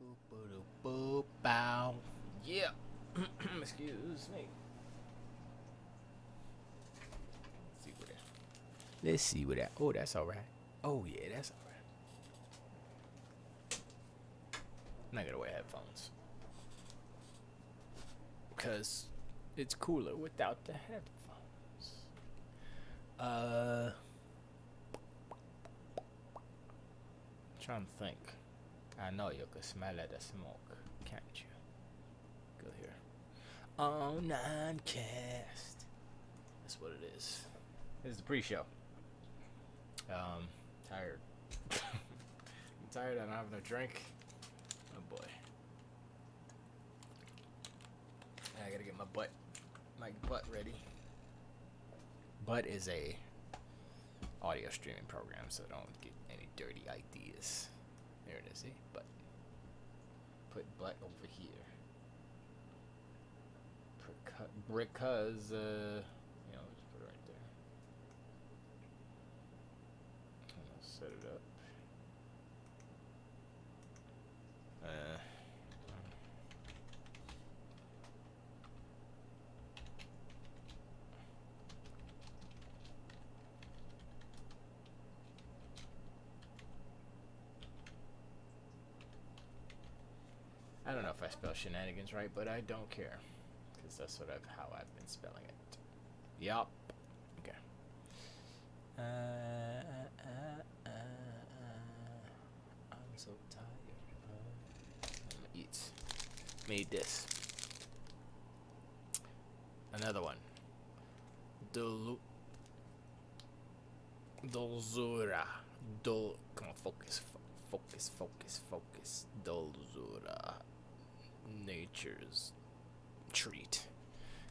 Boop, boop, boop, bow. Yeah. Excuse me. Let's see what that. Let's see what that. Oh, that's all right. Oh yeah, that's all right. I'm not gonna wear headphones because it's cooler without the headphones. Uh, trying to think. I know you can smell it, the smoke, can't you? Go here. R9cast. That's what it is. This is the pre-show. Tired. I'm tired. I don't have no drink. Oh boy. I gotta get my butt ready. Butt is a audio streaming program, so don't get any dirty ideas. There it is. See, butt. Put butt over here. Because just put it right there. I'll set it up. I don't know if I spell shenanigans right, but I don't care. Because that's how I've been spelling it. Yup. Okay. I'm so tired. I'm gonna eat. Made this. Another one. Dolzura. Come on, focus. Focus. Dolzura. Nature's treat.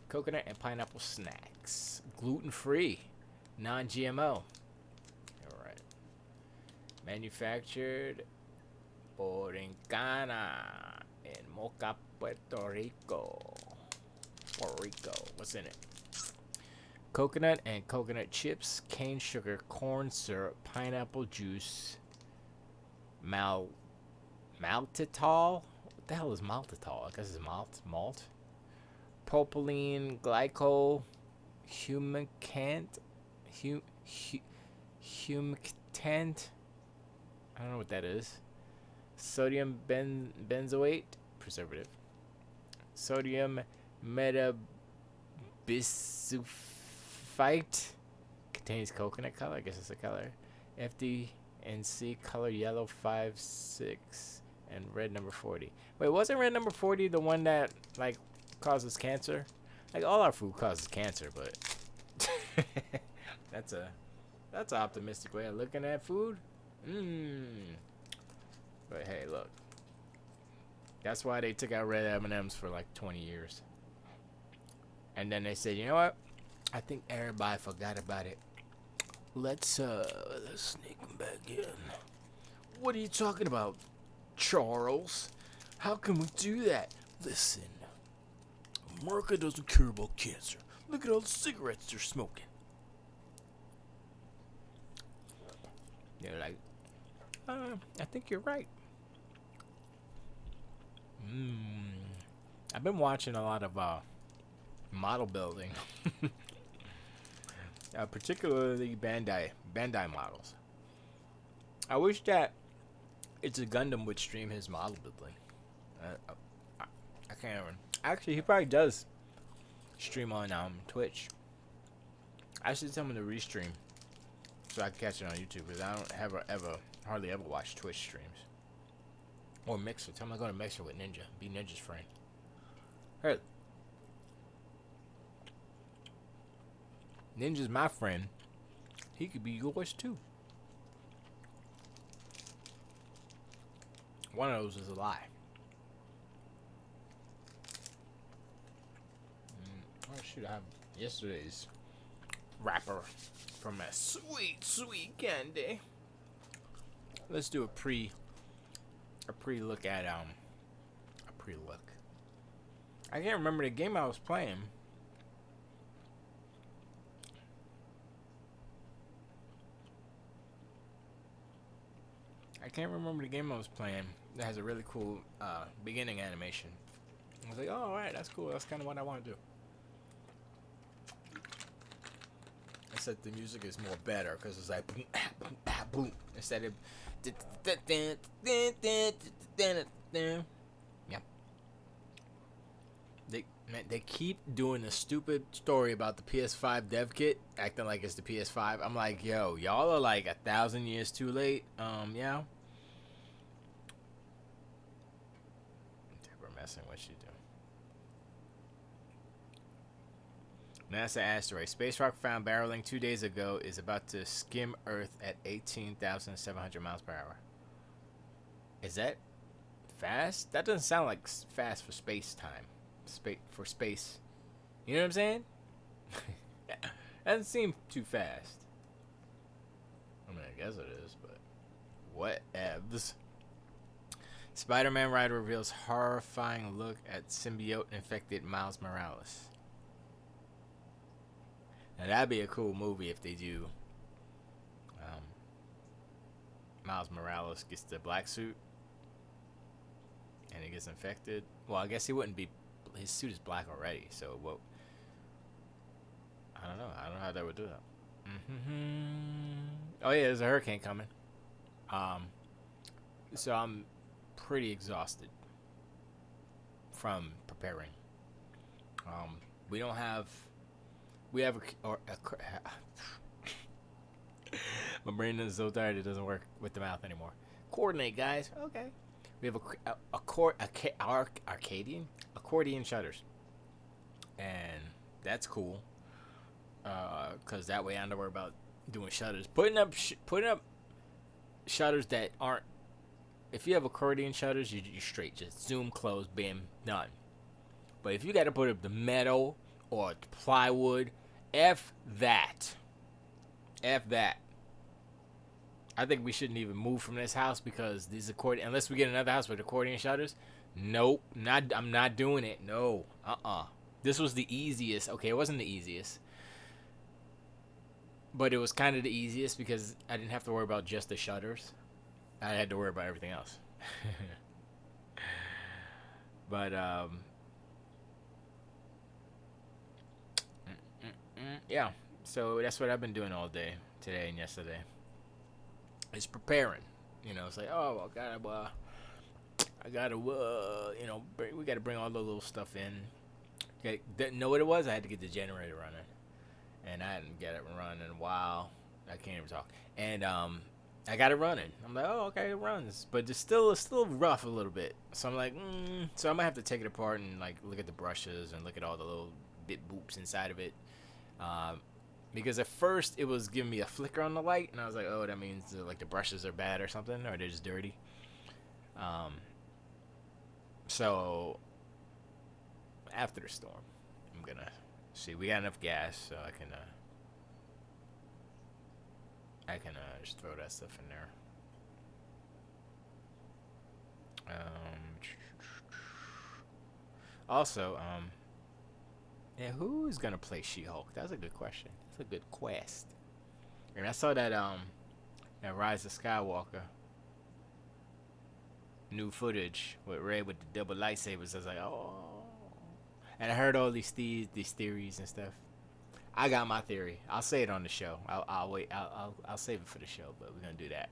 Coconut and pineapple snacks. Gluten free. Non GMO. Alright. Manufactured por Encana in Moca, Puerto Rico. What's in it? Coconut and coconut chips, cane sugar, corn syrup, pineapple juice, maltitol. What the hell is maltitol? I guess it's malt. Propylene glycol, humectant, humectant. I don't know what that is. Sodium benzoate, preservative. Sodium metabisulfite, contains coconut color. I guess it's a color. FD&C color yellow 5-6 and red number 40. Wait, wasn't red number 40 the one that like causes cancer? Like all our food causes cancer, but that's an optimistic way of looking at food. But hey, look. That's why they took out red M&Ms for like 20 years. And then they said, you know what? I think everybody forgot about it. Let's sneak them back in. What are you talking about, Charles? How can we do that? Listen, America doesn't care about cancer. Look at all the cigarettes they're smoking. They're like, I think you're right. I've been watching a lot of model building, particularly Bandai models. I wish that It's a Gundam would stream his model building. I can't remember. Actually, he probably does stream on Twitch. I should tell him to restream so I can catch it on YouTube because I don't hardly ever watch Twitch streams. Or Mixer. Tell him I'm going to Mixer with Ninja. Be Ninja's friend. Hey. Ninja's my friend. He could be yours too. One of those is a lie. Oh shoot, I have yesterday's wrapper from a sweet candy. Let's do a pre-look at a pre-look. I can't remember the game I was playing. I can't remember the game I was playing. That has a really cool beginning animation. I was like, oh, all right, that's cool. That's kind of what I want to do. Except the music is more better because it's like boom, boom, boom, instead of yeah. They keep doing a stupid story about the PS5 dev kit, acting like it's the PS5. I'm like, yo, y'all are like 1,000 years too late. Yeah. We're messing with you, dude. NASA asteroid. Space rock found barreling 2 days ago is about to skim Earth at 18,700 miles per hour. Is that fast? That doesn't sound like fast for space time. For space. You know what I'm saying? That doesn't seem too fast. I mean, I guess it is, but whatevs. Spider-Man writer reveals horrifying look at symbiote-infected Miles Morales. Now that'd be a cool movie if they do. Miles Morales gets the black suit, and he gets infected. Well, I guess he wouldn't be. His suit is black already, so what? I don't know. I don't know how that would do that. Oh yeah, there's a hurricane coming. So I'm pretty exhausted from preparing. We don't have. We have my brain is so tired it doesn't work with the mouth anymore. Coordinate, guys. Okay. We have accordion shutters, and that's cool. Cause that way I don't have to worry about doing shutters. Putting up shutters that aren't. If you have accordion shutters, you're straight. Just zoom, close, bam, done. But if you got to put up the metal or plywood, F that. F that. I think we shouldn't even move from this house because these accordion. Unless we get another house with accordion shutters. Nope. I'm not doing it. No. This was the easiest. Okay, it wasn't the easiest. But it was kind of the easiest because I didn't have to worry about just the shutters. I had to worry about everything else. But yeah. So that's what I've been doing all day today and yesterday. It's preparing. You know, it's like, oh, I gotta, we gotta bring all the little stuff in. Okay, know what it was? I had to get the generator running, and I hadn't get it running in a while. I can't even talk. And I got it running. I'm like, oh, okay, it runs, but it's still rough a little bit. So I'm like, so I might have to take it apart and like look at the brushes and look at all the little bit boops inside of it. Because at first it was giving me a flicker on the light, and I was like, oh, that means like the brushes are bad or something, or they're just dirty. So after the storm, I'm gonna see. We got enough gas, so I can just throw that stuff in there. Also, yeah, who is gonna play She-Hulk? That's a good question. That's a good quest. And I saw that Rise of Skywalker new footage with Rey with the double lightsabers. I was like, oh. And I heard all these theories and stuff. I got my theory. I'll say it on the show. I'll wait. I'll save it for the show, but we're gonna do that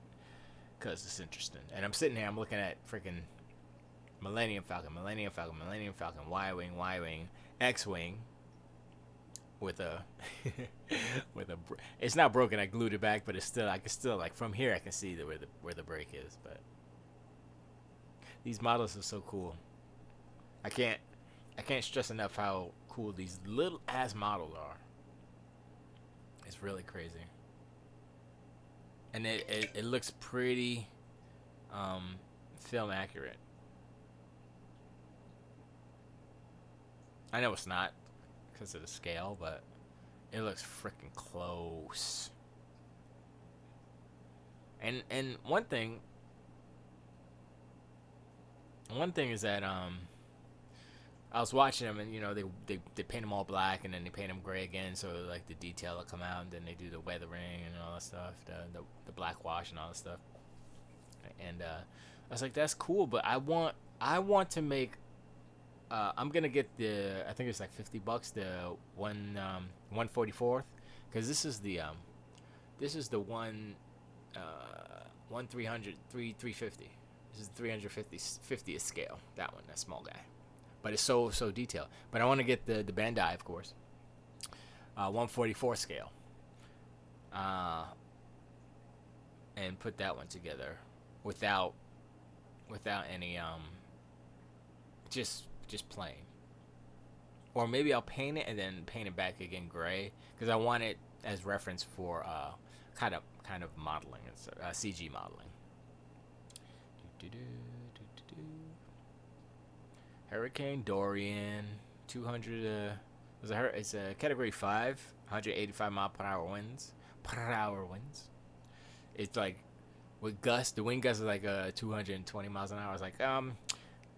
because it's interesting. And I'm sitting here. I'm looking at freaking Millennium Falcon, Y-wing, X-wing. With a it's not broken. I glued it back, but I can still like from here I can see where the break is. But these models are so cool. I can't stress enough how cool these little ass models are. It's really crazy, and it looks pretty film accurate. I know it's not because of the scale, but it looks freaking close. And one thing is that I was watching them, and they paint them all black, and then they paint them gray again, so like the detail will come out, and then they do the weathering and all that stuff, the black wash and all that stuff. and I was like, that's cool, but I want to make. I'm gonna get the, I think it's like $50, the 144th, because this is the one 300 350. This is the 350th scale. That one, that small guy, but it's so detailed. But I want to get the Bandai, of course, 144 scale, and put that one together without any just plain. Or maybe I'll paint it and then paint it back again gray, because I want it as reference for kind of modeling, it's CG modeling. Hurricane Dorian, 200. It's a category 5, 185 mile per hour winds. It's like with gusts, the wind gusts is like 220 miles an hour. I was like,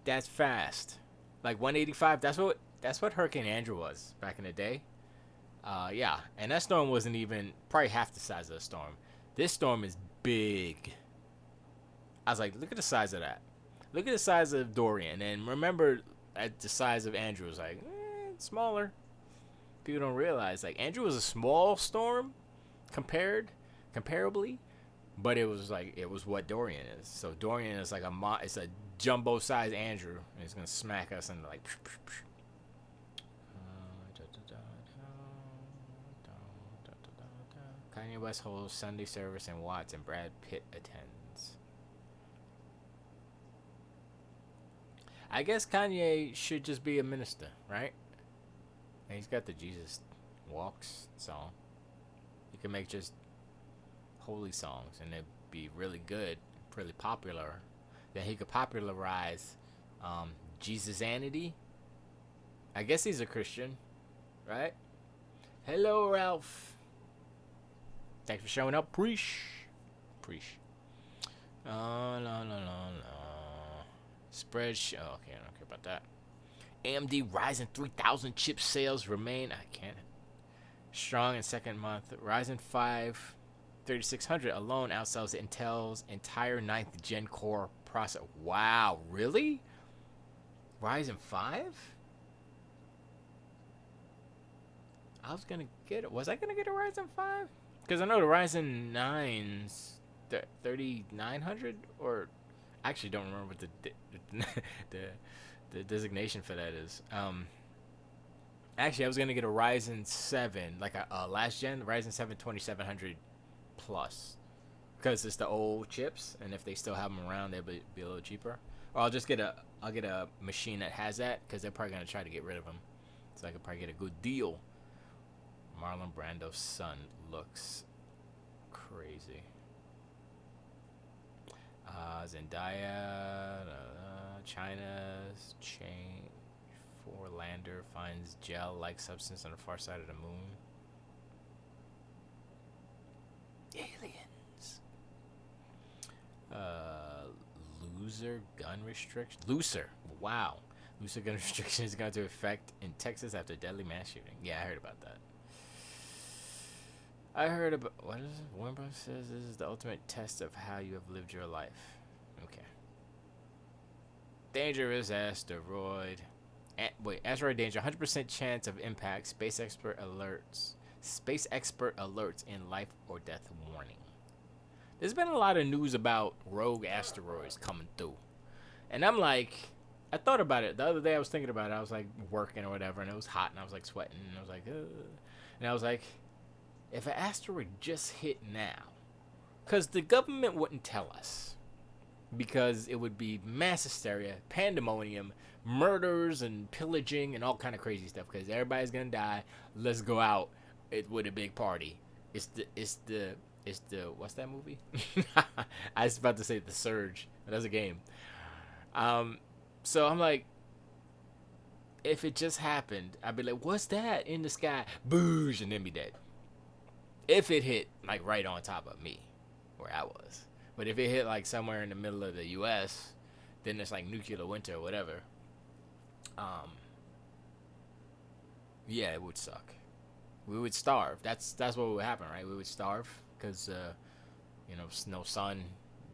that's fast. Like 185. That's what Hurricane Andrew was back in the day. Yeah, and that storm wasn't even probably half the size of the storm. This storm is big. I was like, look at the size of that. Look at the size of Dorian, and remember, at the size of Andrew was like it's smaller. People don't realize like Andrew was a small storm comparably, but it was what Dorian is. So Dorian is like it's a jumbo size Andrew, and it's gonna smack us into like. Kanye West holds Sunday service in Watts, and Brad Pitt attends. I guess Kanye should just be a minister, right? And he's got the Jesus Walks song. He can make just holy songs, and they'd be really good, really popular. Then he could popularize Jesusanity. I guess he's a Christian, right? Hello, Ralph. Thanks for showing up. Preach. No. Spreadsheet. Oh, okay, I don't care about that. AMD Ryzen 3000 chip sales remain. I can't. Strong in second month. Ryzen 5 3600 alone outsells Intel's entire 9th gen core processor. Wow, really? Ryzen 5? Was I gonna get a Ryzen 5? Because I know the Ryzen 9's 3900, or I actually don't remember what the designation for that is. Actually, I was gonna get a Ryzen 7, like a last gen Ryzen 7 2700 plus, because it's the old chips, and if they still have them around, they'll be a little cheaper. Or I'll get a machine that has that, because they're probably gonna try to get rid of them, so I could probably get a good deal. Marlon Brando's son looks crazy. Zendaya, China's change for lander finds gel-like substance on the far side of the moon. Aliens. Looser gun restriction. Wow. Looser gun restriction is going to effect in Texas after deadly mass shooting. Yeah, I heard about that. What is it? Warren Buffett says this is the ultimate test of how you have lived your life. Okay. Dangerous asteroid. Asteroid danger. 100% chance of impact. Space expert alerts in life or death warning. There's been a lot of news about rogue asteroids coming through. And I'm like, I thought about it. The other day I was thinking about it. I was like working or whatever, and it was hot, and I was like sweating, and I was like, ugh. And I was like, if an asteroid just hit now, because the government wouldn't tell us, because it would be mass hysteria, pandemonium, murders and pillaging and all kind of crazy stuff, because everybody's gonna die. Let's go out with a big party. It's the what's that movie? I was about to say The Surge, but that's a game. So I'm like, if it just happened, I'd be like, what's that in the sky? Boosh, and then be dead. If it hit like right on top of me, where I was. But if it hit like somewhere in the middle of the U.S., then it's like nuclear winter or whatever. Yeah, it would suck. We would starve. That's what would happen, right? We would starve because no sun,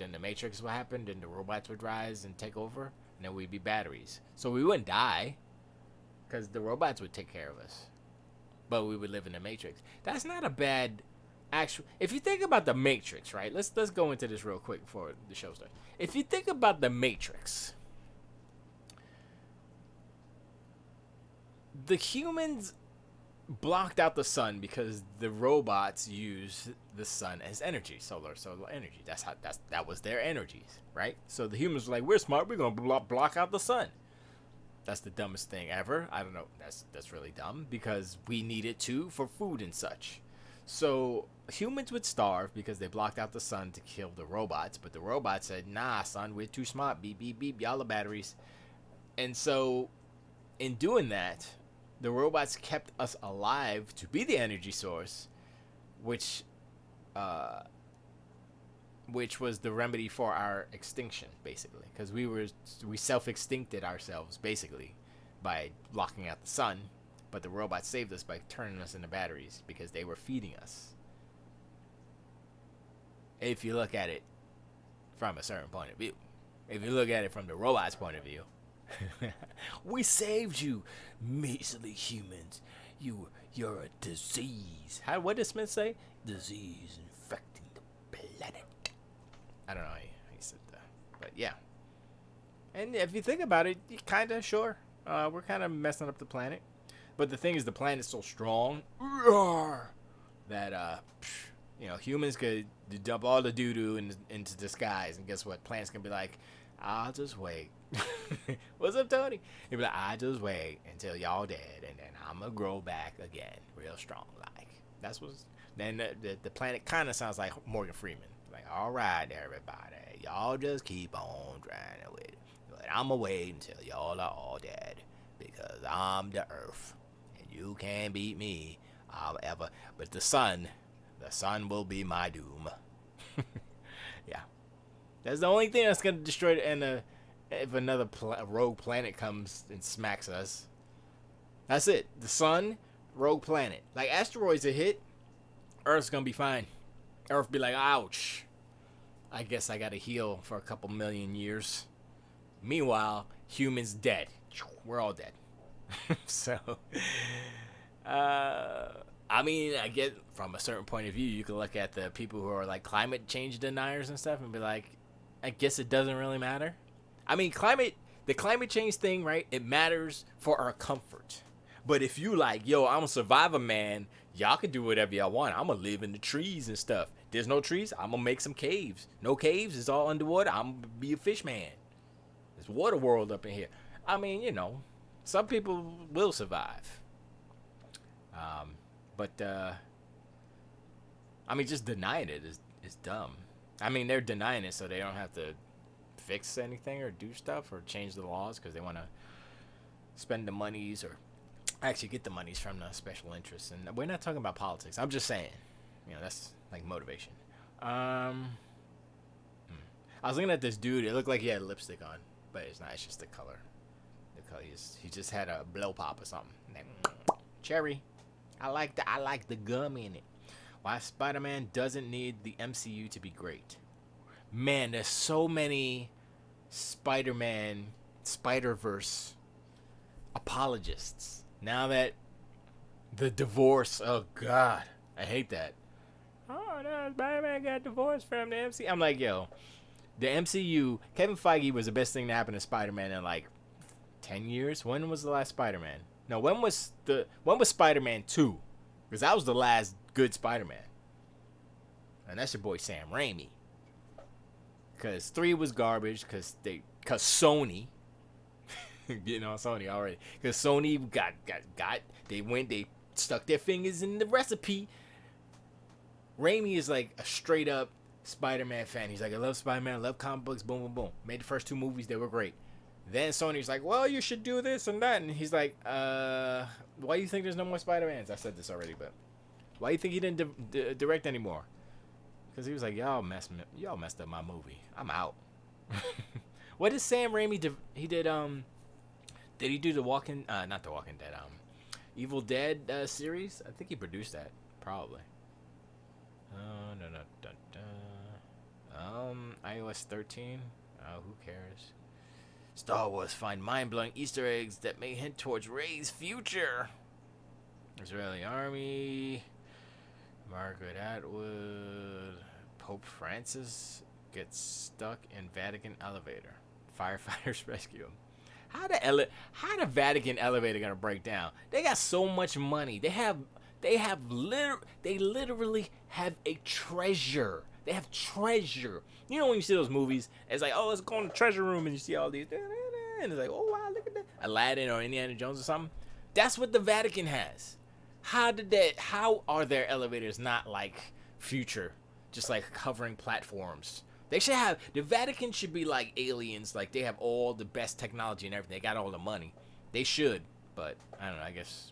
then the Matrix would happen, then the robots would rise and take over, and then we'd be batteries. So we wouldn't die, because the robots would take care of us, but we would live in the Matrix. That's not a bad actual. If you think about the Matrix, right? Let's go into this real quick before the show starts. If you think about the Matrix, the humans blocked out the sun because the robots use the sun as energy, solar energy. That was their energies, right? So the humans were like, we're smart, we're gonna block out the sun. That's the dumbest thing ever. I don't know. That's really dumb because we need it too for food and such. So humans would starve because they blocked out the sun to kill the robots, but the robots said, nah, son, we're too smart. Beep, beep, beep. Y'all are batteries. And so in doing that, the robots kept us alive to be the energy source, which was the remedy for our extinction, basically, because we self-extincted ourselves basically by blocking out the sun, but the robots saved us by turning us into batteries because they were feeding us. If you look at it from a certain point of view, if you look at it from the robot's point of view, we saved you, measly humans. You're a disease. What did Smith say? Disease infecting the planet. I don't know how he said that, but yeah. And if you think about it, you kind of sure we're kind of messing up the planet. But the thing is, the planet's so strong that humans could dump all the doo doo into the skies, and guess what? Plants can be like, I'll just wait. What's up, Tony? He'd be like, I just wait until y'all dead, and then I'm gonna grow back again, real strong. Like that's what's. Then the planet kind of sounds like Morgan Freeman. Like, all right, everybody, y'all just keep on trying with it, but I'm gonna wait until y'all are all dead because I'm the Earth, and you can't beat me. But the sun will be my doom. Yeah, that's the only thing that's gonna destroy it. And if another rogue planet comes and smacks us, that's it. The sun, rogue planet. Like asteroids that hit, Earth's gonna be fine. Earth be like, ouch. I guess I gotta heal for a couple million years. Meanwhile, humans dead. We're all dead. So, I mean, I get from a certain point of view, you can look at the people who are like climate change deniers and stuff and be like, I guess it doesn't really matter. I mean, the climate change thing, right? It matters for our comfort. But if you like, yo, I'm a survivor, man, y'all can do whatever y'all want. I'm going to live in the trees and stuff. There's no trees, I'm going to make some caves. No caves, it's all underwater. I'm going to be a fish man. There's water world up in here. I mean, some people will survive. But just denying it is dumb. I mean, they're denying it so they don't have to fix anything or do stuff or change the laws because they want to spend the monies or actually get the monies from the special interests. And we're not talking about politics. I'm just saying, that's like motivation. I was looking at this dude. It looked like he had lipstick on, but it's not. It's just the color. He just had a blow pop or something. Cherry. I like the gum in it. Why Spider-Man doesn't need the MCU to be great. Man, there's so many Spider-Man, Spider-Verse apologists. Now that the divorce, oh God, I hate that. Oh no, Spider-Man got divorced from the MCU. I'm like, yo, the MCU, Kevin Feige was the best thing to happen to Spider-Man in like 10 years. When was the last Spider-Man? No, when was Spider-Man 2? Because that was the last good Spider-Man. And that's your boy Sam Raimi. Because 3 was garbage because Sony, Sony already. Because Sony they stuck their fingers in the recipe. Raimi is like a straight up Spider-Man fan. He's like, I love Spider-Man, I love comic books, boom, boom, boom. Made the first 2 movies, they were great. Then Sony's like, well, you should do this and that. And he's like, why do you think there's no more Spider-Mans? I said this already, but why do you think he didn't direct anymore? Because he was like, y'all messed up my movie. I'm out. What did Sam Raimi do? He did he do the not the Walking Dead, Evil Dead series? I think he produced that, probably. iOS 13. Who cares? Star Wars find mind-blowing Easter eggs that may hint towards Rey's future. Israeli army. Margaret Atwood. Pope Francis gets stuck in Vatican elevator. Firefighters rescue him. How the Vatican elevator gonna break down? They got so much money. They literally have a treasure. They have treasure. You know when you see those movies, it's like, oh, let's go in the treasure room, and you see all these, and it's like, oh wow, look at that, Aladdin or Indiana Jones or something. That's what the Vatican has. How are their elevators not like future, just like hovering platforms? They should have, the Vatican should be like aliens, like they have all the best technology and everything. They got all the money. They should, but I don't know. I guess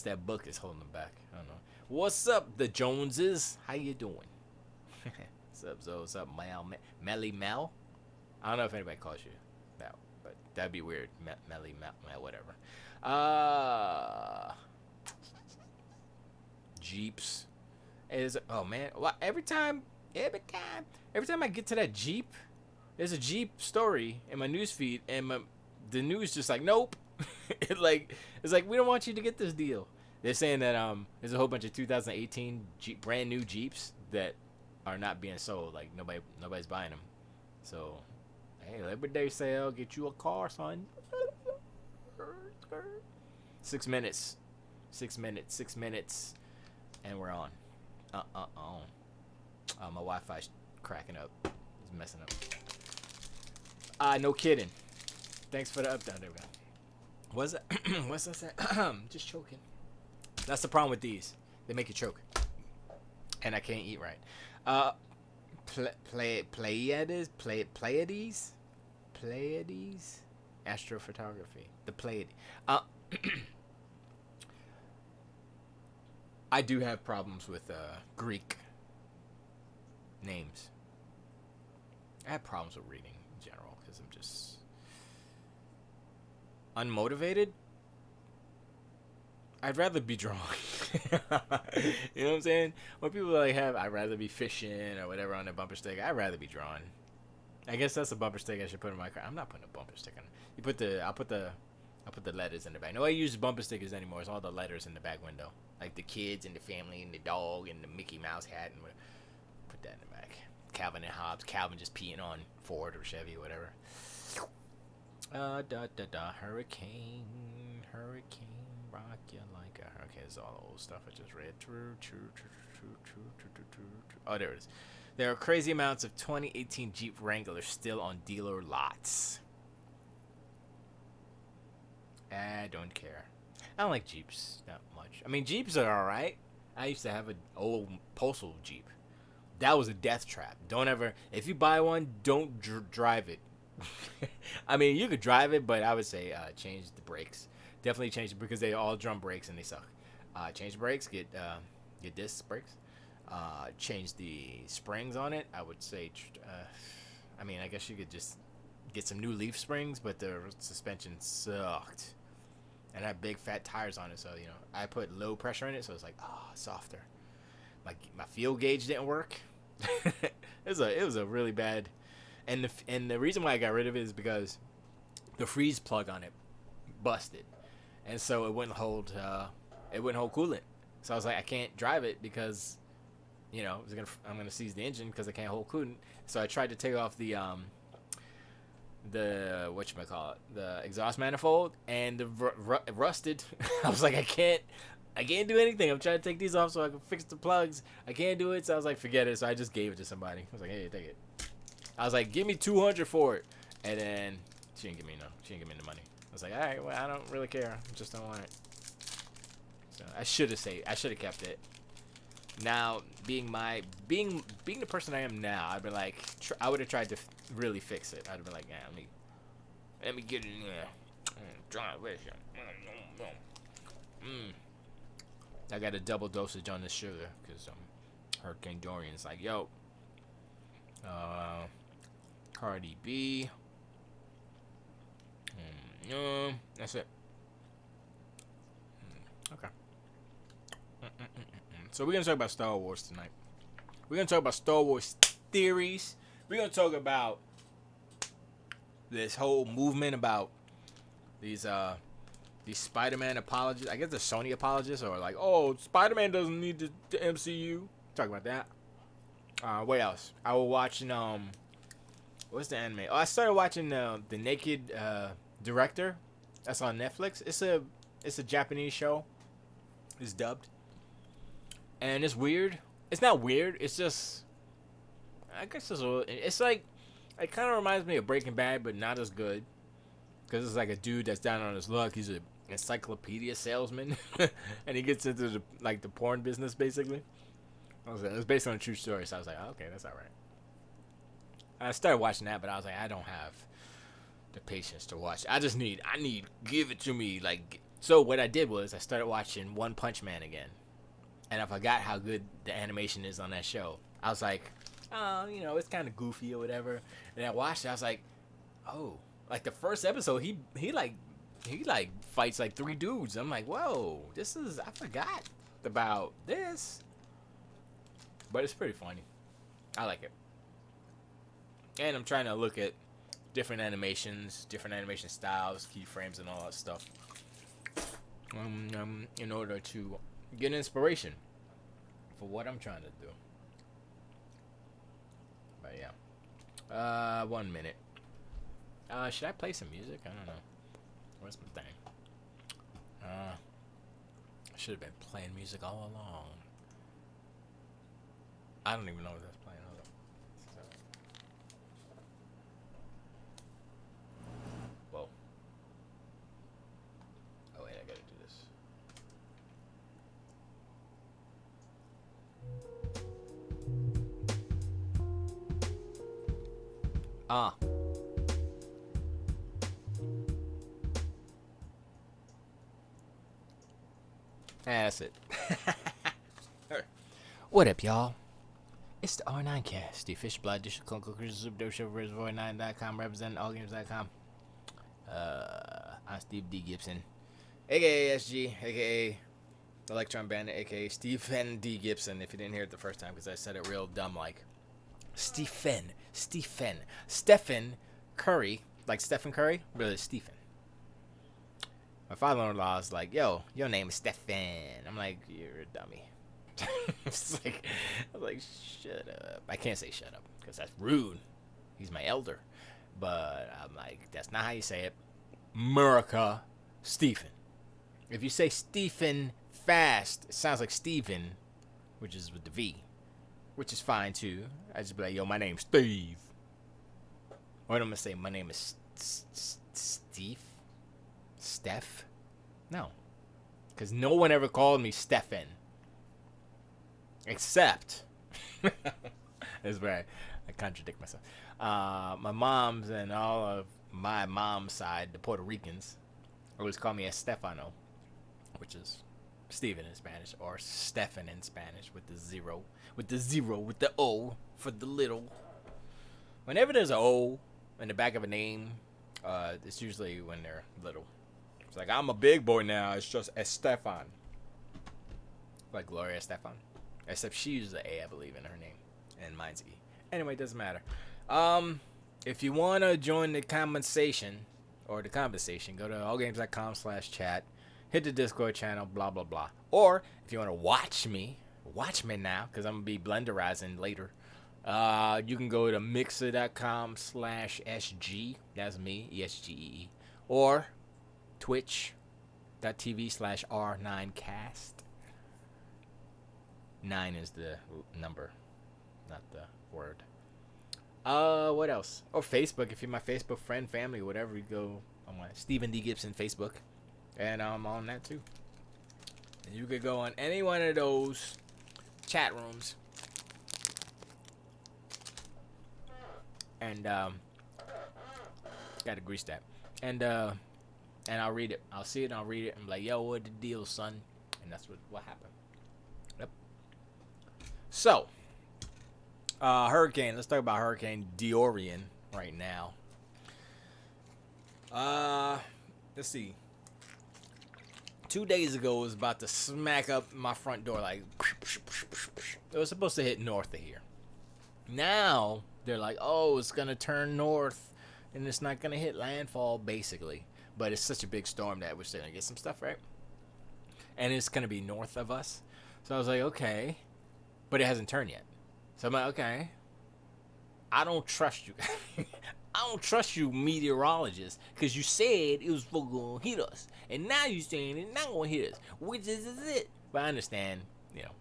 that book is holding them back. I don't know. What's up, the Joneses? How you doing? What's up, Zoe? What's up, Melly Mel? I don't know if anybody calls you that, but that'd be weird. Melly Mel, whatever. Jeeps. Oh man, every time I get to that Jeep, there's a Jeep story in my news feed, and the news just like, nope. It's like we don't want you to get this deal. They're saying that there's a whole bunch of 2018 brand new Jeeps that are not being sold. Like nobody's buying them. So, hey, Labor Day sale, get you a car, son. 6 minutes, and we're on. My Wi-Fi's cracking up. It's messing up. No kidding. Thanks for the update, there we go. What's that saying? Just choking. That's the problem with these. They make you choke. And I can't eat right. Pleiades? Astrophotography. The Pleiades. I do have problems with Greek names. I have problems with reading in general because I'm just unmotivated. I'd rather be drawing. You know what I'm saying? When people like I'd rather be fishing or whatever on a bumper sticker, I'd rather be drawing. I guess that's a bumper sticker I should put in my car. I'm not putting a bumper sticker on. I'll put the letters in the back. Nobody uses bumper stickers anymore. It's all the letters in the back window. Like the kids and the family and the dog and the Mickey Mouse hat. And put that in the back. Calvin and Hobbes. Calvin just peeing on Ford or Chevy or whatever. Hurricane. Rock you like a hurricane. It's all old stuff I just read. True. Oh, there it is. There are crazy amounts of 2018 Jeep Wranglers still on dealer lots. I don't care. I don't like Jeeps that much. I mean, Jeeps are alright. I used to have an old postal Jeep. That was a death trap. Don't ever, if you buy one, don't drive it. I mean, you could drive it, but I would say change the brakes. Definitely change it because they all drum brakes and they suck. Change the brakes, get disc brakes. Change the springs on it. I would say, I mean, I guess you could just get some new leaf springs, but the suspension sucked. And I had big fat tires on it, so you know I put low pressure in it, so it's like softer. My fuel gauge didn't work. it was a really bad, and the reason why I got rid of it is because the freeze plug on it busted, and so it wouldn't hold coolant. So I was like, I can't drive it because, you know, I'm gonna seize the engine because I can't hold coolant. So I tried to take off the whatchamacallit, the exhaust manifold, and the it rusted. I was like, I can't do anything. I'm trying to take these off so I can fix the plugs. I can't do it, so I was like, forget it. So I just gave it to somebody. I was like, hey, take it. I was like, give me $200 for it, and then she didn't give me the money. I was like, all right, well, I don't really care. I just don't want it. So I should have kept it. Now, being the person I am now, I'd be like, I would have tried to really fix it. I'd have been like, yeah, let me get in there. Drive with you. I got a double dosage on the sugar because Hurricane Dorian's like, yo, Cardi B. That's it. Okay. So we're gonna talk about Star Wars tonight. We're gonna talk about Star Wars theories. We're gonna talk about this whole movement about these Spider-Man apologists. I guess the Sony apologists are like, oh, Spider-Man doesn't need the MCU. Talk about that. What else? I was watching what's the anime? Oh, I started watching the Naked Director. That's on Netflix. It's a Japanese show. It's dubbed. And it's weird. It's not weird. It's just, I guess it's like, it kind of reminds me of Breaking Bad, but not as good. Because it's like a dude that's down on his luck. He's an encyclopedia salesman. And he gets into the porn business, basically. It's based on a true story, so I was like, oh, okay, that's all right. I started watching that, but I was like, I don't have the patience to watch. I need, give it to me. So what I did was I started watching One Punch Man again. And I forgot how good the animation is on that show. I was like, oh, it's kind of goofy or whatever. And I watched it, I was like, oh. Like the first episode, he fights like 3 dudes. I'm like, whoa, I forgot about this. But it's pretty funny. I like it. And I'm trying to look at different animations, different animation styles, keyframes, and all that stuff. In order to get inspiration for what I'm trying to do. But yeah. 1 minute. Should I play some music? I don't know. Where's my thing? I should have been playing music all along. I don't even know what that's playing. Hold on. Whoa. Oh wait, I gotta do this. That's it. What up, y'all? It's the R9cast, the official Blood Dish Clinical Cruiser Super Dope Show, Reservoir9.com, representing allgames.com. I'm Steve D. Gibson, aka SG, aka Electron Bandit, aka Stephen D. Gibson, if you didn't hear it the first time, because I said it real dumb like. Stephen Curry, like Stephen Curry, but it's Stephen. My father-in-law is like, yo, your name is Stephen. I'm like, you're a dummy. I'm like, shut up. I can't say shut up because that's rude. He's my elder. But I'm like, that's not how you say it. America, Stephen. If you say Stephen fast, it sounds like Stephen, which is with the V, which is fine too. I just be like, yo, my name's Steve. Or I'm gonna say my name is Steve. Steph? No. Because no one ever called me Stephen. Except. That's right. I contradict myself. My mom's and all of my mom's side, the Puerto Ricans, always call me Estefano, which is Steven in Spanish, or Stefan in Spanish with the zero, with the O for the little. Whenever there's an O in the back of a name, it's usually when they're little. It's like, I'm a big boy now. It's just Estefan. Like Gloria Estefan. Except she uses an A, I believe, in her name. And mine's E. Anyway, it doesn't matter. If you want to join the conversation, go to allgames.com/chat. Hit the Discord channel, blah, blah, blah. Or, if you want to watch me now, because I'm going to be blenderizing later. You can go to mixer.com/SG. That's me, ESGEE. Or twitch.tv/R9cast. 9 is the number, not the word. What else? Or Facebook, if you're my Facebook friend, family, whatever, you go on my Stephen D. Gibson Facebook. And I'm on that too. And you could go on any one of those chat rooms. And gotta grease that. And I'll read it. I'll see it and I'll read it and be like, yo, what the deal, son? And that's what happened. Yep. So, hurricane. Let's talk about Hurricane Dorian right now. Let's see. 2 days ago, it was about to smack up my front door. Like, it was supposed to hit north of here. Now they're like, oh, it's gonna turn north, and it's not gonna hit landfall, basically. But it's such a big storm that we're still gonna get some stuff, right? And it's gonna be north of us. So I was like, okay, but it hasn't turned yet. So I'm like, okay, I don't trust you. I don't trust you, meteorologist, because you said it was gonna hit us, and now you're saying it's not gonna hit us. Which is it? But I understand, you know,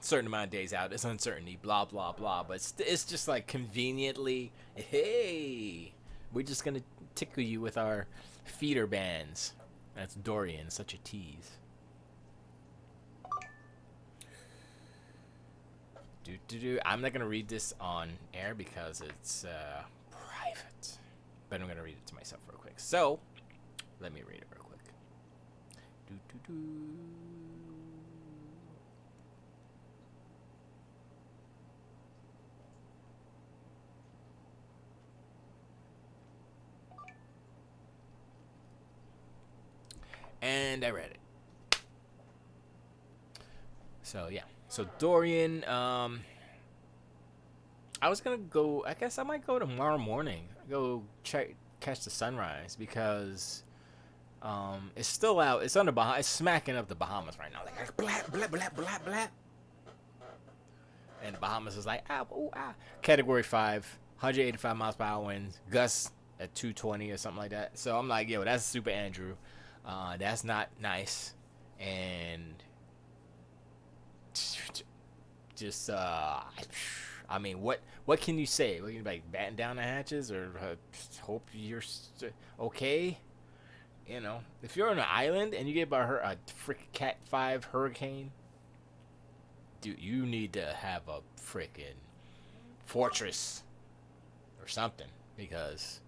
certain amount of days out, it's uncertainty, blah blah blah. But it's just like conveniently, hey, we're just gonna tickle you with our feeder bands. That's Dorian, such a tease. I'm not gonna read this on air because it's private, but I'm gonna read it to myself real quick. So let me read it real quick. Do do do. And I read it. So yeah. So Dorian, I was gonna go. I guess I might go tomorrow morning. Go catch the sunrise because it's still out. It's on the It's smacking up the Bahamas right now. Like blah blah blah blah blah. And the Bahamas is like ah ooh ah. Category 5, 185 miles per hour winds, gusts at 220 or something like that. So I'm like, yo, that's Super Andrew. That's not nice, and just I mean, what can you say? What, you like batten down the hatches or hope you're okay? You know, if you're on an island and you get by a freaking Cat 5 hurricane, dude, you need to have a freaking fortress or something because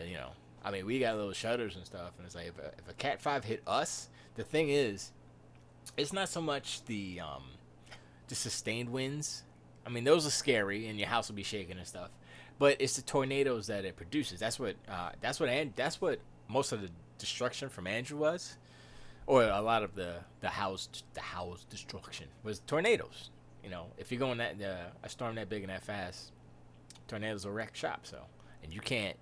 you know. I mean, we got little shutters and stuff, and it's like if a Cat 5 hit us, the thing is, it's not so much the sustained winds. I mean, those are scary, and your house will be shaking and stuff. But it's the tornadoes that it produces. That's what most of the destruction from Andrew was, or a lot of the house destruction was tornadoes. You know, if you're going a storm that big and that fast, tornadoes will wreck shop. So, and you can't.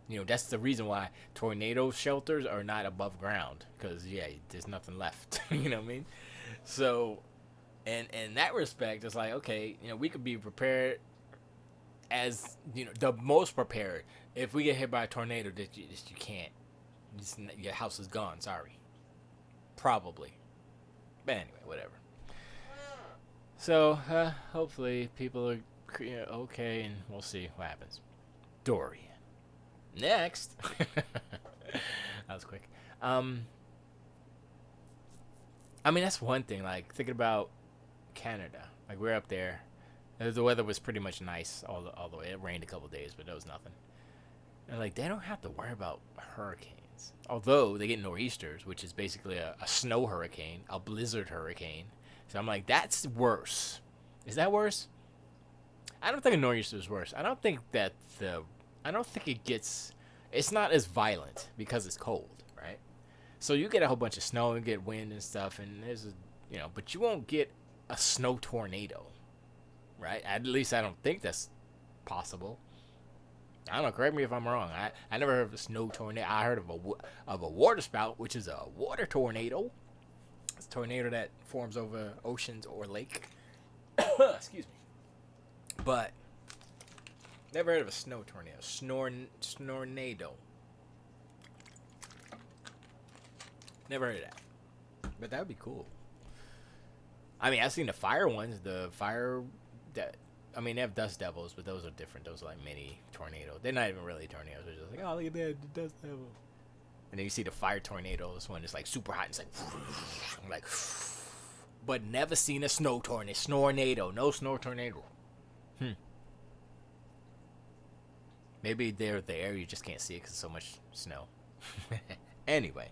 You know, that's the reason why tornado shelters are not above ground because yeah, there's nothing left. You know what I mean? So, and in that respect, it's like okay, you know, we could be prepared as you know the most prepared. If we get hit by a tornado, that you can't, your house is gone. Sorry, probably. But anyway, whatever. So hopefully people are okay, and we'll see what happens. Dorian. Next. That was quick. I mean, that's one thing. Like thinking about Canada. Like we're up there. The weather was pretty much nice all the way. It rained a couple of days, but there was nothing. And like they don't have to worry about hurricanes. Although they get nor'easters, which is basically a snow hurricane, a blizzard hurricane. So I'm like, that's worse. Is that worse? I don't think a nor'easter is worse. I don't think it gets. It's not as violent because it's cold, right? So you get a whole bunch of snow and get wind and stuff, and but you won't get a snow tornado, right? At least I don't think that's possible. I don't know. Correct me if I'm wrong. I never heard of a snow tornado. I heard of a water spout, which is a water tornado. It's a tornado that forms over oceans or lake. Excuse me. But never heard of a snow tornado. Snornado. Never heard of that. But that would be cool. I mean, I've seen the fire ones. The fire that they have dust devils, but those are different. Those are like mini tornadoes. They're not even really tornadoes. They're just like, oh, look at that, the dust devil. And then you see the fire tornadoes when it's like super hot. And it's like, I'm like, but never seen a snow tornado. Snornado. No snow tornado. Maybe they're there, you just can't see it because so much snow. Anyway,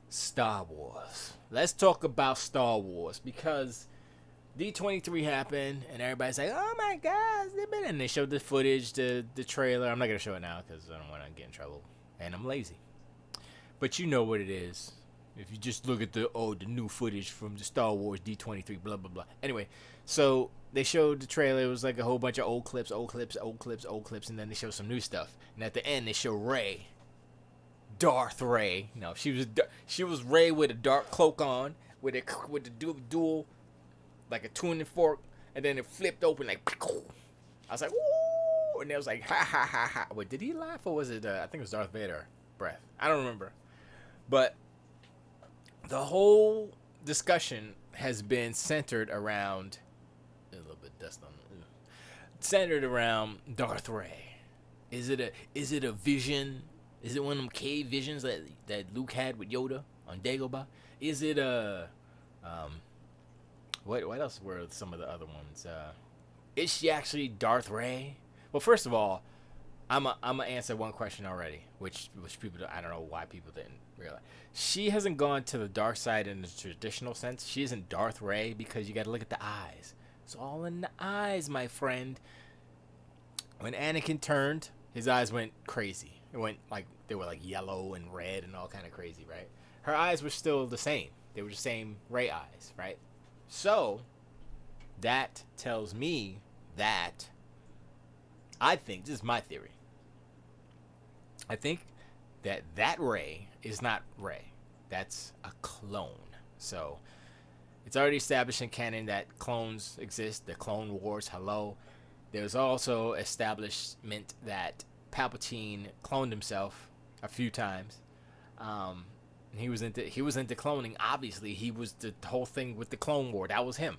Star Wars. Let's talk about Star Wars because D23 happened and everybody's like, oh my gosh, and they showed the footage, the trailer. I'm not going to show it now because I don't want to get in trouble and I'm lazy. But you know what it is. If you just look at the new footage from the Star Wars D23, blah blah blah. Anyway, so they showed the trailer. It was like a whole bunch of old clips, and then they show some new stuff. And at the end, they show Rey, Darth Rey. No, she was Rey with a dark cloak on, with the dual, like a tuning fork, and then it flipped open like. I was like, ooh, and it was like, ha ha ha ha. Wait, did he laugh or was it? I think it was Darth Vader breath. I don't remember, but the whole discussion has been centered around a little bit of dust on it. Centered around Darth Rey. Is it a vision? Is it one of them cave visions that Luke had with Yoda on Dagobah? Is it a what else were some of the other ones? Is she actually Darth Rey? Well, first of all, I'm gonna answer one question already, which people I don't know why people didn't realize. She hasn't gone to the dark side in the traditional sense. She isn't Darth Rey because you got to look at the eyes. It's all in the eyes, my friend. When Anakin turned, his eyes went crazy. It went like they were like yellow and red and all kind of crazy, right? Her eyes were still the same. They were the same Rey eyes, right? So that tells me that I think this is my theory. I think that Rey is not Rey. That's a clone. So it's already established in canon that clones exist. The Clone Wars. Hello. There's also establishment that Palpatine cloned himself a few times. He was into cloning. Obviously, he was the whole thing with the Clone War. That was him.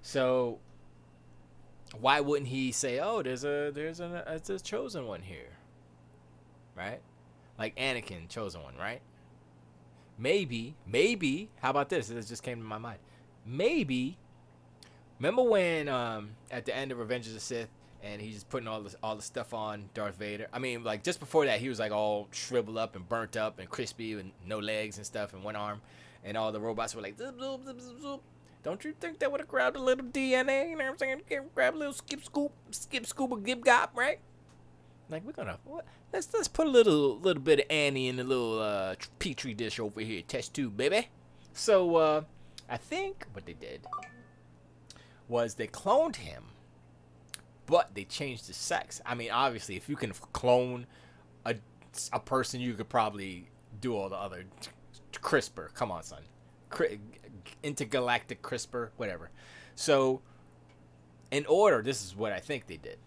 So why wouldn't he say, "Oh, there's a chosen one here," right? Like Anakin, chosen one, right? Maybe. How about this? This just came to my mind. Maybe. Remember when at the end of Revenge of the Sith, and he's putting all the stuff on Darth Vader? I mean, like just before that, he was like all shriveled up and burnt up and crispy and no legs and stuff and one arm, and all the robots were like, zoop, zoop, zoop, zoop, zoop. Don't you think that would have grabbed a little DNA? You know what I'm saying? Grab a little skip scoop or gib gop, right? Like let's put a little bit of Annie in the little petri dish over here, test tube, baby. So I think what they did was they cloned him, but they changed the sex. I mean, obviously, if you can clone a person, you could probably do all the other CRISPR. Come on, son. Intergalactic CRISPR, whatever. So, this is what I think they did.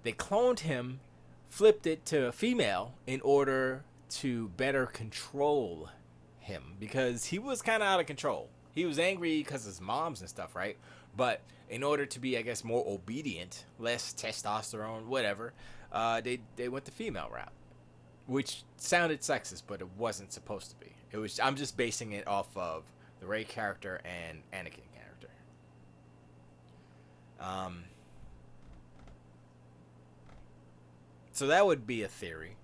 They cloned him, flipped it to a female in order to better control him because he was kind of out of control. He was angry because of his moms and stuff, right? But in order to be, I guess, more obedient, less testosterone, whatever, they went the female route, which sounded sexist, but it wasn't supposed to be. It was. I'm just basing it off of the Rey character and Anakin character. So that would be a theory,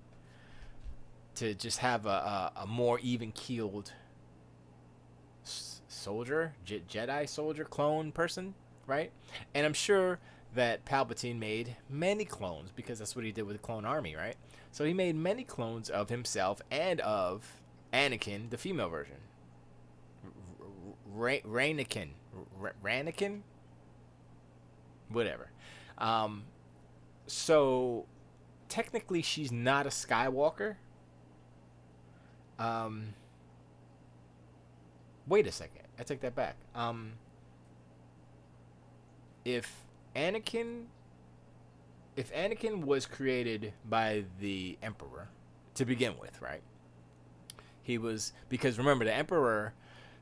to just have a more even-keeled soldier, Jedi soldier clone person, right? And I'm sure that Palpatine made many clones because that's what he did with the clone army, right? So he made many clones of himself and of Anakin, the female version. Rainikin, whatever. So technically, she's not a Skywalker. Wait a second. I take that back. If Anakin was created by the Emperor to begin with, right? He was, because remember, the Emperor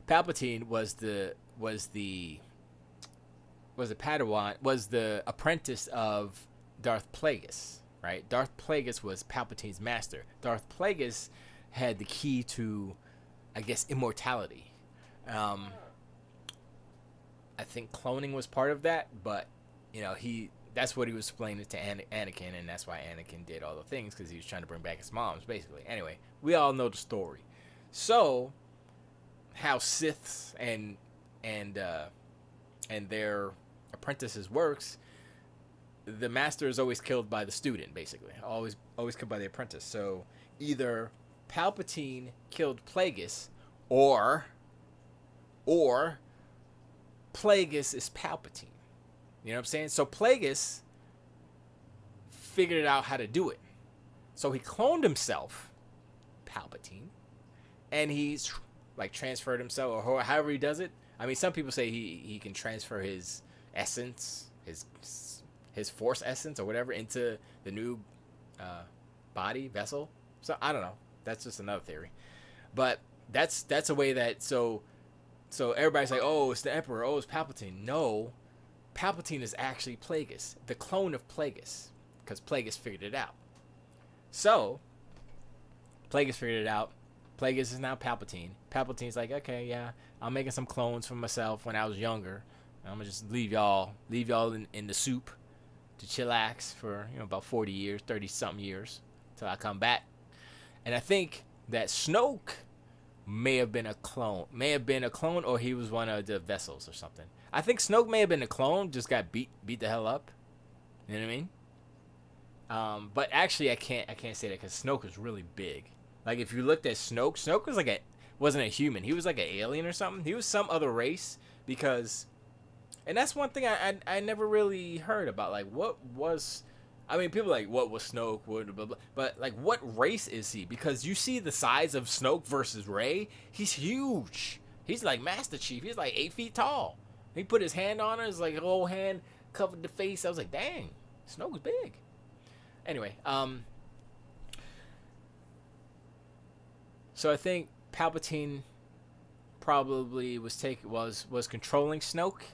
Palpatine was the Padawan, was the apprentice of Darth Plagueis, right? Darth Plagueis was Palpatine's master. Darth Plagueis had the key to, I guess, immortality. I think cloning was part of that, but that's what he was explaining to Anakin, and that's why Anakin did all the things, because he was trying to bring back his moms, basically. Anyway, we all know the story. So, how Siths and their apprentices works, the master is always killed by the student, basically. Always killed by the apprentice. So, either Palpatine killed Plagueis, or or Plagueis is Palpatine. You know what I'm saying? So Plagueis figured out how to do it. So he cloned himself, Palpatine, and he's like transferred himself, or however he does it. I mean, some people say he can transfer his essence, his force essence or whatever, into the new body vessel. So I don't know. That's just another theory, but that's a way that so everybody's like, oh, it's the Emperor, oh, it's Palpatine. No, Palpatine is actually Plagueis, the clone of Plagueis, because Plagueis figured it out. So Plagueis figured it out. Plagueis is now Palpatine. Palpatine's like, okay, yeah, I'm making some clones for myself when I was younger. I'm gonna just leave y'all in the soup to chillax for about 40 years, 30 something years till I come back. And I think that Snoke may have been a clone, or he was one of the vessels or something. I think Snoke may have been a clone, just got beat the hell up. You know what I mean? But actually, I can't say that because Snoke is really big. Like if you looked at Snoke was wasn't a human. He was like an alien or something. He was some other race because, and that's one thing I never really heard about. Like what was, I mean, people are like, what was Snoke? Blah, blah, blah. But like, what race is he? Because you see the size of Snoke versus Rey. He's huge. He's like Master Chief. He's like 8 feet tall. He put his hand on her. His like whole hand covered the face. I was like, dang, Snoke's big. Anyway, so I think Palpatine probably was controlling Snoke.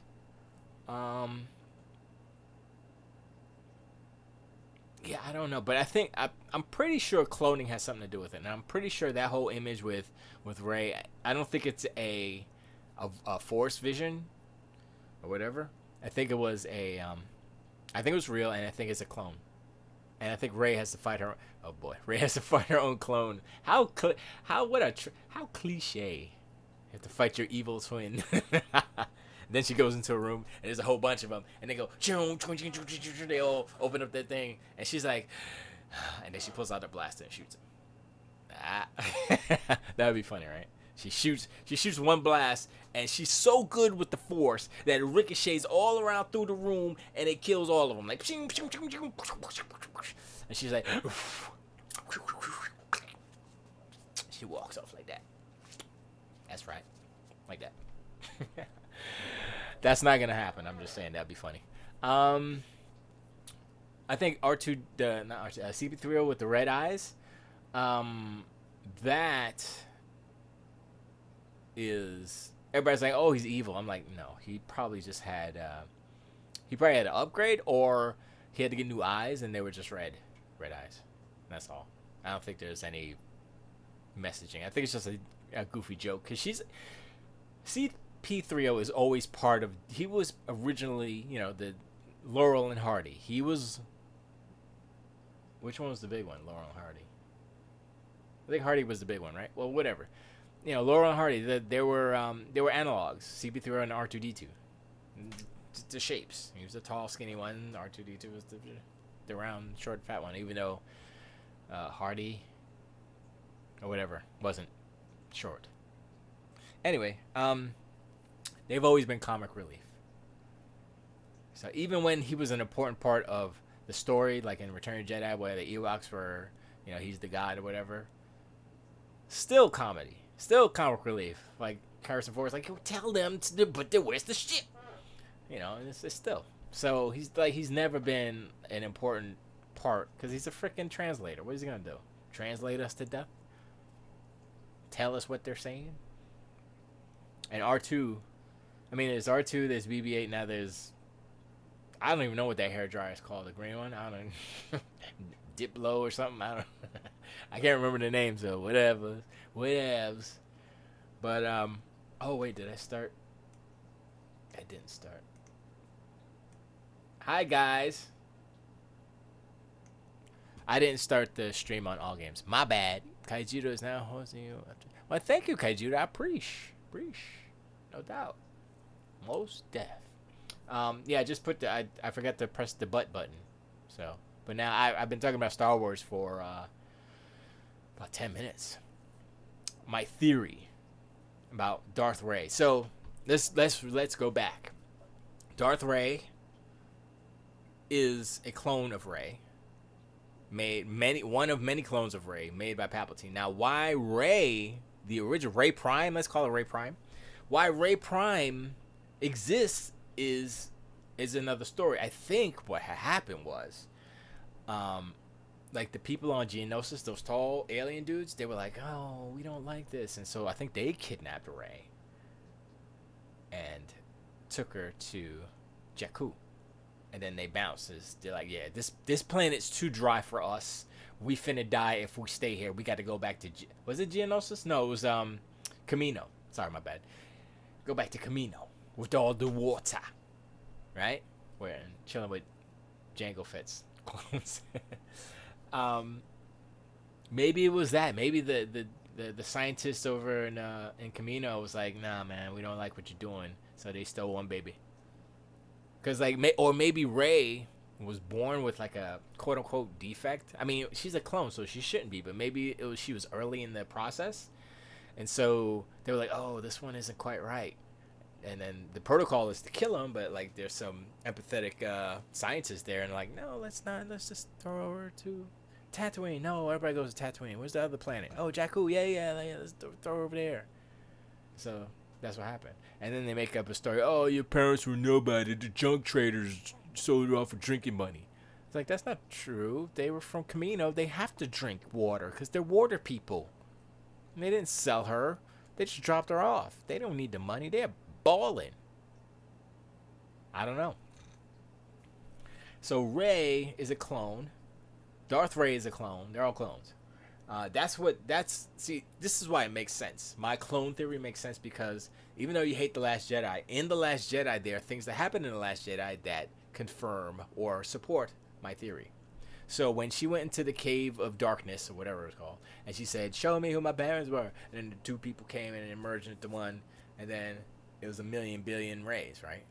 Yeah, I don't know, but I think I'm pretty sure cloning has something to do with it, and I'm pretty sure that whole image with Rey, I don't think it's a Force vision or whatever. I think it was I think it was real, and I think it's a clone. And I think Rey has to fight her. Oh boy, Rey has to fight her own clone. How cliche. You have to fight your evil twin. Then she goes into a room and there's a whole bunch of them, and they go. They all open up that thing, and she's like, and then she pulls out the blaster and shoots him. That would be funny, right? She shoots one blast, and she's so good with the Force that it ricochets all around through the room, and it kills all of them. Like, and she's like, she walks off like that. That's right, like that. That's not gonna happen. I'm just saying that'd be funny. I think CP3O with the red eyes. That is, everybody's like, oh, he's evil. I'm like, no, he probably just had an upgrade, or he had to get new eyes and they were just red eyes. That's all. I don't think there's any messaging. I think it's just a goofy joke, because CP3O is always part of, he was originally, the Laurel and Hardy. He was, which one was the big one? Laurel and Hardy. I think Hardy was the big one, right? Well, whatever. Laurel and Hardy, they were analogs. CP3O and R2D2. The shapes. He was the tall, skinny one. R2D2 was the round, short, fat one. Even though Hardy or whatever wasn't short. Anyway, they've always been comic relief. So even when he was an important part of the story, like in Return of the Jedi, where the Ewoks were, he's the god or whatever, still comedy. Still comic relief. Like Harrison Ford was like, tell them but where's the ship? It's still. So he's never been an important part, because he's a freaking translator. What is he gonna do? Translate us to death? Tell us what they're saying? And R2, I mean, there's R2, there's BB-8, now there's, I don't even know what that hair dryer is called, the green one. I don't know. Diplo or something. I don't. I can't remember the names though. Whatevs. But oh wait, did I start? I didn't start. Hi guys. I didn't start the stream on all games. My bad. Kaijudo is now hosting you. Well, thank you, Kaijudo. I appreciate. No doubt. Most deaf. Yeah, just put I forgot to press the button. So, but now I've been talking about Star Wars for about 10 minutes. My theory about Darth Ray. So let's go back. Darth Ray is a clone of Ray, one of many clones of Ray made by Palpatine. Now, why Ray, the original Ray Prime, let's call it Ray Prime, why Ray Prime exists is another story. I think what happened was, like the people on Geonosis, those tall alien dudes, they were like, "Oh, we don't like this," and so I think they kidnapped Ray and took her to Jakku, and then they bounced. They're like, "Yeah, this planet's too dry for us. We finna die if we stay here. We got to go back to was it Geonosis? No, it was Camino. Sorry, my bad. Go back to Camino with all the water, right? We're chilling with Jango Fett's clones." Maybe it was that. Maybe the scientist over in Camino was like, "Nah, man, we don't like what you're doing," so they stole one baby. Cause like, or maybe Ray was born with like a quote unquote defect. I mean, she's a clone, so she shouldn't be. But maybe she was early in the process, and so they were like, "Oh, this one isn't quite right." And then the protocol is to kill him, but like there's some empathetic scientists there, and like, "No, let's not. Let's just throw her to Tatooine." No, everybody goes to Tatooine. Where's the other planet? Oh, Jakku. Yeah. Let's throw her over there. So that's what happened. And then they make up a story. "Oh, your parents were nobody. The junk traders sold her off for drinking money." It's like, that's not true. They were from Camino. They have to drink water because they're water people. And they didn't sell her. They just dropped her off. They don't need the money. They're balling. I don't know. So Ray is a clone. Darth Ray is a clone. They're all clones. See, this is why it makes sense. My clone theory makes sense because even though you hate The Last Jedi, in The Last Jedi there are things that happen in The Last Jedi that confirm or support my theory. So when she went into the cave of darkness, or whatever it's called, and she said, "Show me who my parents were," and then the two people came in and emerged into one, and then it was a million billion Rays, right?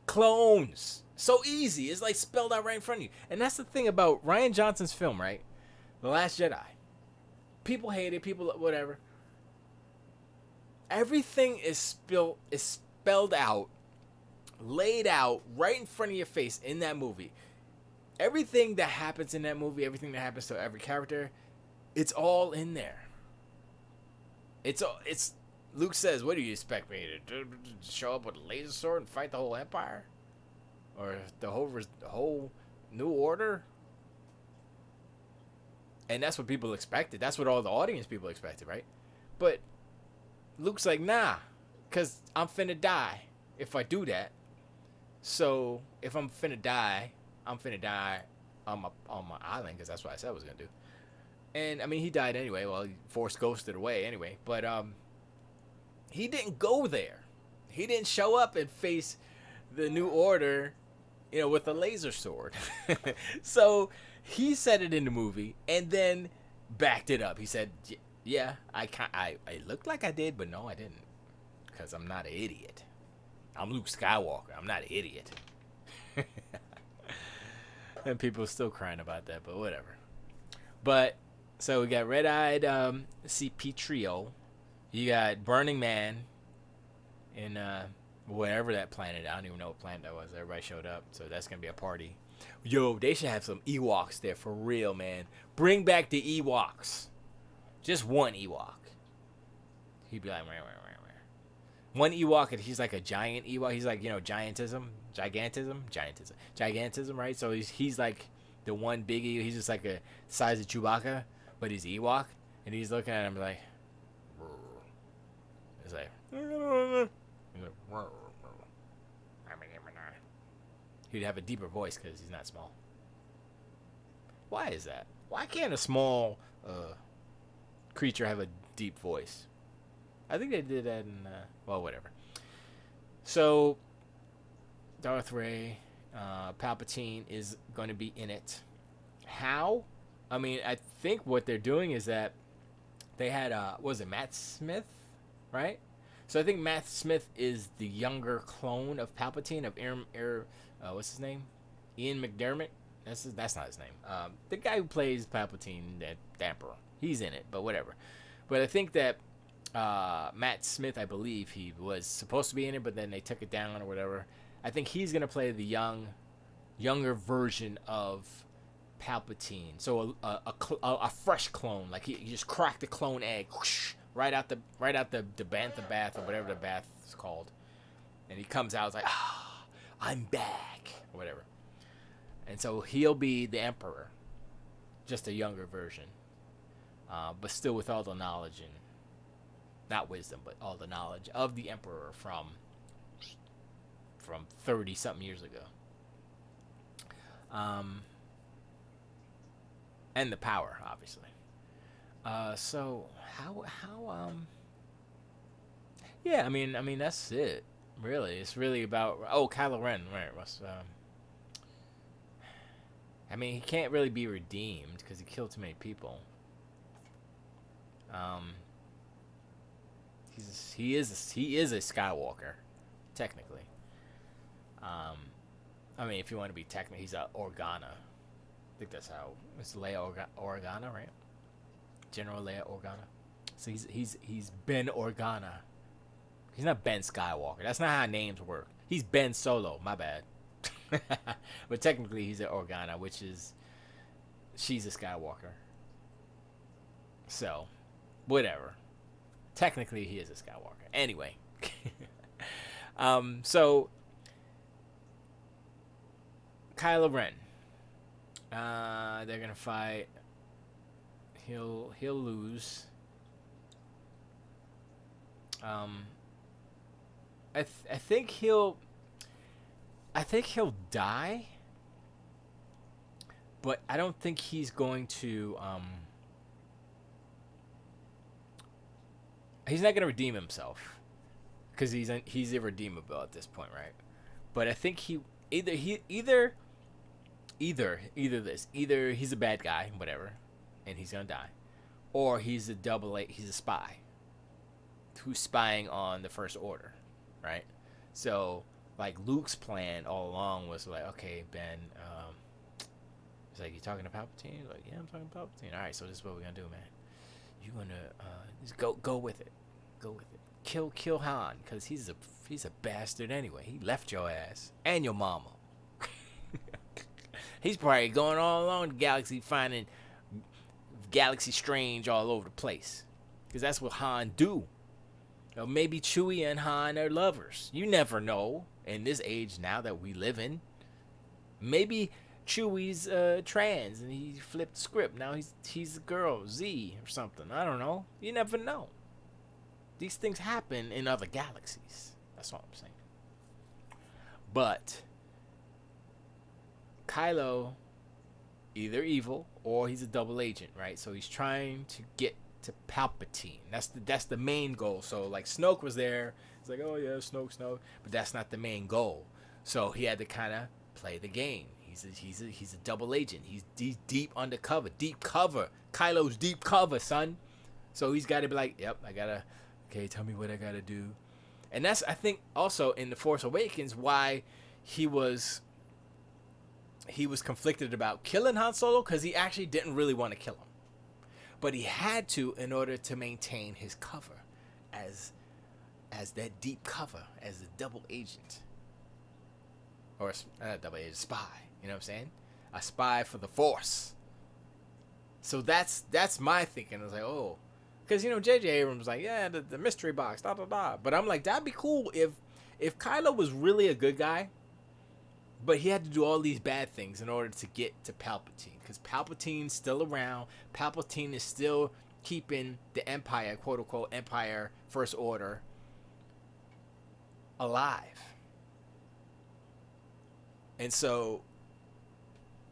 Clones. So easy. It's like spelled out right in front of you. And that's the thing about Rian Johnson's film, right? The Last Jedi. People hate it. People whatever. Everything is spelled out, laid out right in front of your face in that movie. Everything that happens in that movie, everything that happens to every character, it's all in there. It's Luke says, "What do you expect me to show up with a laser sword and fight the whole Empire, or the whole New Order?" And that's what people expected. That's what all the audience people expected, right? But Luke's like, "Nah, cause I'm finna die if I do that. So if I'm finna die on my island, cause that's what I said I was gonna do." And I mean, he died anyway. Well, he force ghosted away anyway. But he didn't go there. He didn't show up and face the New Order, with a laser sword. So he said it in the movie and then backed it up. He said, "Yeah, I looked like I did, but no, I didn't, because I'm not an idiot. I'm Luke Skywalker. I'm not an idiot." And people are still crying about that, but whatever. But so we got Red-Eyed C-3PO. You got Burning Man in wherever that planet. I don't even know what planet that was. Everybody showed up, so that's gonna be a party. Yo, they should have some Ewoks there for real, man. Bring back the Ewoks. Just one Ewok. He'd be like, "Wah, wah, wah, wah." One Ewok, and he's like a giant Ewok. He's like, gigantism, right? So he's like the one big Ewok. He's just like a size of Chewbacca, but he's Ewok, and he's looking at him like, it's like, he'd have a deeper voice because he's not small. Why is that? Why can't a small creature have a deep voice? I think they did that in, whatever. So, Darth Ray, Palpatine is going to be in it. How? I mean, I think what they're doing is that they had, what was it, Matt Smith, right? So I think Matt Smith is the younger clone of Palpatine, of what's his name? Ian McDermott? That's not his name. The guy who plays Palpatine, the Emperor. He's in it, but whatever. But I think that Matt Smith, I believe he was supposed to be in it, but then they took it down or whatever. I think he's gonna play the younger version of Palpatine. So a fresh clone, like he just cracked the clone egg, whoosh, right out the bantha bath or whatever the bath is called, and he comes out, it's like, I'm back, or whatever. And so he'll be the Emperor, just a younger version, but still with all the knowledge and not wisdom, but all the knowledge of the Emperor from 30 something years ago. And the power, obviously. So how yeah, I mean that's it. Really, it's really about Kylo Ren, right? I mean, he can't really be redeemed because he killed too many people. He is a Skywalker, technically. I mean, if you want to be technical, he's a Organa. I think that's how it's Leia Organa, right? General Leia Organa. So he's Ben Organa. He's not Ben Skywalker. That's not how names work. He's Ben Solo. My bad. But technically, he's an Organa, which is she's a Skywalker. So, whatever. Technically, he is a Skywalker. Anyway, so Kylo Ren. They're gonna fight. He'll lose. I think he'll die, but I don't think he's going to. He's not gonna redeem himself because he's irredeemable at this point, right? But I think either he's a bad guy, whatever, and he's gonna die, or he's he's a spy who's spying on the First Order, right? So like Luke's plan all along was like, okay, Ben, he's like, you talking to Palpatine? He's like, yeah, I'm talking to Palpatine. All right, so this is what we're gonna do, man. You're gonna just go with it, kill Han, cause he's a bastard anyway. He left your ass and your mama. He's probably going all along the galaxy finding galaxy strange all over the place, cause that's what Han do. Or maybe Chewie and Han are lovers. You never know in this age now that we live in. Maybe Chewie's trans and he flipped the script. Now he's a girl, Z or something. I don't know. You never know. These things happen in other galaxies. That's all I'm saying. But Kylo, either evil or he's a double agent, right? So he's trying to get to Palpatine. That's the main goal. So like Snoke was there. It's like, oh yeah, Snoke, but that's not the main goal. So he had to kind of play the game. He's a double agent. He's deep undercover, deep cover. Kylo's deep cover, son. So he's got to be like, yep, okay, tell me what I gotta do. And that's, I think, also in The Force Awakens why he was conflicted about killing Han Solo, because he actually didn't really want to kill him. But he had to in order to maintain his cover as that deep cover, as a double agent. Or not a double agent, spy. You know what I'm saying? A spy for the Force. So that's my thinking. I was like, oh. Because, J.J. Abrams was like, yeah, the mystery box, da-da-da. But I'm like, that'd be cool if Kylo was really a good guy, but he had to do all these bad things in order to get to Palpatine. Because Palpatine's still around. Palpatine is still keeping the Empire, quote-unquote, Empire, First Order, alive. And so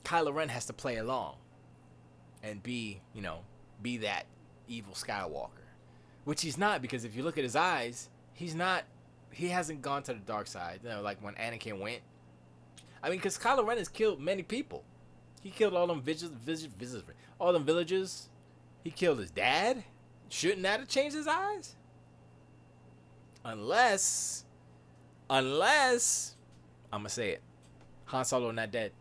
Kylo Ren has to play along and be that evil Skywalker. Which he's not, because if you look at his eyes, he hasn't gone to the dark side. Like when Anakin went. I mean, because Kylo Ren has killed many people. He killed all them all them villagers. He killed his dad. Shouldn't that have changed his eyes? Unless, I'm going to say it. Han Solo not dead.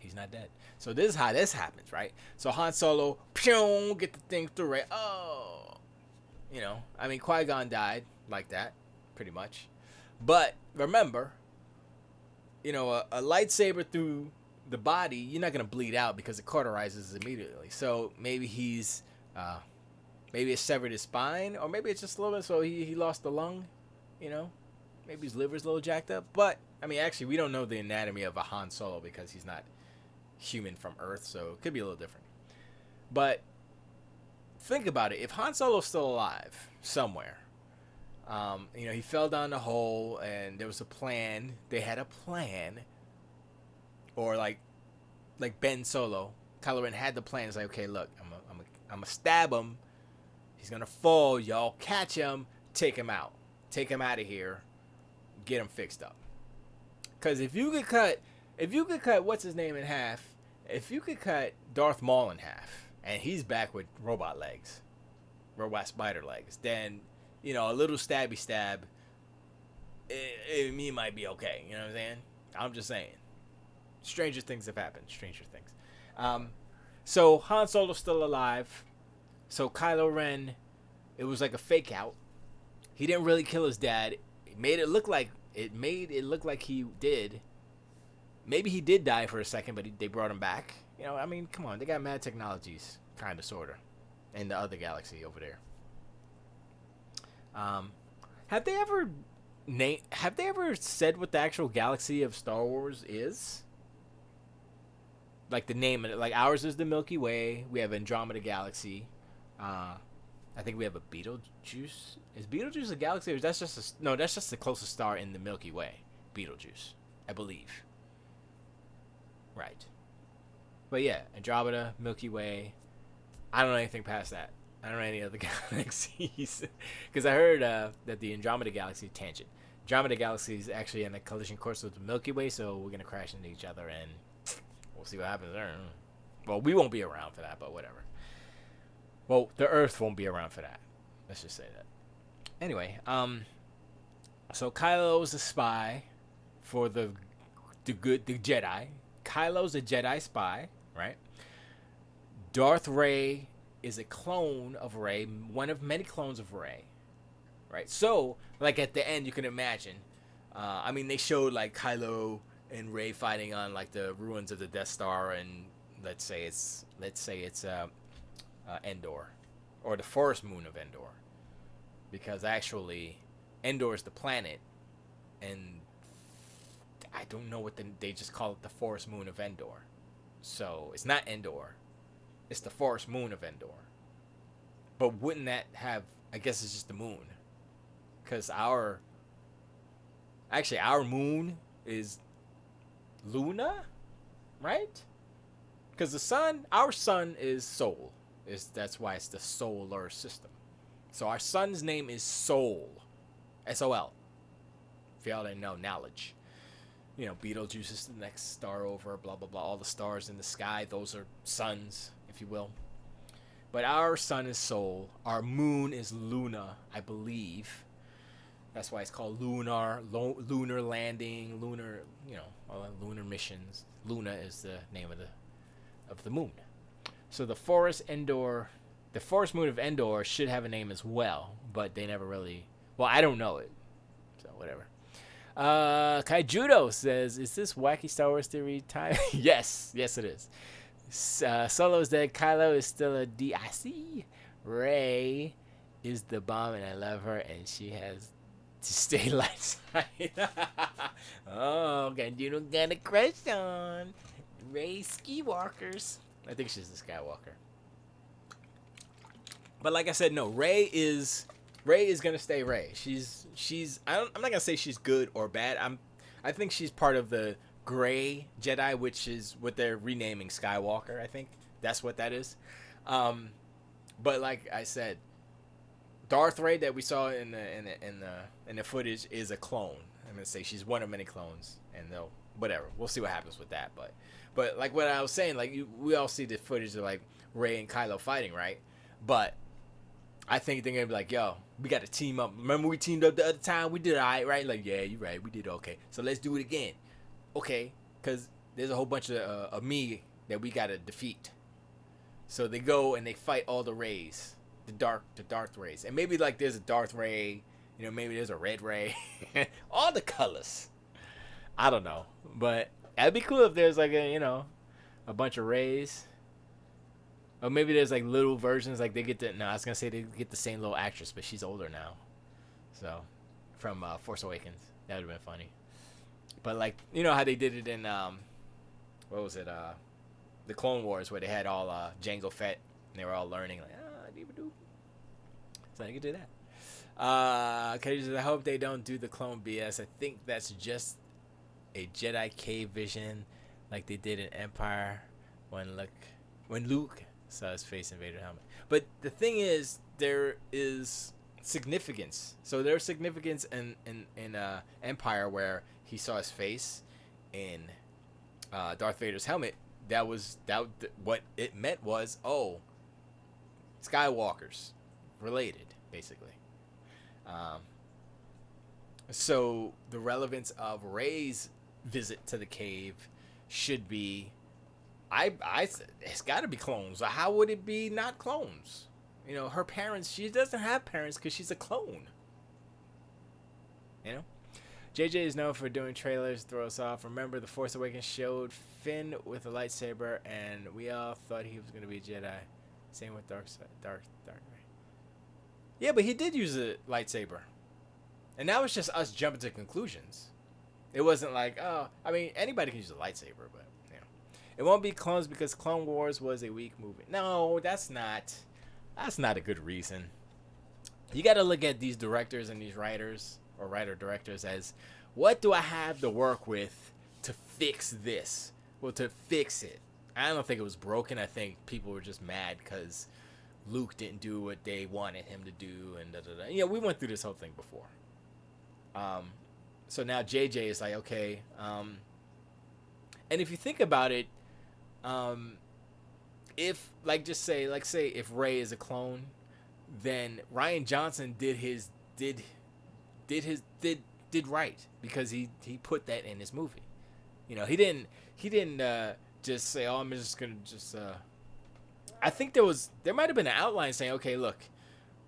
He's not dead. So this is how this happens, right? So Han Solo, get the thing through, right? Oh. I mean, Qui-Gon died like that, pretty much. But remember, a lightsaber through the body, you're not gonna bleed out because it cauterizes immediately. So maybe it severed his spine, or maybe it's just a little bit. So he lost the lung, you know. Maybe his liver's a little jacked up. But I mean, actually, we don't know the anatomy of a Han Solo because he's not human from Earth, so it could be a little different. But think about it: if Han Solo's still alive somewhere, he fell down the hole, and there was a plan. They had a plan, or like Ben Solo, Kylo Ren had the plan. It's like, okay, look, I'm gonna stab him. He's gonna fall. Y'all catch him. Take him out. Take him out of here. Get him fixed up. Because if you could cut what's his name in half, if you could cut Darth Maul in half, and he's back with robot spider legs, then a little stabby stab, me might be okay. You know what I'm saying? I'm just saying. Stranger things have happened. Stranger things. So Han Solo's still alive. So Kylo Ren, it was like a fake out. He didn't really kill his dad. It made it look like he did. Maybe he did die for a second, but they brought him back. I mean, come on, they got mad technologies, kind of, sorta, in the other galaxy over there. Have they ever said what the actual galaxy of Star Wars is? Like the name of it. Like ours is the Milky Way. We have Andromeda Galaxy. I think we have a Betelgeuse. Is Betelgeuse a galaxy, or that's just that's just the closest star in the Milky Way. Betelgeuse, I believe. Right. But yeah, Andromeda, Milky Way. I don't know anything past that. I don't know any other galaxies. Because I heard that the Andromeda Galaxy tangent. Andromeda Galaxy is actually in a collision course with the Milky Way, so we're going to crash into each other, and we'll see what happens there. Well, we won't be around for that, but whatever. Well, the Earth won't be around for that. Let's just say that. Anyway, so Kylo's a spy for the Jedi. Kylo's a Jedi spy, right? Darth Rey is a clone of Rey, one of many clones of Rey, right? So, like at the end, you can imagine. I mean, they showed like Kylo and Rey fighting on like the ruins of the Death Star, and let's say it's Endor, or the forest moon of Endor, because actually Endor is the planet, and I don't know they just call it the forest moon of Endor. So it's not Endor, it's the forest moon of Endor. But wouldn't that have, I guess it's just the moon, because our moon is Luna, right? Because our sun is Sol. That's why it's the solar system. So our sun's name is Sol, S-O-L. If y'all didn't know, knowledge. Betelgeuse is the next star over, blah, blah, blah. All the stars in the sky, those are suns, if you will. But our sun is Sol. Our moon is Luna, I believe. That's why it's called lunar landing, all the lunar missions. Luna is the name of the moon. So the forest moon of Endor should have a name as well, but they never really. Well, I don't know it, so whatever. Kaijudo says, "Is this wacky Star Wars theory time?" Yes, it is. Solo is dead. Kylo is still a DIC. Rey is the bomb, and I love her, and she has to stay light side. Oh, you got a crush on Rey Skywalkers. I think she's a Skywalker. But like I said, no, Rey is gonna stay Rey. I'm not gonna say she's good or bad. I think she's part of the gray Jedi, which is what they're renaming Skywalker. I think that's what that is. But like I said, Darth Rey that we saw in the footage is a clone. I'm gonna say she's one of many clones, and whatever. We'll see what happens with that. But like what I was saying, like we all see the footage of like Rey and Kylo fighting, right? But I think they're gonna be like, yo, we got to team up. Remember we teamed up the other time? We did all right, right? Like, yeah, you're right. We did okay. So let's do it again. Okay, because there's a whole bunch of me that we got to defeat. So they go and they fight all the Reys. the Darth rays, and maybe like there's a Darth ray, maybe there's a red ray, all the colors. I don't know, but that'd be cool if there's like a bunch of rays, or maybe there's like little versions like they get the. No, I was gonna say they get the same little actress, but she's older now, so from Force Awakens, that would have been funny. But like how they did it in what was it the Clone Wars where they had all Jango Fett and they were all learning like doo. So I could do that. I hope they don't do the clone BS. I think that's just a Jedi cave vision, like they did in Empire when Luke saw his face in Vader's helmet. But the thing is, there is significance. So there's significance in Empire where he saw his face in Darth Vader's helmet. What it meant was Skywalkers related basically. So the relevance of Rey's visit to the cave should be, it's got to be clones. How would it be not clones? Her parents. She doesn't have parents because she's a clone. JJ is known for doing trailers to throw us off. Remember, The Force Awakens showed Finn with a lightsaber, and we all thought he was going to be a Jedi. Same with Dark Ray. Yeah, but he did use a lightsaber. And that was just us jumping to conclusions. It wasn't like, anybody can use a lightsaber, but, It won't be clones because Clone Wars was a weak movie. No, that's not a good reason. You got to look at these directors and these writers, or writer-directors, as, what do I have to work with to fix this? Well, to fix it. I don't think it was broken. I think people were just mad because Luke didn't do what they wanted him to do, and da-da-da. We went through this whole thing before. So now JJ is like, okay. And if you think about it, if, say if Rey is a clone, then Rian Johnson did right because he put that in his movie. He didn't just say, I'm just gonna I think there might have been an outline saying, okay, look,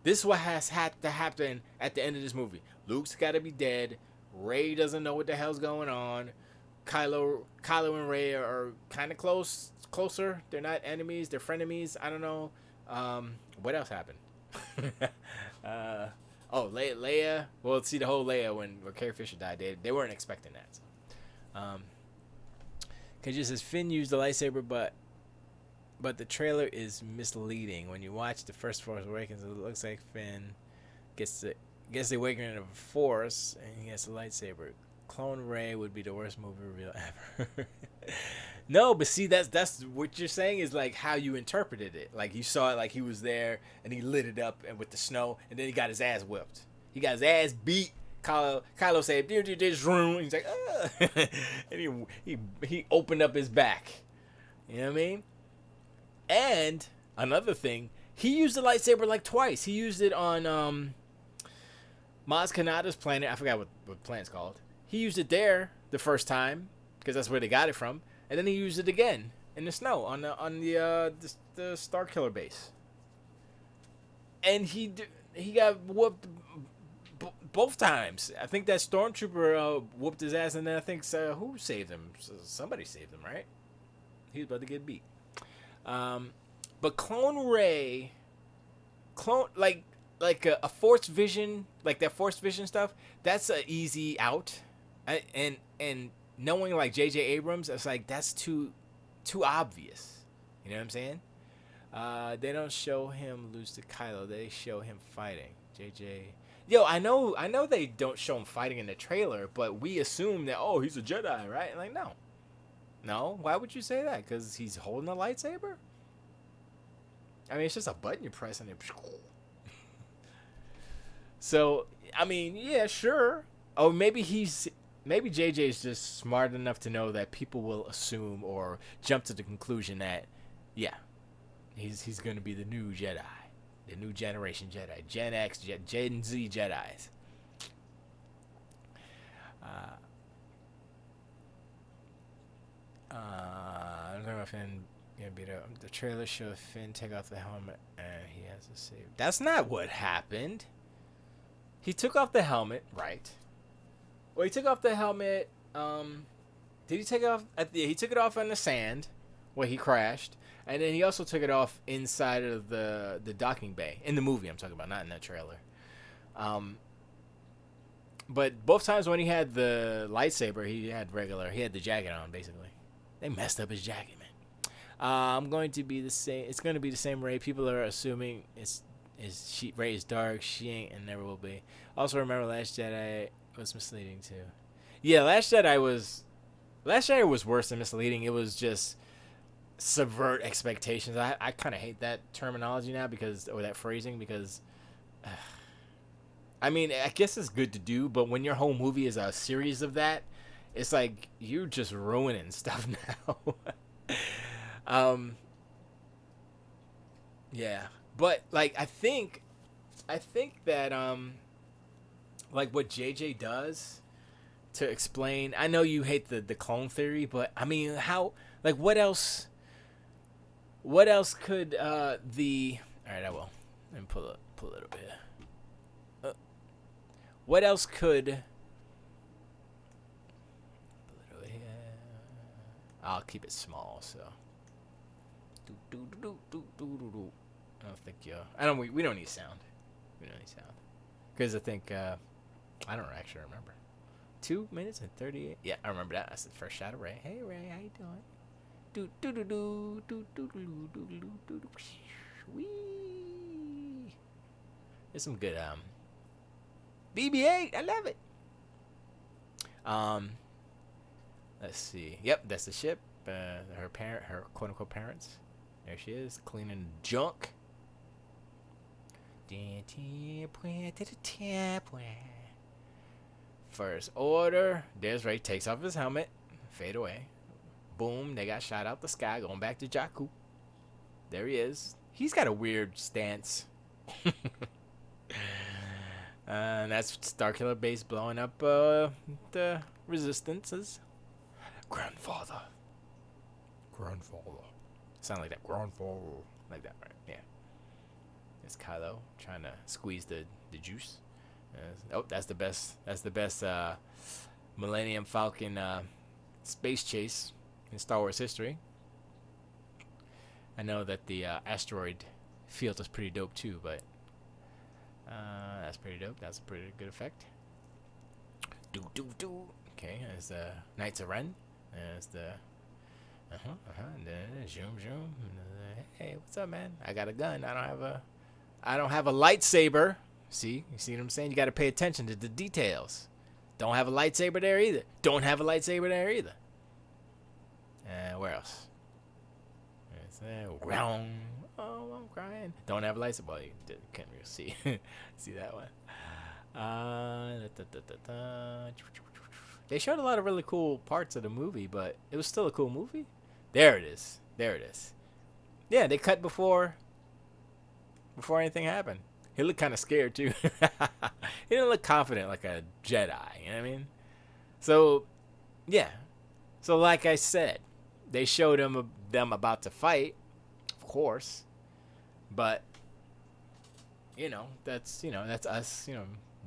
this is what has had to happen at the end of this movie. Luke's got to be dead. Rey doesn't know what the hell's going on. Kylo and Rey are kind of closer. They're not enemies. They're frenemies. I don't know. What else happened? Leia. Well, see the whole Leia when Carrie Fisher died. They weren't expecting that. So. Cause just says Finn used the lightsaber, but the trailer is misleading. When you watch the first Force Awakens, it looks like Finn gets the awakening of the Force, and he has a lightsaber. Clone Rey would be the worst movie reveal ever. No, but see, that's what you're saying is like how you interpreted it. Like you saw it like he was there and he lit it up and with the snow, and then he got his ass whipped. He got his ass beat. Kylo said, "This room." He's like, and he opened up his back. You know what I mean? And another thing, he used the lightsaber like twice. He used it on Maz Kanata's planet. I forgot what planet's called. He used it there the first time because that's where they got it from, and then he used it again in the snow on the Starkiller base. And he got whooped both times. I think that stormtrooper whooped his ass, and then I think who saved him? Somebody saved him, right? He was about to get beat. But Clone Rey, like a Force Vision, like that Force Vision stuff, that's an easy out. And knowing like J.J. Abrams, it's like that's too obvious. You know what I'm saying? They don't show him lose to Kylo. They show him fighting. J.J. Yo, I know they don't show him fighting in the trailer, but we assume that he's a Jedi, right? Like no. Why would you say that? Because he's holding a lightsaber. I mean, it's just a button you press and it. So I mean, yeah, sure. Oh, maybe JJ is just smart enough to know that people will assume or jump to the conclusion that, yeah, he's going to be the new Jedi, the new generation Jedi, Gen X, Gen Z Jedis. I don't know if Gonna beat up. The trailer shows Finn take off the helmet and he has to save. That's not what happened. He took off the helmet, right? Well, he took off the helmet. Did he take it off? He took it off on the sand where he crashed, and then he also took it off inside of the docking bay in the movie. I'm talking about, not in that trailer. But both times when he had the lightsaber, he had the jacket on, basically. They messed up his jacket, man. I'm going to be the same. It's going to be the same Rey. People are assuming Rey is dark. She ain't and never will be. Also, remember Last Jedi was misleading too. Yeah, Last Jedi was worse than misleading. It was just subvert expectations. I kind of hate that terminology now or that phrasing because. I mean, I guess it's good to do, but when your whole movie is a series of that, it's like you're just ruining stuff now. Yeah, but like I think that like what JJ does to explain. I know you hate the clone theory, but I mean, how like what else? What else could the? All right, I will. Let me pull it over here. What else could? I'll keep it small, so. I don't think we don't need sound. We don't need sound. Because I think I don't actually remember. 2 minutes and 38. Yeah, I remember that. That's the first shot of Rey. Hey Rey, how you doing? Wee. There's some good BB-8. I love it. Let's see. Yep, that's the ship. Her quote unquote parents. There she is, cleaning junk. First order. There's Rey, takes off his helmet. Fade away. Boom, they got shot out the sky, going back to Jakku. There he is. He's got a weird stance. And that's Starkiller base blowing up the resistances. Grandfather. Sound like that. Grandfather. Like that, right? Yeah. It's Kylo trying to squeeze the juice. That's the best Millennium Falcon space chase in Star Wars history. I know that the asteroid field is pretty dope too, but that's pretty dope. That's a pretty good effect. Okay, there's the Knights of Ren. There's the and then zoom. Hey, what's up, man? I got a gun. I don't have a lightsaber. See? You see what I'm saying? You got to pay attention to the details. Don't have a lightsaber there either. Where else? Oh, I'm crying. Don't have a lightsaber. Well, you can't really see that one. They showed a lot of really cool parts of the movie, but it was still a cool movie. There it is. Yeah, they cut before anything happened. He looked kind of scared too. He didn't look confident like a Jedi. You know what I mean? So, yeah. So like I said, they showed them about to fight, of course, but that's us,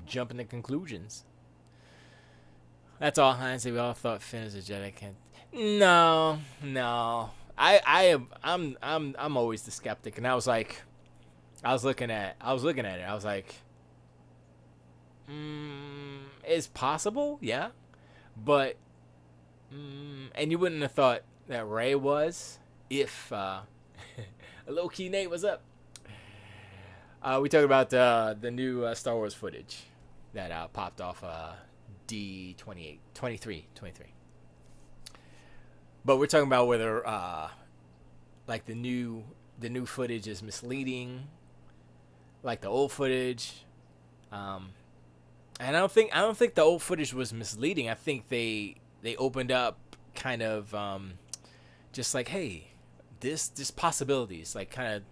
jumping to conclusions. That's all hindsight. We all thought Finn is a Jedi. No. I'm always the skeptic, and I was looking at it. I was like, it's possible, yeah, but and you wouldn't have thought that Rey was if a low key Nate was up. We talked about the new Star Wars footage that popped off D23. But we're talking about whether like the new footage is misleading, like the old footage. And I don't think the old footage was misleading. I think they opened up kind of just like, hey, this possibilities, like kind of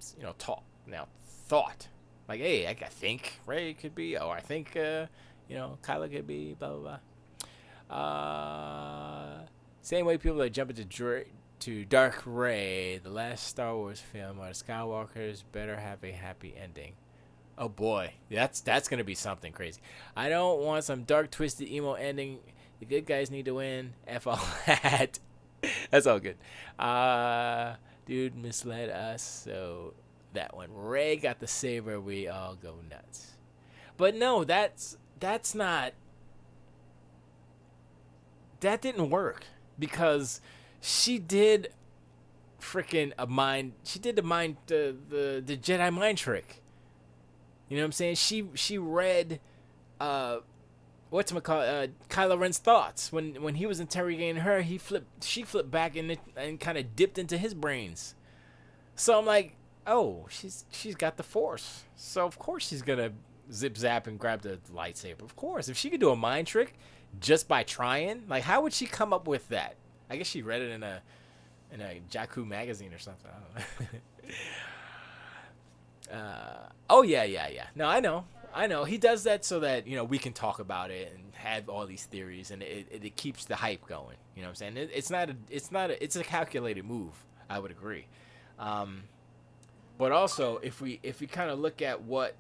thought like, hey, I think Rey could be, or I think Kylo could be, blah blah blah. Same way people are jumping to to Dark Ray, the last Star Wars film, where the Skywalkers better have a happy ending. Oh boy, that's gonna be something crazy. I don't want some dark, twisted, emo ending. The good guys need to win. F all that. That's all good. Dude misled us, so that when Ray got the saber, we all go nuts. But no, that's not. That didn't work because she did freaking a mind. She did the Jedi mind trick. You know what I'm saying? She read Kylo Ren's thoughts when he was interrogating her. She flipped back and kind of dipped into his brains. So I'm like, oh, she's got the Force. So of course she's gonna zip zap and grab the lightsaber. Of course, if she could do a mind trick just by trying, like how would she come up with that? I guess she read it in a Jakku magazine or something. I don't know. Oh yeah. No, I know. He does that so that we can talk about it and have all these theories, and it keeps the hype going. You know what I'm saying? It's a calculated move. I would agree. But also, if we kind of look at what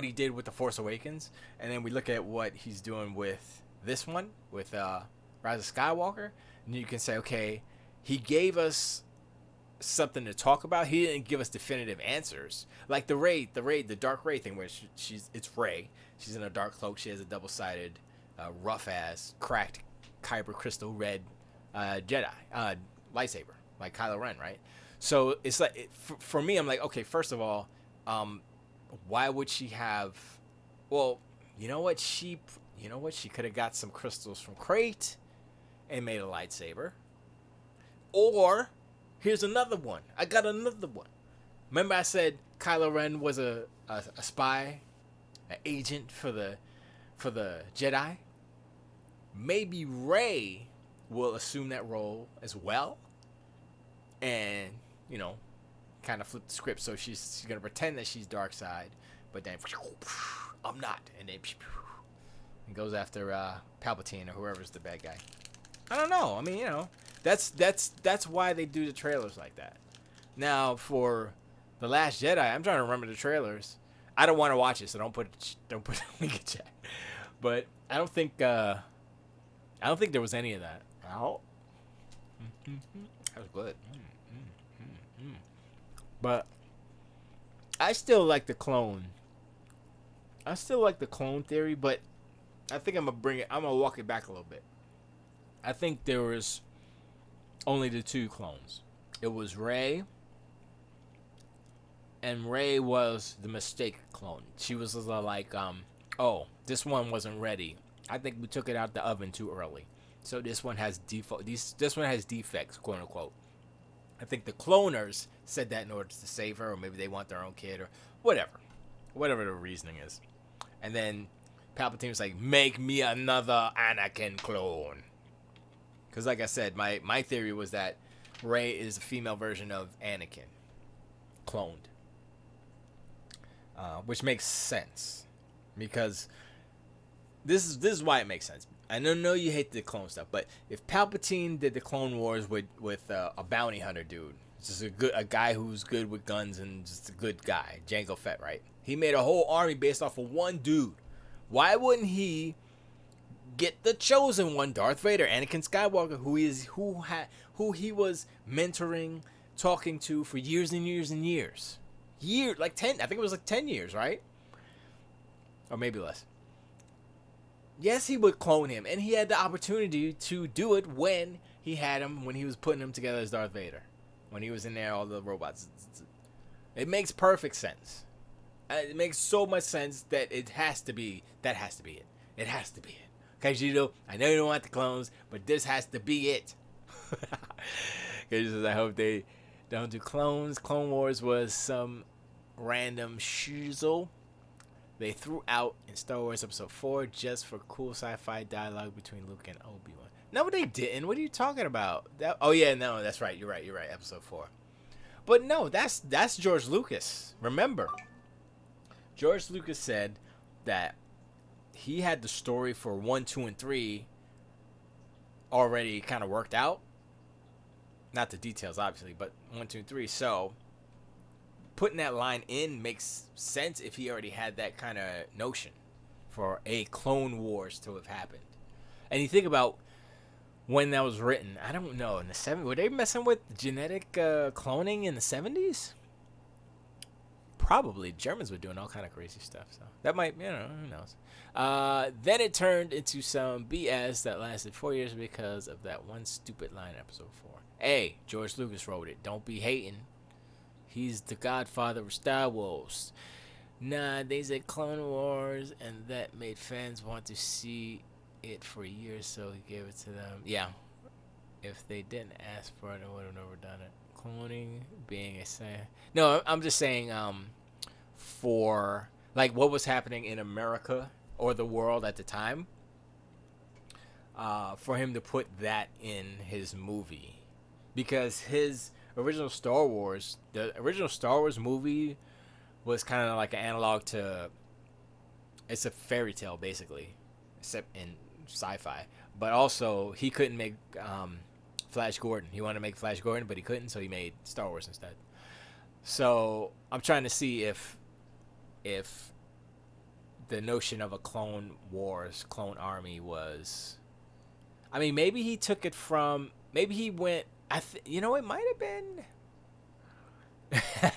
he did with the Force Awakens, and then we look at what he's doing with this one, with Rise of Skywalker, and you can say, okay, he gave us something to talk about. He didn't give us definitive answers, like the dark Ray thing, where it's Ray. She's in a dark cloak. She has a double-sided, rough ass, cracked kyber crystal red Jedi lightsaber, like Kylo Ren, right? So it's like for me, I'm like, okay, first of all, why would she have? Well, you know what? She could have got some crystals from Crate and made a lightsaber. Or here's another one. I got another one. Remember I said Kylo Ren was a spy, an agent for the Jedi? Maybe Rey will assume that role as well, and kind of flip the script. So she's gonna pretend that she's dark side, but then I'm not, and then and goes after Palpatine or whoever's the bad guy. I don't know. I mean, that's why they do the trailers like that. Now for The Last Jedi, I'm trying to remember the trailers. I don't want to watch it, so don't put a link in chat. But I don't think there was any of that. Oh, that was good. But I still like the clone. I still like the clone theory, but I think I'm gonna walk it back a little bit. I think there was only the two clones. It was Rey, and Rey was the mistake clone. She was like, this one wasn't ready. I think we took it out the oven too early. So this one has this one has defects, quote unquote. I think the cloners said that in order to save her, or maybe they want their own kid, or whatever the reasoning is. And then Palpatine was like, make me another Anakin clone. Because like I said, my theory was that Rey is a female version of Anakin, cloned. Which makes sense. Because this is why it makes sense. I know you hate the clone stuff, but if Palpatine did the Clone Wars with a bounty hunter dude, just a guy who's good with guns and just a good guy, Jango Fett, right? He made a whole army based off of one dude. Why wouldn't he get the chosen one, Darth Vader, Anakin Skywalker, who he was mentoring, talking to for years and years and years, like 10? I think it was like 10 years, right? Or maybe less. Yes, he would clone him, and he had the opportunity to do it when he was putting him together as Darth Vader, when he was in there, all the robots. It makes perfect sense. It makes so much sense that it has to be it. It has to be it. Kajito, I know you don't want the clones, but this has to be it. I hope they don't do clones. Clone Wars was some random shizzle they threw out in Star Wars Episode 4 just for cool sci-fi dialogue between Luke and Obi-Wan. No, they didn't. What are you talking about? That's right. You're right. Episode 4. But no, that's George Lucas. Remember, George Lucas said that he had the story for 1, 2, and 3 already kind of worked out. Not the details, obviously, but 1, 2, 3. So putting that line in makes sense if he already had that kind of notion for a Clone Wars to have happened. And you think about when that was written. I don't know, in the 70s, were they messing with genetic cloning in the 70s? Probably. Germans were doing all kind of crazy stuff, so that might, who knows. Then it turned into some BS that lasted 4 years because of that one stupid line in episode 4. Hey, George Lucas wrote it. Don't be hating. He's the godfather of Star Wars. Nah, they said Clone Wars, and that made fans want to see it for years, so he gave it to them. Yeah, if they didn't ask for it, I would have never done it. Cloning being a say. No, I'm just saying, for like what was happening in America or the world at the time, for him to put that in his movie, because his original Star Wars, the original Star Wars movie, was kind of like an analog to. It's a fairy tale basically, except in sci-fi. But also, he couldn't make Flash Gordon. He wanted to make Flash Gordon, but he couldn't, so he made Star Wars instead. So I'm trying to see if the notion of a Clone Wars, Clone Army was. I mean, maybe he took it from. Maybe he went. It might have been.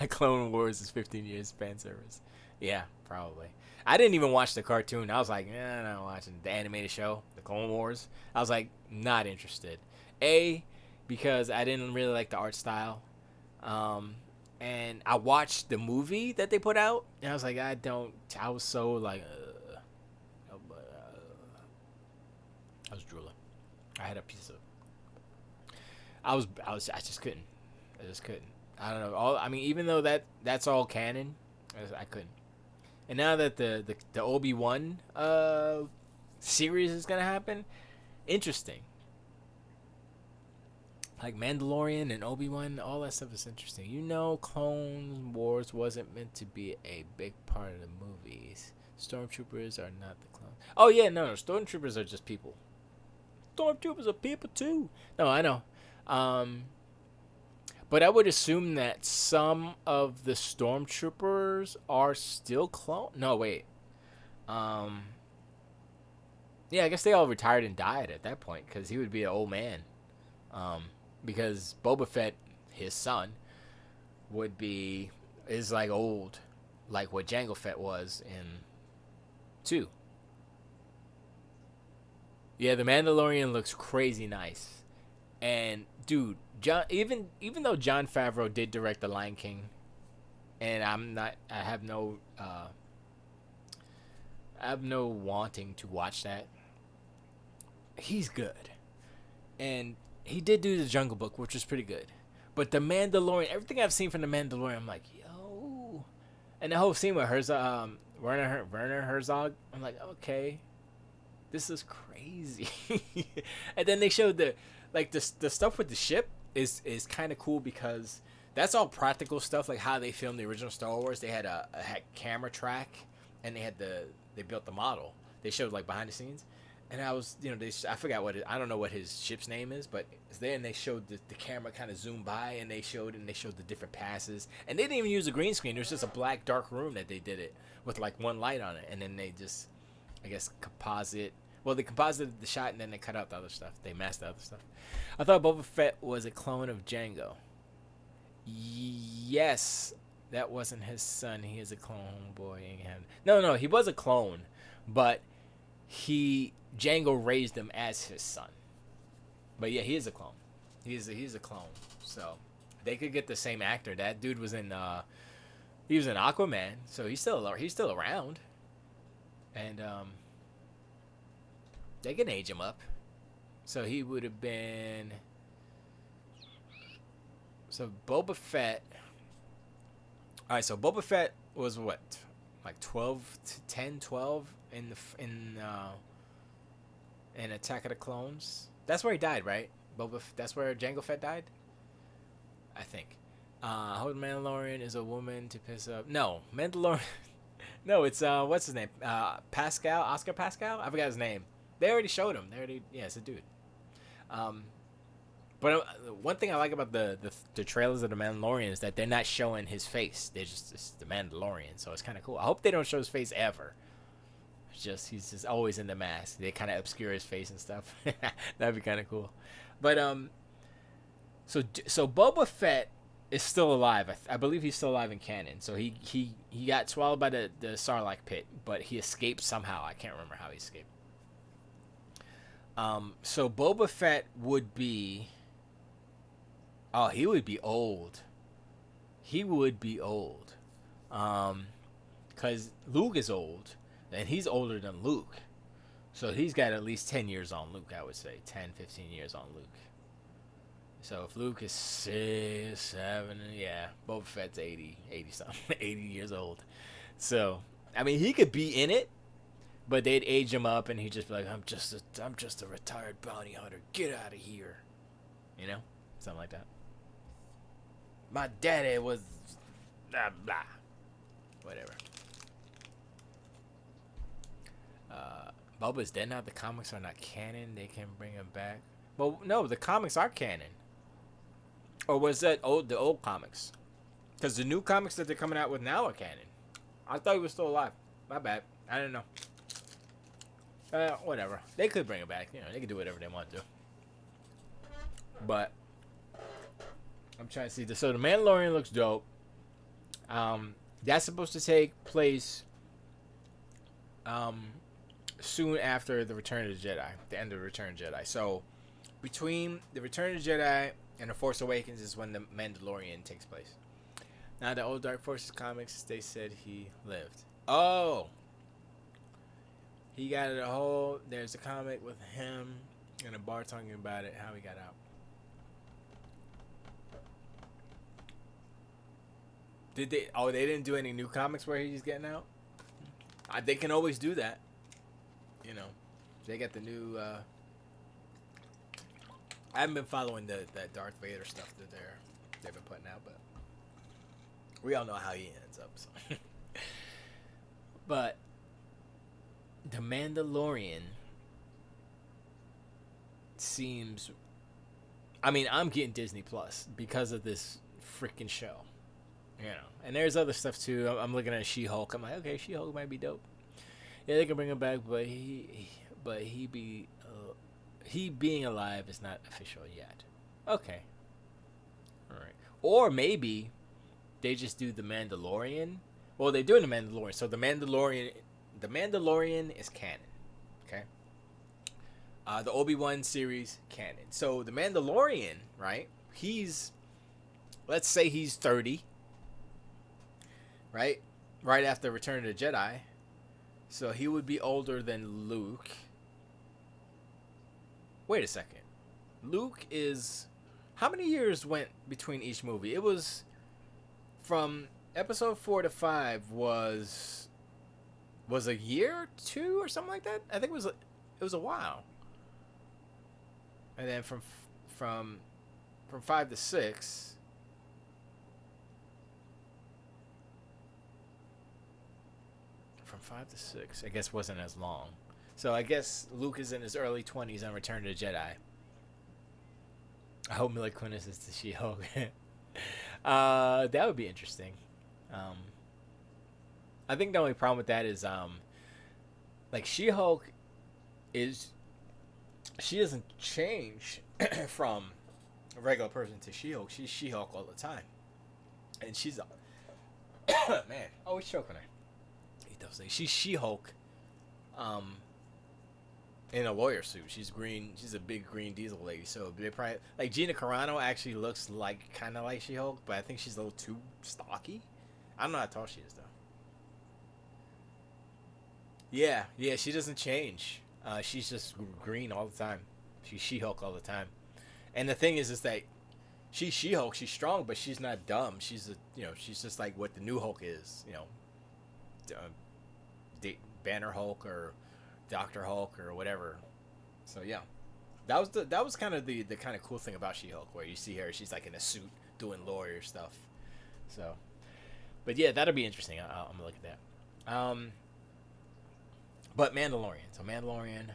Clone Wars is 15 years fan service. Yeah, probably. I didn't even watch the cartoon. I was like, I'm not watching the animated show, the Clone Wars. I was like, not interested. Because I didn't really like the art style. And I watched the movie that they put out, and I was like, I was so like, I was drooling. I had a piece of. I just couldn't. I don't know. Even though that's all canon, I couldn't. And now that the Obi-Wan series is gonna happen, interesting. Like Mandalorian and Obi-Wan, all that stuff is interesting. Clone Wars wasn't meant to be a big part of the movies. Stormtroopers are not the clones. Oh yeah, no, Stormtroopers are just people. Stormtroopers are people too. No, I know. But I would assume that some of the Stormtroopers are still clone. No, wait. Yeah, I guess they all retired and died at that point because he would be an old man. Because Boba Fett, his son, is like old, like what Jango Fett was in 2. Yeah, the Mandalorian looks crazy nice, and dude, even though Jon Favreau did direct The Lion King, and I have no wanting to watch that. He's good, and he did do the Jungle Book, which was pretty good. But the Mandalorian, everything I've seen from the Mandalorian, I'm like, yo, and the whole scene with Werner Herzog, I'm like, okay, this is crazy. And then they showed the stuff with the ship is kind of cool because that's all practical stuff, like how they filmed the original Star Wars. They had a camera track, and they built the model. They showed like behind the scenes. And I was, I forgot I don't know what his ship's name is, but it's there, and they showed the camera kind of zoomed by, and they showed the different passes, and they didn't even use a green screen. It was just a black dark room that they did it with like one light on it, and then they just, I guess, they composited the shot, and then they cut out the other stuff. They masked the other stuff. I thought Boba Fett was a clone of Jango. Yes, that wasn't his son. He is a clone, boy. No, he was a clone, but Django raised him as his son. But yeah, he is a clone. He's a clone. So they could get the same actor. That dude was in Aquaman, so he's still around. And they can age him up. So he would have been. So Boba Fett. All right, so Boba Fett was what, like 12 in Attack of the Clones. That's where he died, right? That's where Jango Fett died, I think. Hope Mandalorian is a woman to piss up. No, Mandalorian. No, it's what's his name? Oscar Pascal. I forgot his name. They already showed him. Yeah, it's a dude. But one thing I like about the trailers of the Mandalorian is that they're not showing his face. They're just it's the Mandalorian, so it's kind of cool. I hope they don't show his face ever. It's just he's just always in the mask. They kind of obscure his face and stuff. That'd be kind of cool. But so Boba Fett is still alive. I believe he's still alive in canon. So he got swallowed by the Sarlacc pit, but he escaped somehow. I can't remember how he escaped. So Boba Fett would be. Oh, he would be old. He would be old. Because Luke is old, and he's older than Luke. So he's got at least 10 years on Luke, I would say. 10, 15 years on Luke. So if Luke is 6, 7, yeah, Boba Fett's 80 something, 80 years old. So, I mean, he could be in it, but they'd age him up, and he'd just be like, I'm just a retired bounty hunter. Get out of here. You know? Something like that. My daddy was blah blah. Whatever. Boba's dead now. The comics are not canon. They can bring him back. Well, no, the comics are canon. Or was that the old comics? Because the new comics that they're coming out with now are canon. I thought he was still alive. My bad. I didn't know. Whatever. They could bring him back. You know, they could do whatever they want to. But I'm trying to see this. So the Mandalorian looks dope. That's supposed to take place soon after the Return of the Jedi, the end of the Return of the Jedi. So between the Return of the Jedi and the Force Awakens is when the Mandalorian takes place. Now the old Dark Forces comics, they said he lived. Oh, he got a whole. There's a comic with him in a bar talking about it, how he got out. Did they? Oh, they didn't do any new comics where he's getting out. They can always do that. You know, they got the new. I haven't been following that Darth Vader stuff that they've been putting out, but we all know how he ends up. So. But the Mandalorian seems. I mean, I'm getting Disney Plus because of this freaking show. You know, and there's other stuff too. I'm looking at She-Hulk. I'm like, okay, She-Hulk might be dope. Yeah, they can bring him back, but he being alive is not official yet. Okay, all right. Or maybe they just do the Mandalorian. Well, they're doing the Mandalorian, so the Mandalorian is canon. Okay. The Obi-Wan series canon. So the Mandalorian, right? Let's say he's 30. Right after Return of the Jedi. So he would be older than Luke. Wait a second. Luke is... How many years went between each movie? It was... From episode 4 to 5 was a year or 2 or something like that? I think it was a while. And then from 5 to 6... From 5 to 6, I guess wasn't as long. So I guess Luke is in his early 20s on Return of the Jedi. I hope Mila Kunis is the She-Hulk. That would be interesting. I think the only problem with that is, like She-Hulk she doesn't change from a regular person to She-Hulk. She's She-Hulk all the time, and she's man, always choking her. She's She-Hulk, in a lawyer suit. She's green. She's a big green diesel lady. So they probably like Gina Carano actually looks kind of like She-Hulk, but I think she's a little too stocky. I don't know how tall she is though. Yeah, she doesn't change. She's just green all the time. She's She-Hulk all the time. And the thing is that she's She-Hulk. She's strong, but she's not dumb. She's she's just like what the new Hulk is. Banner Hulk or Dr. Hulk or whatever. So yeah, that was kind of the kind of cool thing about She-Hulk, where you see her, she's like in a suit doing lawyer stuff. So, but yeah, that'll be interesting. I'm gonna look at that. But Mandalorian. So Mandalorian.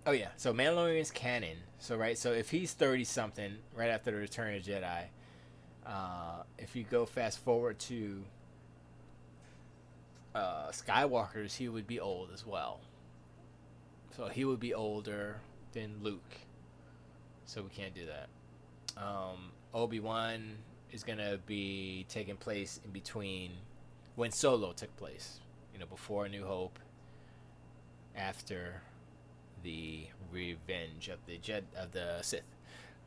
Oh yeah, so Mandalorian is canon. So right, so if he's 30 something right after the Return of the Jedi, if you go fast forward to Skywalker's, he would be old as well. So he would be older than Luke. So we can't do that. Obi-Wan is gonna be taking place in between when Solo took place. You know, before A New Hope, after the Revenge of the Sith.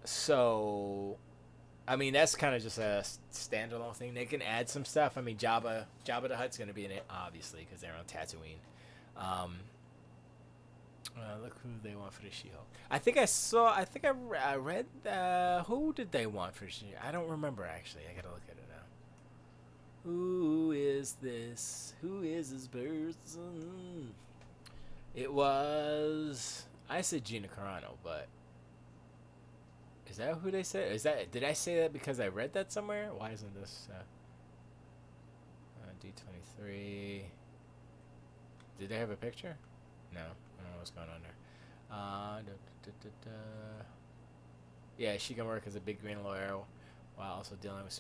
So, I mean, that's kind of just a standalone thing. They can add some stuff. I mean, Jabba the Hutt's gonna be in it, obviously, because they're on Tatooine. Um, look who they want for the She-Hulk. I think I saw. I think I read. Who did they want for She? I don't remember actually. I gotta look at it now. Who is this? Who is this person? It was. I said Gina Carano, but is that who they said? Is that? Did I say that because I read that somewhere? Why isn't this D23? Did they have a picture? No, I don't know what's going on there. Yeah, she can work as a big green lawyer while also dealing with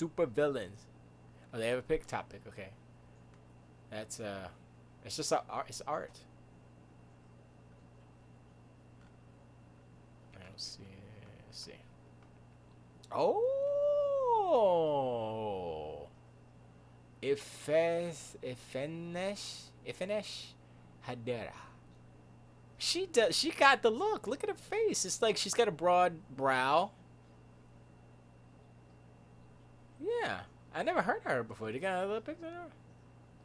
supervillains. Oh, they have a pick topic. Okay, that's it's just art. It's art. I don't see. Let's see. Oh, Ifenesh Hadera. She does. She got the look. Look at her face. It's like she's got a broad brow. Yeah, I never heard of her before. You got a little picture of her?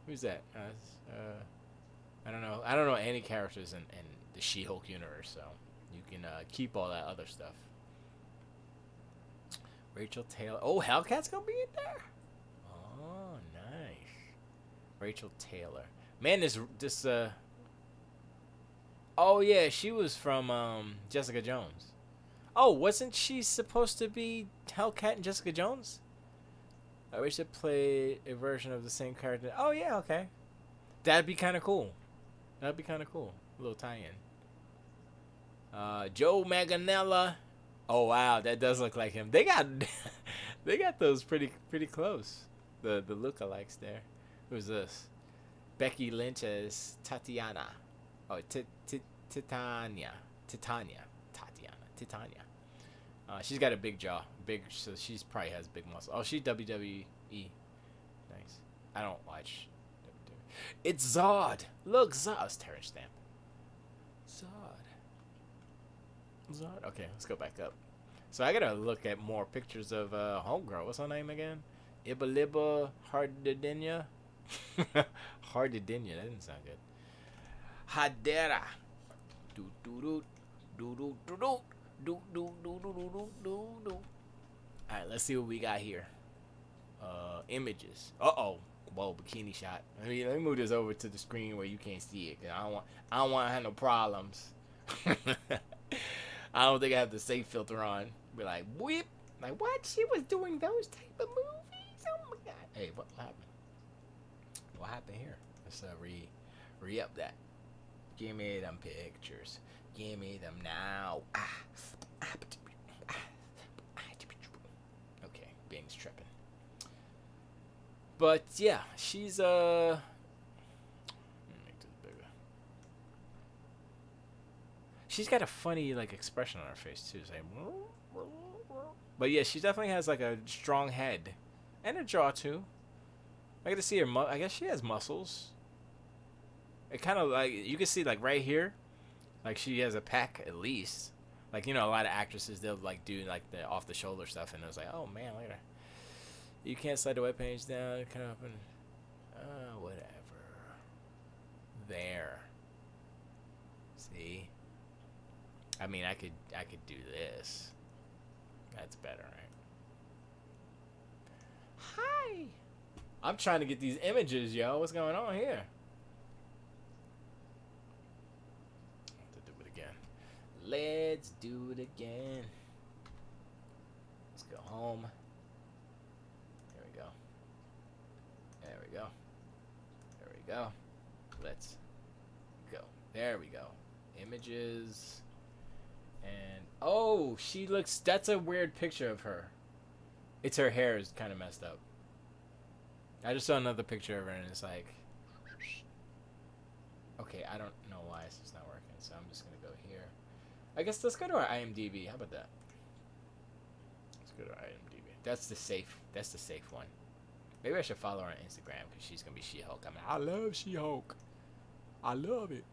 Who's that? I don't know. I don't know any characters in the She-Hulk universe, so you can keep all that other stuff. Rachel Taylor. Oh, Hellcat's gonna be in there. Oh, nice. Rachel Taylor. Man, this. Oh yeah, she was from Jessica Jones. Oh, wasn't she supposed to be Hellcat and Jessica Jones? I wish they played a version of the same character. Oh yeah, okay. That'd be kind of cool. That'd be kind of cool. A little tie-in. Joe Manganiello. Oh wow, that does look like him. They got, they got those pretty close. The lookalikes there. Who's this? Becky Lynch as Tatiana. Oh, Titania. She's got a big jaw, so she's probably has big muscle. Oh, she's WWE. Nice. I don't watch WWE. It's Zod. Look, Zod. It's Terrence Stamp. Zod. Okay, let's go back up. So I gotta look at more pictures of homegirl. What's her name again? Ibaliba Hardadinya. Hardadinya. That didn't sound good. Hadera. Do do do do do do do do do do do do do. All right, let's see what we got here. Images. Oh. Whoa, bikini shot. Let me move this over to the screen where you can't see it. Cause I don't want to have no problems. I don't think I have the safe filter on. Be like, whip. Like, what? She was doing those type of movies? Oh my god. Hey, what happened? What happened here? Let's re-up that. Give me them pictures. Give me them now. Okay, Bing's tripping. But yeah, she's let me make this bigger. She's got a funny like expression on her face too. Like, but yeah, she definitely has like a strong head and a jaw too. I get to see her. I guess she has muscles. It kind of like you can see like right here, like she has a pack at least. Like, you know, a lot of actresses, they'll like do like the off the shoulder stuff, and it was like, oh man, look at her. You can't slide the webpage down. Kind of whatever. There. See. I mean, I could do this. That's better, right? Hi. I'm trying to get these images, yo. What's going on here? Let's do it again. Let's go home. There we go. There we go. Let's There we go. Images. And oh, she looks. That's a weird picture of her. It's her hair is kind of messed up. I just saw another picture of her and it's like, okay, I don't know why it's just not working, so I'm just gonna go here. I guess let's go to our IMDb. How about that? Let's go to our IMDb. That's the safe. That's the safe one. Maybe I should follow her on Instagram because she's gonna be She-Hulk. I mean, I love She-Hulk. I love it.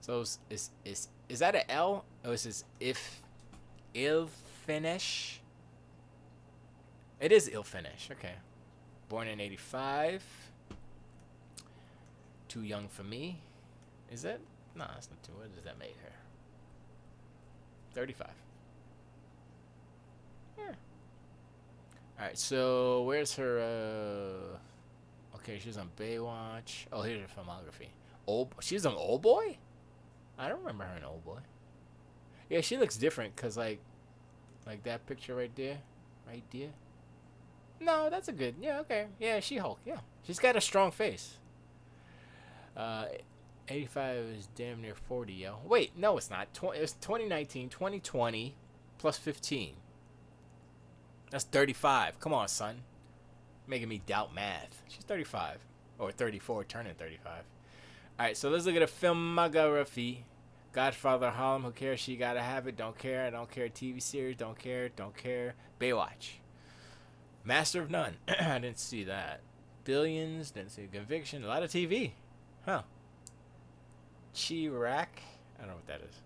So is that an L? Oh, it says if ill finish. It is ill finish. Okay. Born in 85. Too young for me. Is it? No, that's not too. What does that make her? 35. Yeah. Alright, so where's her okay, she's on Baywatch. Oh, here's her filmography. She's an Old Boy? I don't remember her in Old Boy. Yeah, she looks different because like that picture right there. Right there. No, that's a good. Yeah, okay. Yeah, She-Hulk. Yeah. She's got a strong face. 85 is damn near 40, yo. Wait, no, it's not. It's 2019, 2020 plus 15. That's 35. Come on, son. Making me doubt math. She's 35. Or 34, turning 35. Alright, so let's look at a filmography. Godfather Harlem, who cares? She gotta have it. Don't care. I don't care. TV series, don't care. Don't care. Baywatch. Master of None. I didn't see that. Billions. Didn't see Conviction. A lot of TV. Huh. Chirac. I don't know what that is.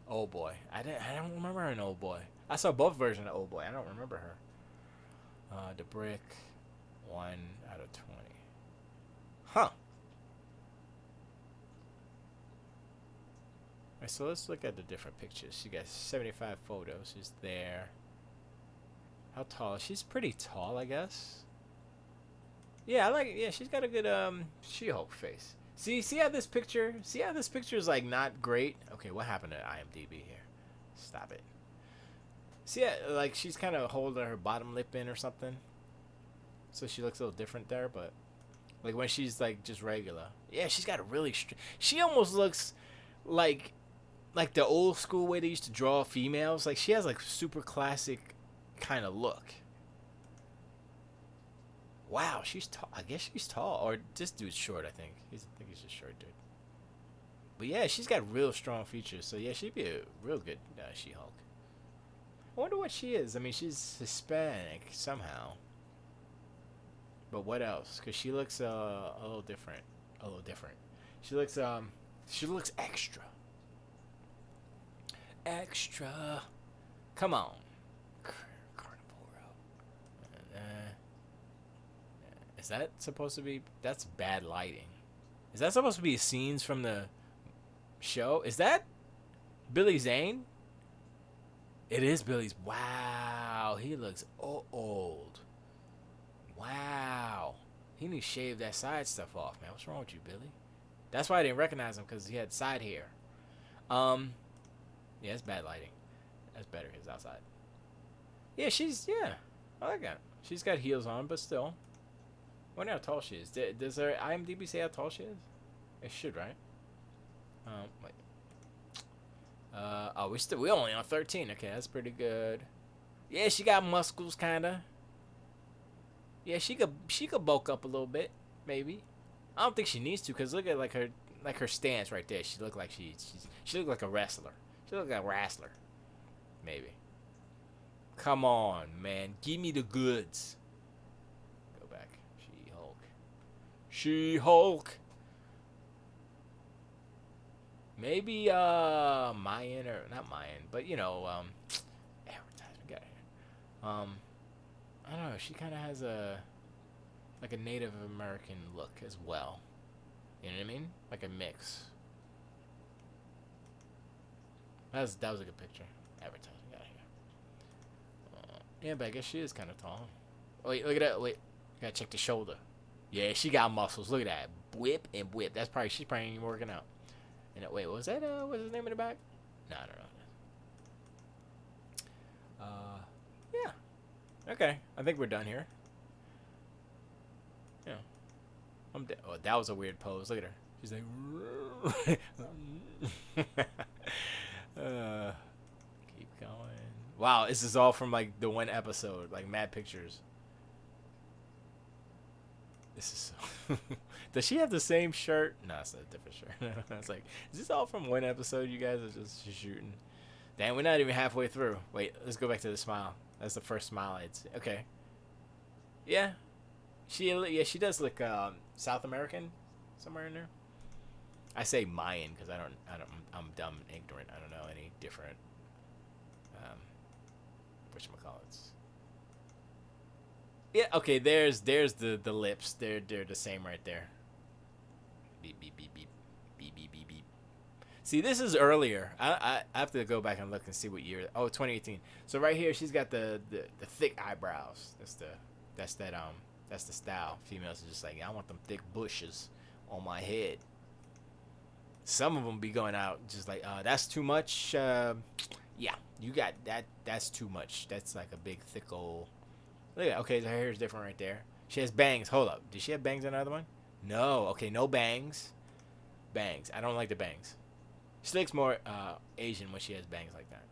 Old Boy. I don't remember her in Old Boy. I saw both versions of Old Boy. I don't remember her. The Brick. 1 out of 20. Huh. Alright, so let's look at the different pictures. She got 75 photos. She's there. How tall? She's pretty tall, I guess. Yeah, I like it. Yeah, she's got a good She-Hulk face. See how this picture is like not great. Okay, what happened to IMDb here? Stop it. See, like she's kind of holding her bottom lip in or something, so she looks a little different there. But like when she's like just regular, yeah, she's got a really. She almost looks like the old school way they used to draw females. Like she has like super classic kind of look. Wow, she's tall. I guess she's tall. Or this dude's short, I think. I think he's just short dude. But yeah, she's got real strong features. So yeah, she'd be a real good She-Hulk. I wonder what she is. I mean, she's Hispanic somehow. But what else? Because she looks a little different. A little different. She looks extra. Extra. Come on. Is that supposed to be... That's bad lighting. Is that supposed to be scenes from the show? Is that Billy Zane? It is Billy's. Wow. He looks old. Wow. He needs to shave that side stuff off, man. What's wrong with you, Billy? That's why I didn't recognize him, because he had side hair. Yeah, it's bad lighting. That's better. He's outside. Yeah, I like that. She's got heels on, but still. I wonder how tall she is. Does her IMDb say how tall she is? It should, right? Wait. Oh, we only on 13. Okay, that's pretty good. Yeah, she got muscles, kinda. Yeah, she could bulk up a little bit, maybe. I don't think she needs to, cause look at her stance right there. She looked like she looked like a wrestler. She looked like a wrestler, maybe. Come on, man, give me the goods. Go back. She-Hulk. Maybe Mayan or not Mayan, but you know, advertisement guy. I don't know. She kind of has a Native American look as well. You know what I mean? Like a mix. That was a good picture. Advertisement guy here. Yeah, but I guess she is kind of tall. Wait, look at that. Wait, gotta check the shoulder. Yeah, she got muscles. Look at that. Whip and whip. She's probably even working out. And wait, what was that? What's his name in the back? No, I don't know. Yeah. Okay, I think we're done here. Yeah. Oh, that was a weird pose. Look at her. She's like, uh, keep going. Wow, this is all from like the one episode, like Mad Pictures. This is so. Does she have the same shirt? No, it's a different shirt. I was like, is this all from one episode? You guys are just shooting. Damn, we're not even halfway through. Wait, let's go back to the smile. That's the first smile I'd say. Okay. Yeah, she does look South American, somewhere in there. I say Mayan because I'm dumb and ignorant. I don't know any different. Whatchamacallits. Yeah, okay. There's the lips. They're the same right there. Beep beep beep beep beep beep beep beep. See, this is earlier. I have to go back and look and see what year. Oh, 2018. So right here, she's got the thick eyebrows. That's the style. Females are just like, I want them thick bushes on my head. Some of them be going out just like, that's too much. Yeah, you got that. That's too much. That's like a big thick old. Look at, okay, her hair is different right there. She has bangs. Hold up. Did she have bangs on another one? No. Okay, no bangs. Bangs. I don't like the bangs. She looks more Asian when she has bangs like that.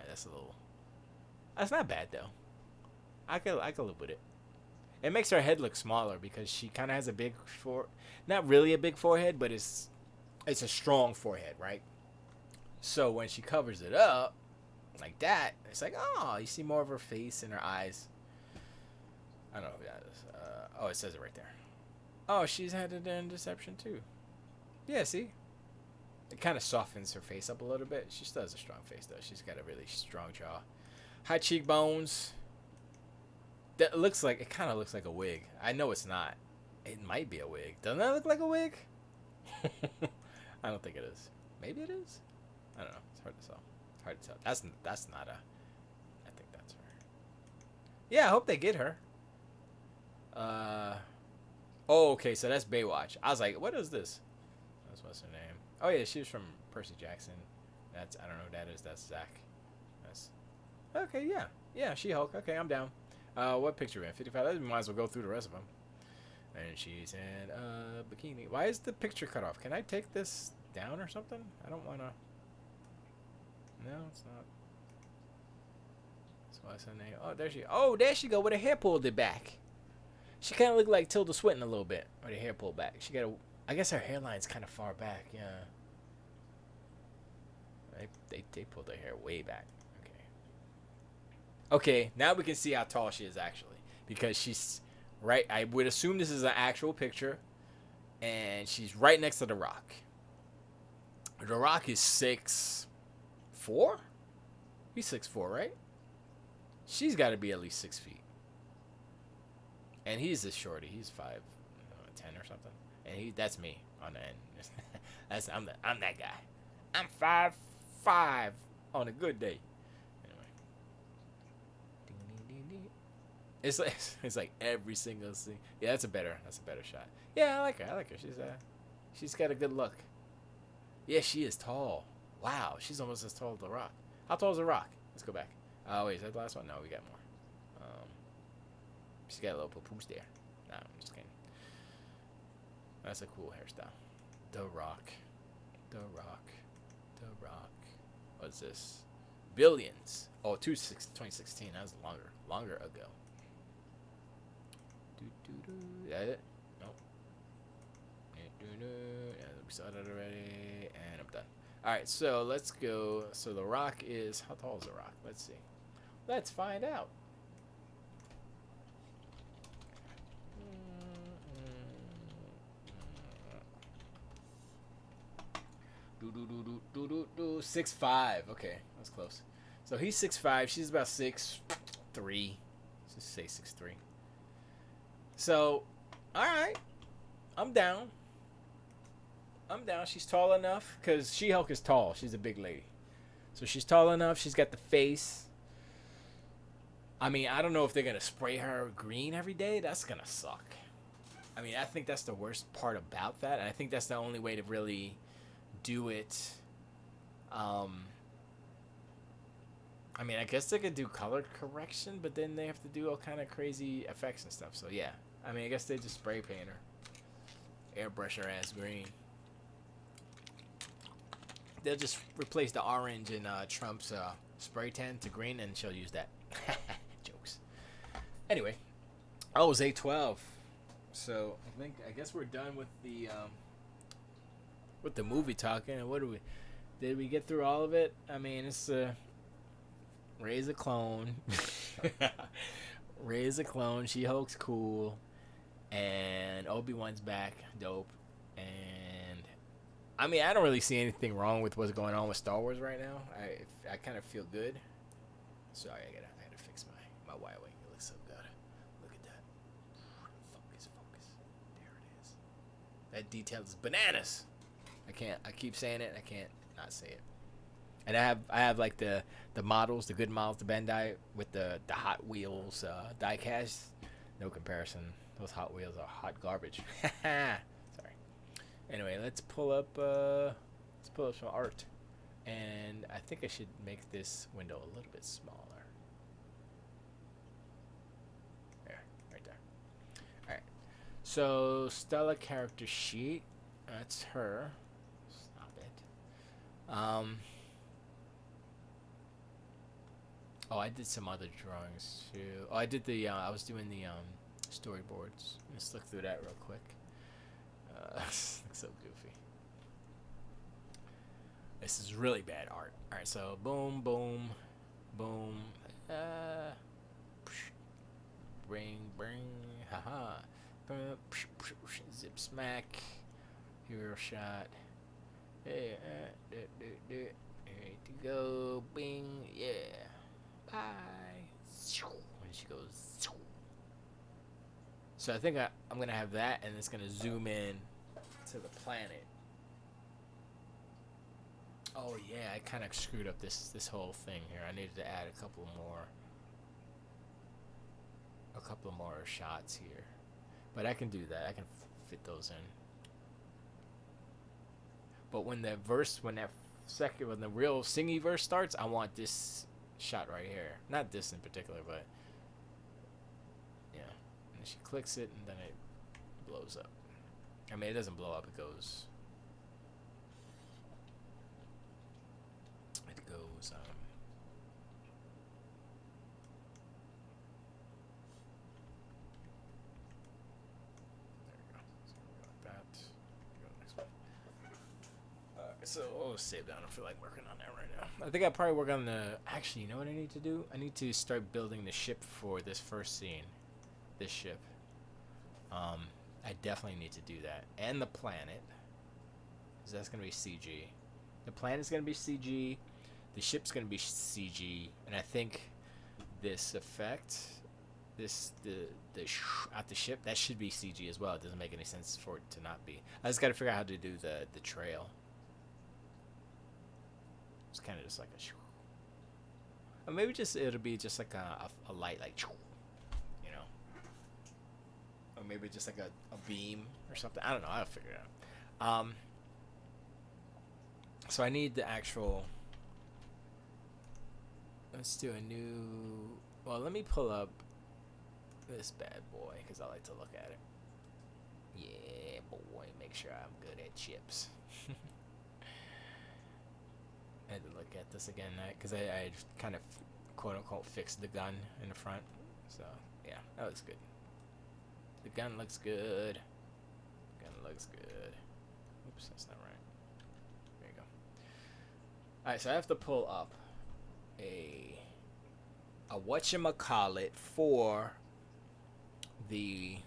That's a little. That's not bad though. I could live with it. It makes her head look smaller because she kind of has a big not really a big forehead, but it's a strong forehead, right? So when she covers it up like that, it's like, oh, you see more of her face and her eyes. I don't know if that is. Oh, it says it right there. Oh, she's had it in Deception too. Yeah, see? It kind of softens her face up a little bit. She still has a strong face though. She's got a really strong jaw. High cheekbones. That looks like, it kind of looks like a wig. I know it's not. It might be a wig. Doesn't that look like a wig? I don't think it is. Maybe it is. I don't know. It's hard to tell. It's hard to tell. That's not a. I think that's her. Yeah, I hope they get her. Oh, okay. So that's Baywatch. I was like, what is this? What's her name? Oh yeah, she was from Percy Jackson. That's, I don't know who that is. That's Zach. That's okay. Yeah, yeah. She-Hulk. Okay, I'm down. What picture we in? 55. Might as well go through the rest of them. And she's in bikini. Why is the picture cut off? Can I take this down or something? I don't want to. No, it's not. So what's her name? Oh, there she. Oh, there she go with her hair pulled it back. She kind of looked like Tilda Swinton a little bit, with her hair pulled back. She got a. I guess her hairline's kind of far back. Yeah. They pulled her hair way back. Okay, now we can see how tall she is actually, because she's right. I would assume this is an actual picture, and she's right next to The Rock. The Rock is 6'4". He's 6'4", right? She's got to be at least 6 feet, and he's a shorty. He's 5'10" or something, and that's me on the end. I'm that guy. I'm 5'5" on a good day. It's like every single thing. Yeah, that's a better shot. Yeah, I like her. She's got a good look. Yeah, she is tall. Wow, she's almost as tall as The Rock. How tall is The Rock? Let's go back. Oh wait, is that the last one? No, we got more. She's got a little papoose there. No, I'm just kidding. That's a cool hairstyle. The Rock. What's this? Billions. Oh, 2016. That was longer ago. That it? Nope. Yeah, we saw that already, and I'm done. All right, so let's go. So The Rock is, how tall is The Rock? Let's see. Let's find out. Do 6'5". Okay, that's close. So he's 6'5". She's about 6'3". Let's just say 6'3". So, all right, I'm down. She's tall enough because She-Hulk is tall. She's a big lady, so she's tall enough. She's got the face. I mean, I don't know if they're gonna spray her green every day. That's gonna suck. I mean, I think that's the worst part about that, and I think that's the only way to really do it. I mean, I guess they could do color correction, but then they have to do all kind of crazy effects and stuff. So yeah, I mean, I guess they just spray paint her, airbrush her ass green. they'll just replace the orange in Trump's spray tan to green, and she'll use that. Jokes. Anyway, oh, it was 8:12. So I guess we're done with the movie talking. And what do we? Did we get through all of it? I mean, it's Rey's a clone. Rey's a clone. She-Hulk's cool, and Obi-Wan's back, dope. And I mean, I don't really see anything wrong with what's going on with Star Wars right now. I kind of feel good. Sorry, I gotta fix my Y wing. It looks so good. Look at that. Focus. There it is. That detail is bananas. I keep saying it. I can't not say it. And I have like the models, the good models, the Bandai with the Hot Wheels die cast. No comparison. Those Hot Wheels are hot garbage. Sorry. Anyway, let's pull up some art. And I think I should make this window a little bit smaller. There, right there. All right. So Stella character sheet. That's her. Stop it. Oh, I did some other drawings too. Oh, I did the. I was doing the storyboards. Let's look through that real quick. Looks so goofy. This is really bad art. All right, so boom, boom, boom. Bring, haha. Zip smack. Hero shot. Hey, ready to go. Bing, yeah. Bye. When she goes. So I think I'm gonna have that, and it's gonna zoom in to the planet. Oh yeah, I kind of screwed up this whole thing here. I needed to add a couple more shots here, but I can do that. I can fit those in. But when the real singy verse starts, I want this shot right here. Not this in particular, but yeah. And she clicks it, and then it blows up. I mean, it doesn't blow up. It goes. There we go. So we got that. Go next one. So I'll save that. I don't feel like working on that right now. I think I'll probably work on the. Actually, you know what I need to do? I need to start building the ship for this first scene. This ship. I definitely need to do that, and the planet. Because that's gonna be CG. The planet's gonna be CG. The ship's gonna be CG, and I think this effect, at the ship, that should be CG as well. It doesn't make any sense for it to not be. I just gotta figure out how to do the trail. It's kind of just like a, or maybe it'll be just like a light, like, you know, or maybe just like a beam or something. I don't know. I'll figure it out. So I need the actual. Let's do a new. Well, let me pull up this bad boy because I like to look at it. Yeah, boy, make sure I'm good at chips. I had to look at this again because I kind of quote unquote fixed the gun in the front. So yeah, that looks good. The gun looks good. Oops, that's not right. There you go. Alright, so I have to pull up a whatchamacallit for the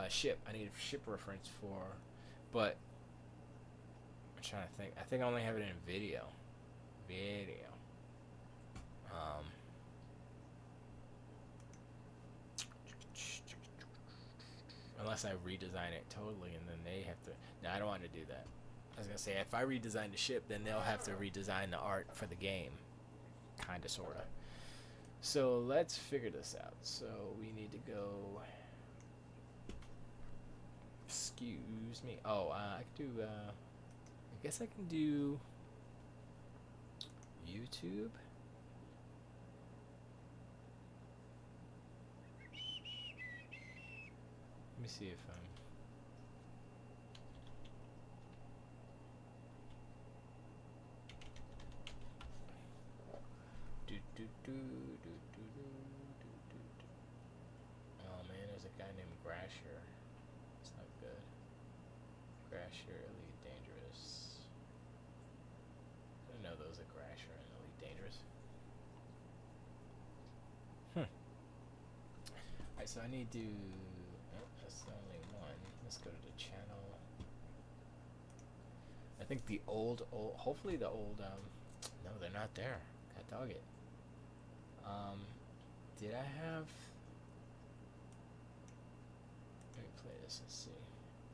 ship. I need a ship reference for, but I'm trying to think. I think I only have it in video. Unless I redesign it totally, and then they have to. No, I don't want to do that. I was gonna say if I redesign the ship, then they'll have to redesign the art for the game, kinda, sorta. So let's figure this out. So we need to go. Excuse me. Oh, I can do. I guess I can do YouTube. Let me see if Oh man, there's a guy named Grasher. It's not good. Grasher, Elite Dangerous. I didn't know there was a Grasher in Elite Dangerous. Alright, so I need to. Oh, that's only one. Let's go to the channel. I think the old. Hopefully the old. No, they're not there. God dog it. Did I have? Let me play this and see.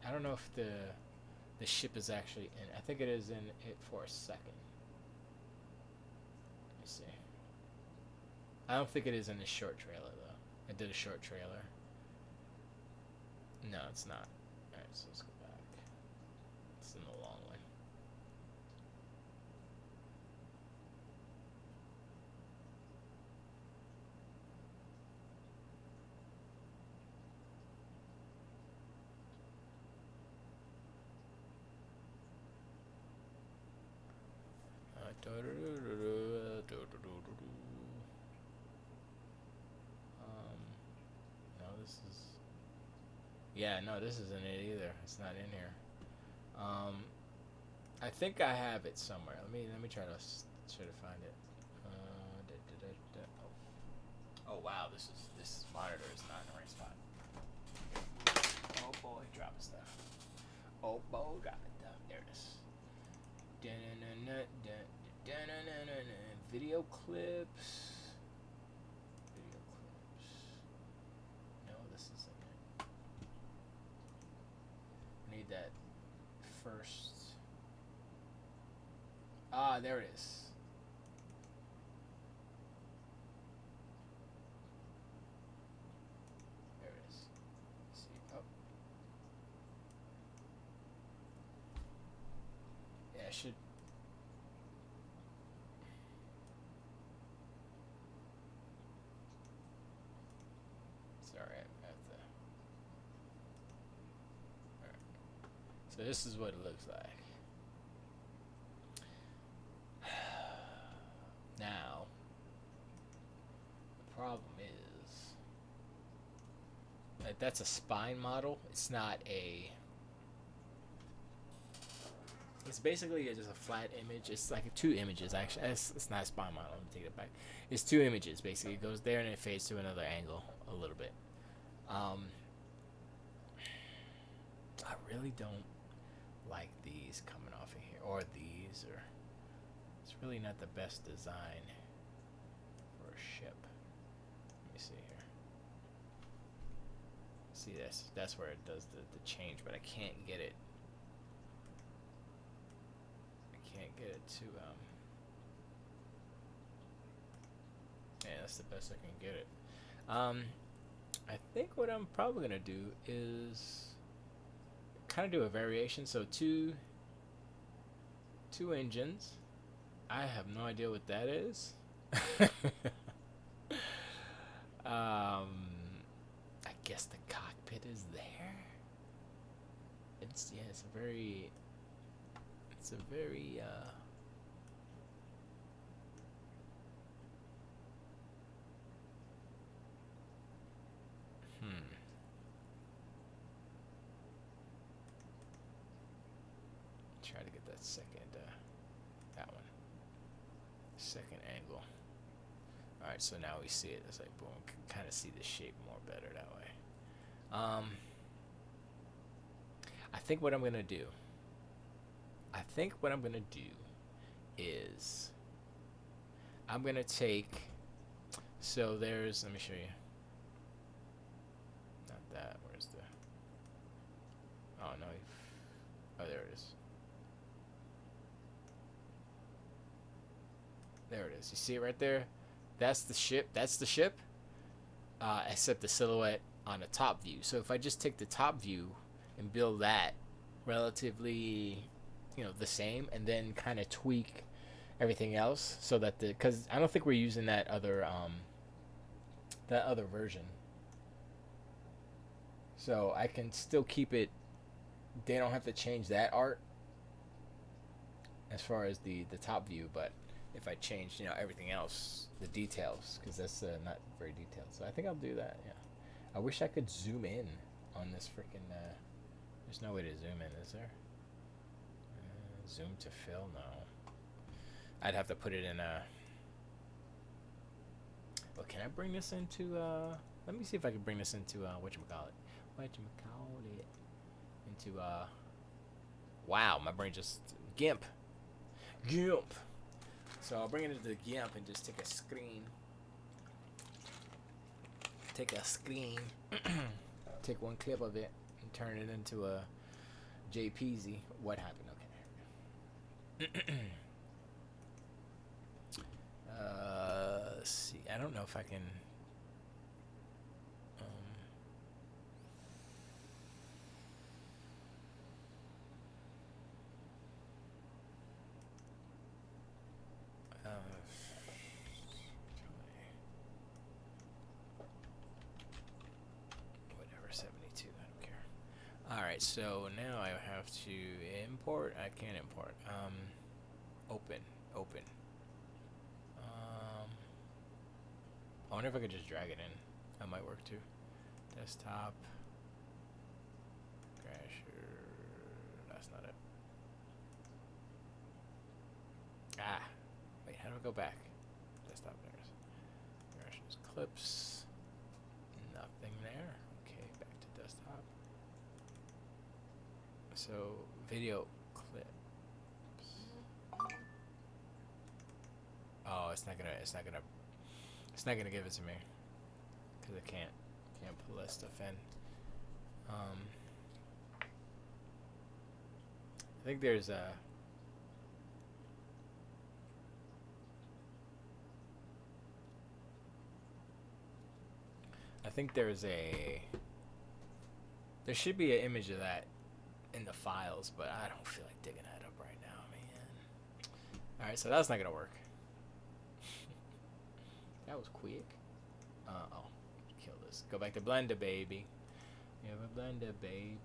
I don't know if the ship is actually in. I think it is in it for a second. Let me see. I don't think it is in the short trailer though. I did a short trailer. No, it's not. Alright, so let's go back. It's in the long one. No, this is. Yeah, no, this isn't it either. It's not in here. I think I have it somewhere. Let me try to find it. Oh wow, this monitor is not in the right spot. Oh boy, dropping stuff. Oh boy, dropping stuff. There it is. Video clips. Video clips. No, this isn't it. I need that first. Ah, there it is. There it is. Let's see. Oh. Yeah, I should. Sorry, I have to. Alright. So this is what it looks like. Now, the problem is, like, that's a spine model. It's not a. It's basically just a flat image. It's like two images actually. It's not a spine model. Let me take it back. It's two images basically. It goes there and it fades to another angle a little bit. I really don't like these coming off of here, or these, or it's really not the best design for a ship. Let me see here. See this? That's where it does the change, but I can't get it. I can't get it to yeah, that's the best I can get it. I think what I'm probably gonna do is kind of do a variation. So two engines. I have no idea what that is. I guess the cockpit is there. It's a very try to get that second that one. Second angle. Alright, so now we see it. It's like boom, kind of see the shape more better that way. I think what I'm gonna do is I'm gonna take, so there's, let me show you. Not that, where's the, oh no, oh there it is. There it is. You see it right there? That's the ship. Except the silhouette on the top view. So if I just take the top view and build that relatively, the same, and then kind of tweak everything else so that because I don't think we're using that other version. So I can still keep it. They don't have to change that art as far as the top view, but if I changed, everything else, the details, because that's not very detailed. So I think I'll do that. Yeah. I wish I could zoom in on this freaking. There's no way to zoom in, is there? Zoom to fill? No. I'd have to put it in a. Well, can I bring this into? Let me see if I can bring this into whatchamacallit. Whatchamacallit. Into Wow, my brain just GIMP. GIMP. So I'll bring it into GIMP and just take a screen. Take one clip of it and turn it into a JPZ. What happened? Okay. Let's see. I don't know if I can. Whatever, 72. I don't care. All right. So now I have to import. I can't import. Open. I wonder if I could just drag it in. That might work too. Desktop. Crasher. That's not it. Wait, how do I go back? Desktop, there's Crashers, clips. Nothing there. Okay, back to desktop. So, video clips. Oh, it's not gonna give it to me because I can't pull that stuff in. I think there's a. There should be an image of that in the files, but I don't feel like digging that up right now, man. All right, so that's not gonna work. That was quick. Oh, kill this. Go back to Blender, baby. You have a Blender, baby.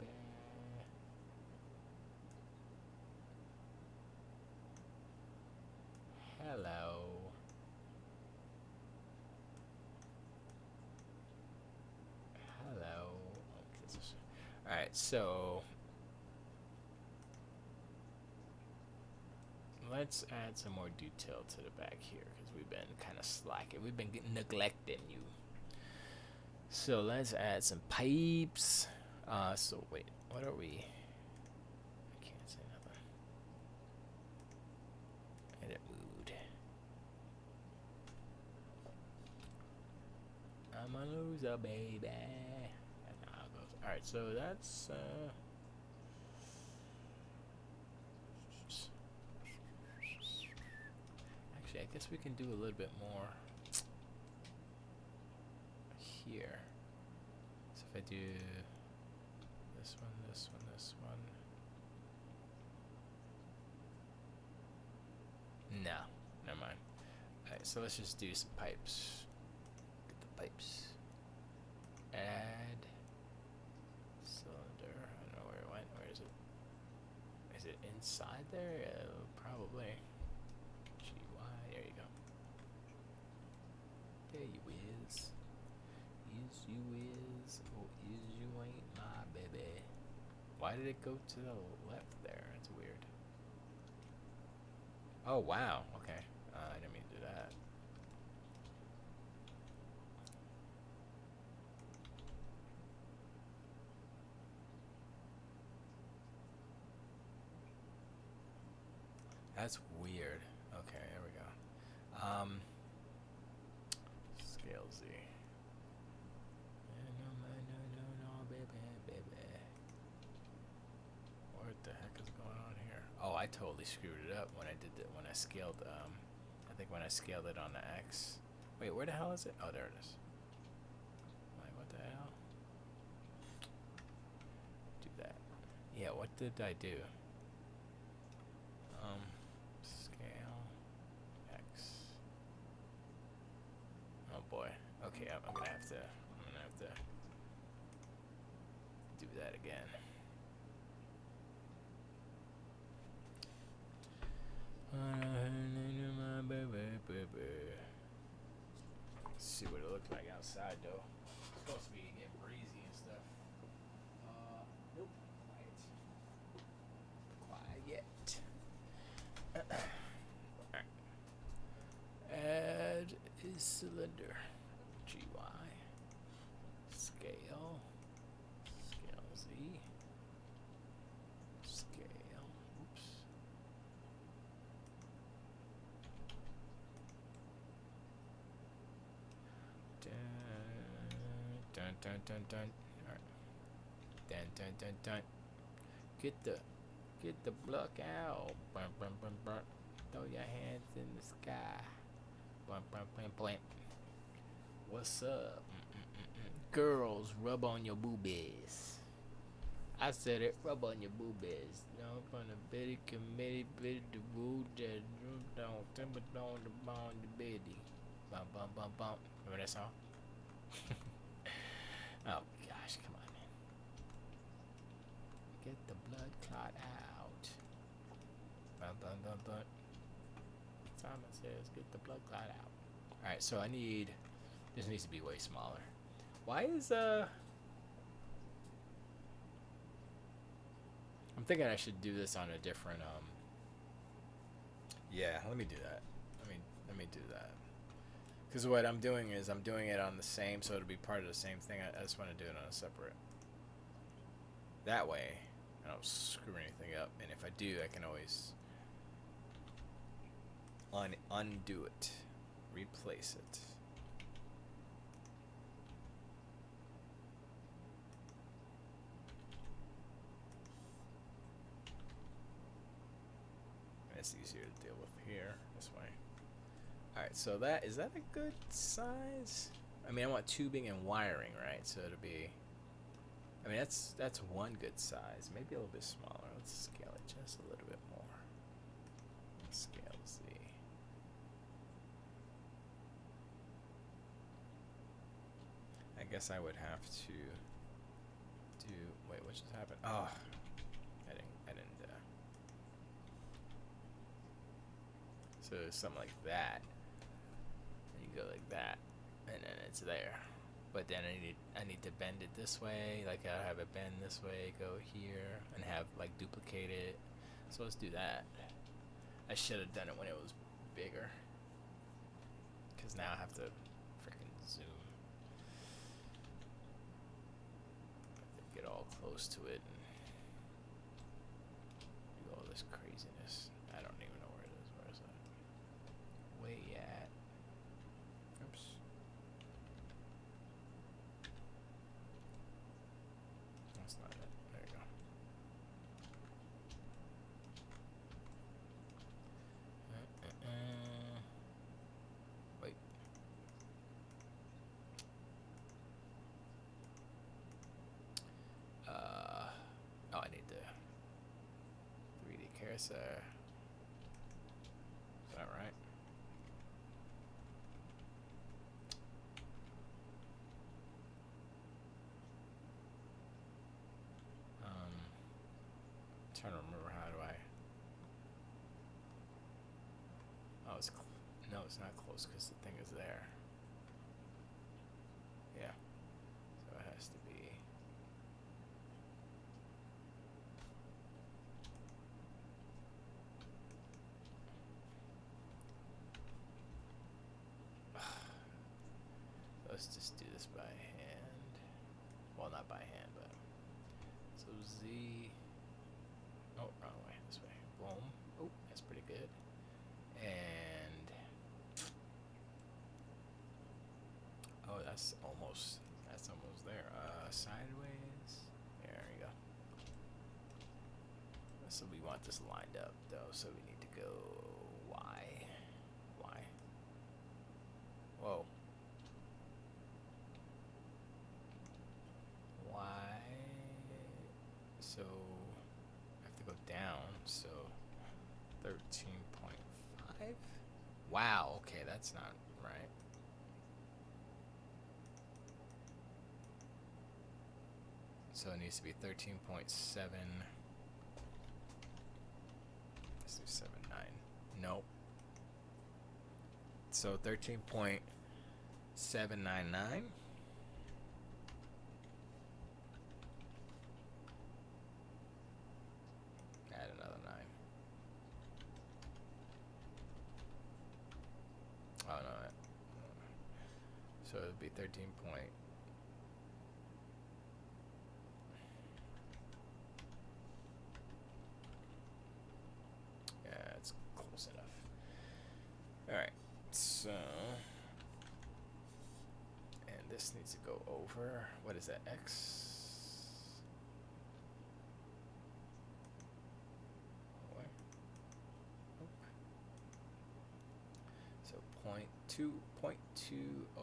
Hello. Alright, so let's add some more detail to the back here because we've been kind of slacking. We've been neglecting you. So let's add some pipes. So wait, what are we? I can't say nothing. Edit mood. I'm a loser, baby. Alright, so that's actually, I guess we can do a little bit more here. So if I do this one, no, never mind. Alright, so let's just do some pipes. Get the pipes. Add cylinder. I don't know where it went. Where is it? Is it inside there? Probably. GY. There you go. There you is. Is you is. Oh, is you ain't my baby. Why did it go to the left there? That's weird. Oh, wow. Okay. I didn't mean to do that. That's weird. Okay, there we go. Scale Z. No, baby. What the heck is going on here? Oh, I totally screwed it up when I did that. When I scaled, I think when I scaled it on the X. Wait, where the hell is it? Oh, there it is. Wait, what the hell? Do that. Yeah, what did I do? Scale X. Oh boy. Okay, I'm gonna have to do that again. My baby. outside though. It's supposed to be getting breezy and stuff. Nope. Quiet. Alright. Add a cylinder. GY. Scale. Scale Z. Scale. Oops. Dun dun dun dun. Alright. Dun dun dun dun. Get the block out. Bum, bum, bum, bum. Throw your hands in the sky. Bum, bum, bum, blam. What's up? Girls, rub on your boobies. I said it, rub on your boobies. Jump on the bitty committee, bitty the woo, that down, timber down the bond, the bitty. Bum, bum, bum, bum. Remember that song? Oh gosh, come on, man. Get the blood clot out. Bum, bum, bum, bum. Simon says, get the blood clot out. Alright, so I need... This needs to be way smaller. Why is, I'm thinking I should do this on a different, Yeah, let me do that. Let me do that. Because what I'm doing is I'm doing it on the same, so it'll be part of the same thing. I just want to do it on a separate. That way, I don't screw anything up. And if I do, I can always undo it, replace it. And it's easier to deal with here, this way. Alright, so is that a good size? I mean, I want tubing and wiring, right? So it'll be, I mean, that's one good size. Maybe a little bit smaller. Let's scale it just a little bit more. Scale Z. I guess I would have to do, wait, what just happened? Oh, I didn't, so something like that. Go like that, and then it's there. But then I need to bend it this way, like I have it bend this way, go here, and have like duplicate it. So let's do that. I should have done it when it was bigger, because now I have to freaking zoom. Get all close to it and do all this craziness. I don't even know where it is. Where is that? Way at. Oops. That's not it. There you go. Wait. Oh, I need the 3D cursor. Is that right? Trying to remember how do I. Oh, it's no, it's not close because the thing is there. Yeah, so it has to be. Let's just do this by hand. Well, not by hand, but so Z. Oh, wrong way. This way. Boom. Oh, that's pretty good. And oh, that's almost there. Sideways. There you go. So we want this lined up though. So we need to go Y. Y. Whoa. Y. So I have to go down. So 13.5. Wow. Okay, that's not right. So it needs to be 13.7. Let's do 7.9. Nope. So 13.799. So it'll be 13 point. Yeah, it's close enough. Alright, so. And this needs to go over. What is that? X? So 0.20. Oh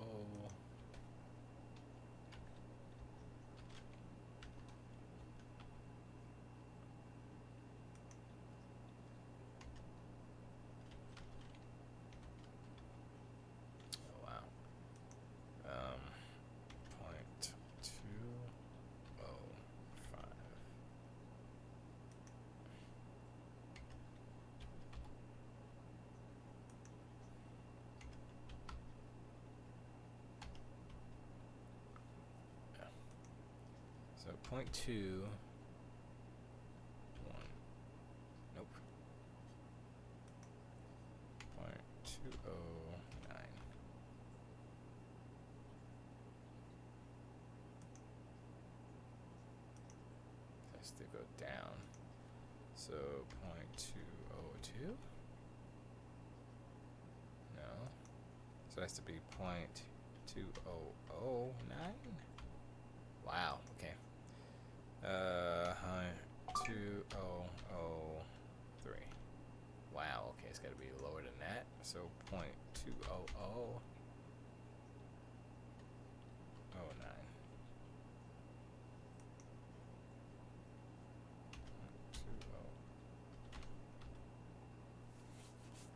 wow. 0.205. Yeah. So 0.21. Nope. 0.209. Has to go down. So 0.202. No. So it has to be 0.2009. Wow. Okay. 2003. Wow. Okay, it's got to be lower than that. So 0.20009.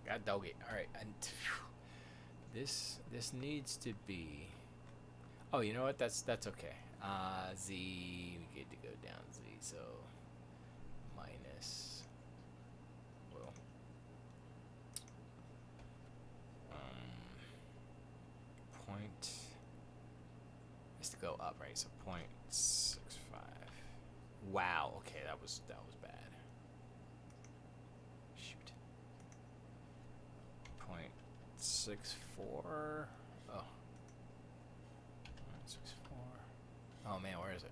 God dog it. All right. And this needs to be. Oh, you know what? That's okay. Z. We get to go down Z. So minus. Well. Point. Has to go up, right? So 0.65. Wow. Okay, that was bad. Shoot. 0.64. Oh. 0.64. Oh man, where is it?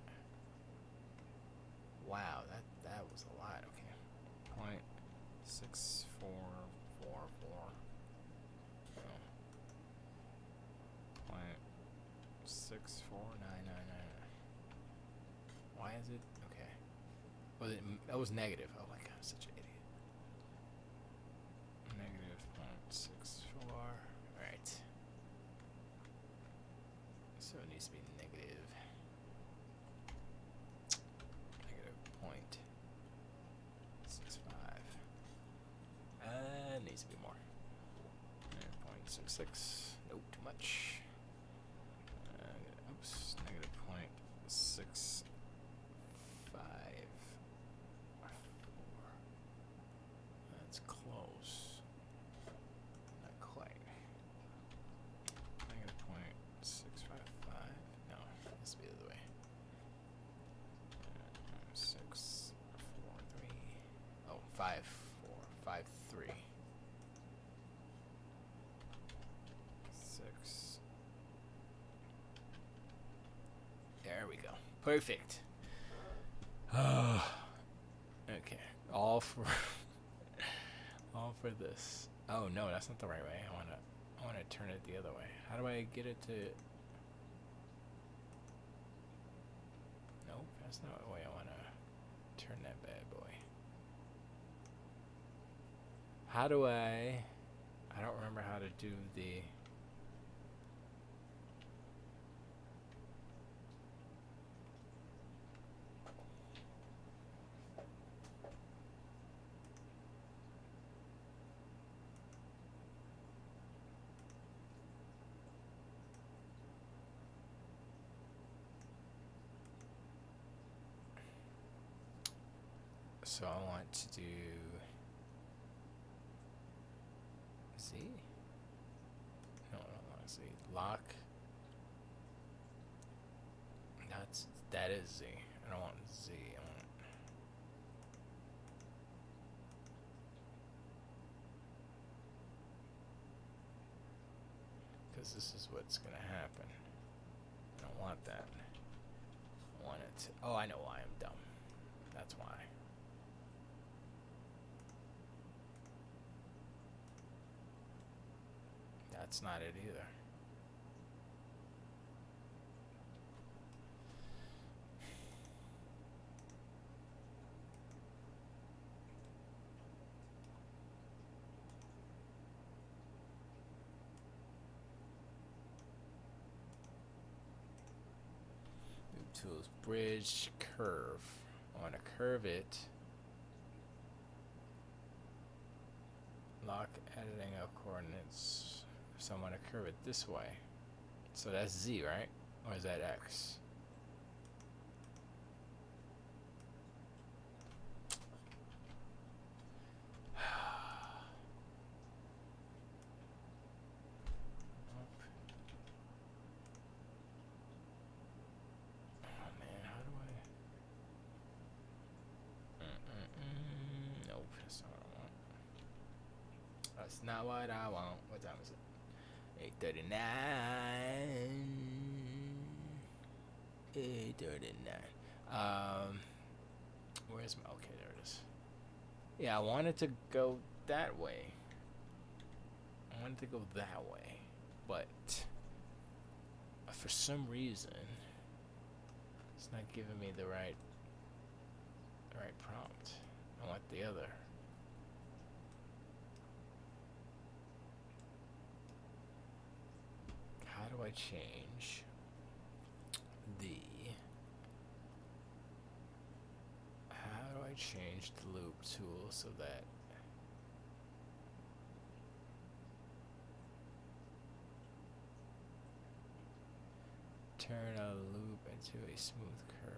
Wow, that was a lot. Okay. 0.6444. Oh. 0.64999. Why is it? Okay. Was it? That was negative. Oh my god, I'm such an idiot. Negative 0.64. Alright. So it needs to be negative 0.65. It needs to be more. 0.66. Nope, too much. Oops, negative 0.65. That's close. Not quite. Negative 0.655. No, it has to be the other way. 643. Oh, 5453. 6. There we go. Perfect. Okay. All for this. Oh no, that's not the right way. I wanna turn it the other way. How do I get it to? Nope, that's not the way I wanna turn that bad boy. How do I don't remember how to do the. So I want to do Z. No, I don't want Z. Lock. That is Z. I don't want Z. I want. because this is what's gonna happen. I don't want that. I want it. Oh, I know why I'm dumb. That's why. That's not it either. Tools, bridge, curve. I want to curve it. Lock editing of coordinates. So I want to curve it this way. So that's Z, right? Or is that X? Nope, that's not what I want. That's not what I want. What time is it? 8:39. 8:39. Where's my? Okay, there it is. Yeah, I wanted to go that way. I wanted to go that way, but for some reason, it's not giving me the right prompt. I want the other. How do I change the? How do I change the loop tool so that? Turn a loop into a smooth curve.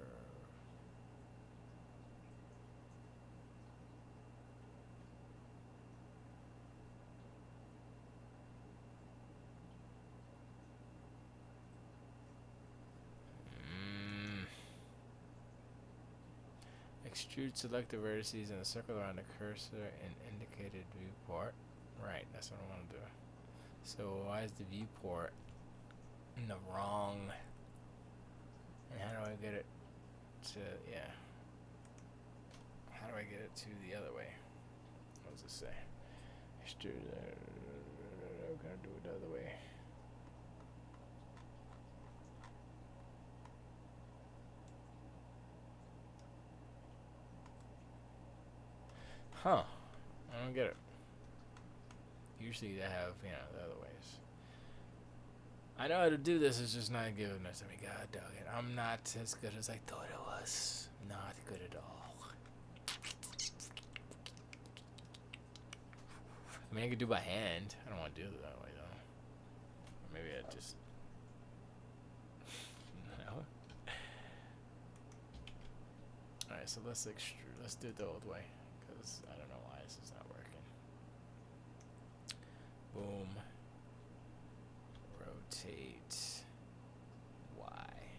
Extrude selected vertices in a circle around the cursor and indicated viewport. Right, that's what I want to do. So why is the viewport in the wrong? And how do I get it to, yeah. How do I get it to the other way? What does it say? Extrude, I'm gonna do it the other way. Huh. I don't get it. Usually they have, you know, the other ways. I know how to do this, it's just not giving it to me. God dog it. I'm not as good as I thought it was. Not good at all. I mean, I could do by hand. I don't want to do it that way, though. Or maybe I just... no. Alright, so let's extrude. Let's do it the old way. Because I don't know why this is not working. Boom. Rotate Y.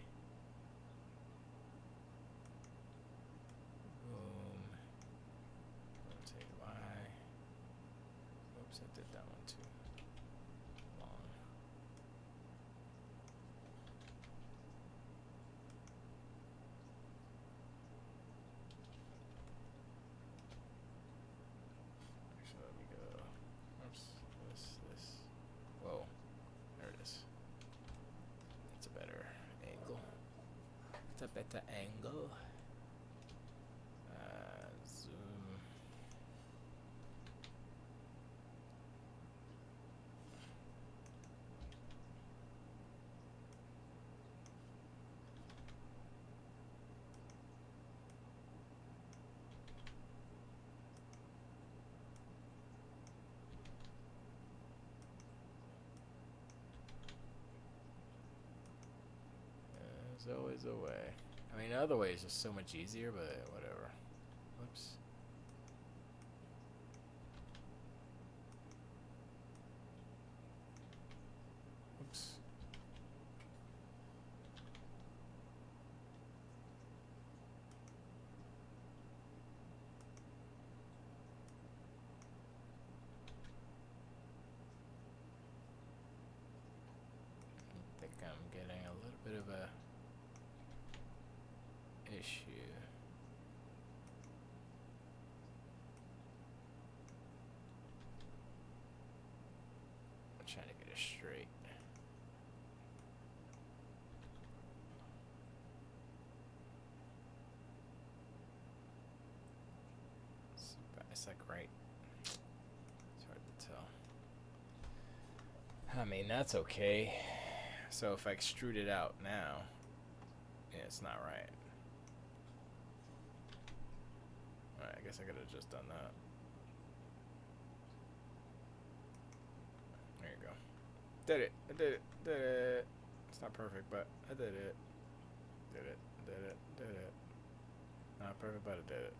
Boom. Rotate Y. Oops, I did that one too long. Actually, let me go. Oops, this. Whoa, there it is. That's a better angle. It's a better angle. Zoom. There's always a way. I mean, other way is just so much easier, but whatever. Whoops. Oops. issue. I'm trying to get it straight. It's like right. It's hard to tell. I mean, that's okay. So if I extrude it out now, yeah, it's not right. Alright, I guess I could have just done that. There you go. Did it. I did it. Did it. It's not perfect, but I did it. Did it. Did it. Did it. Not perfect, but I did it.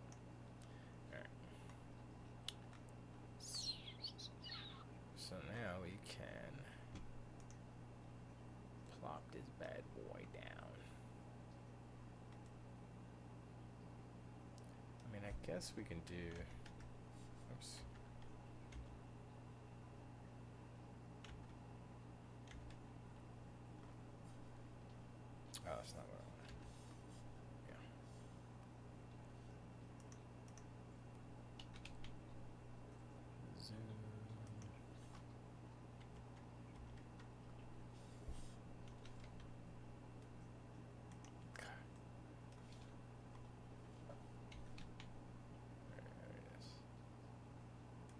Alright. So now we can plop this bad boy down. I mean, I guess we can do. Oops. Oh, that's not what I want. Yeah. Zoom. Okay. There it is.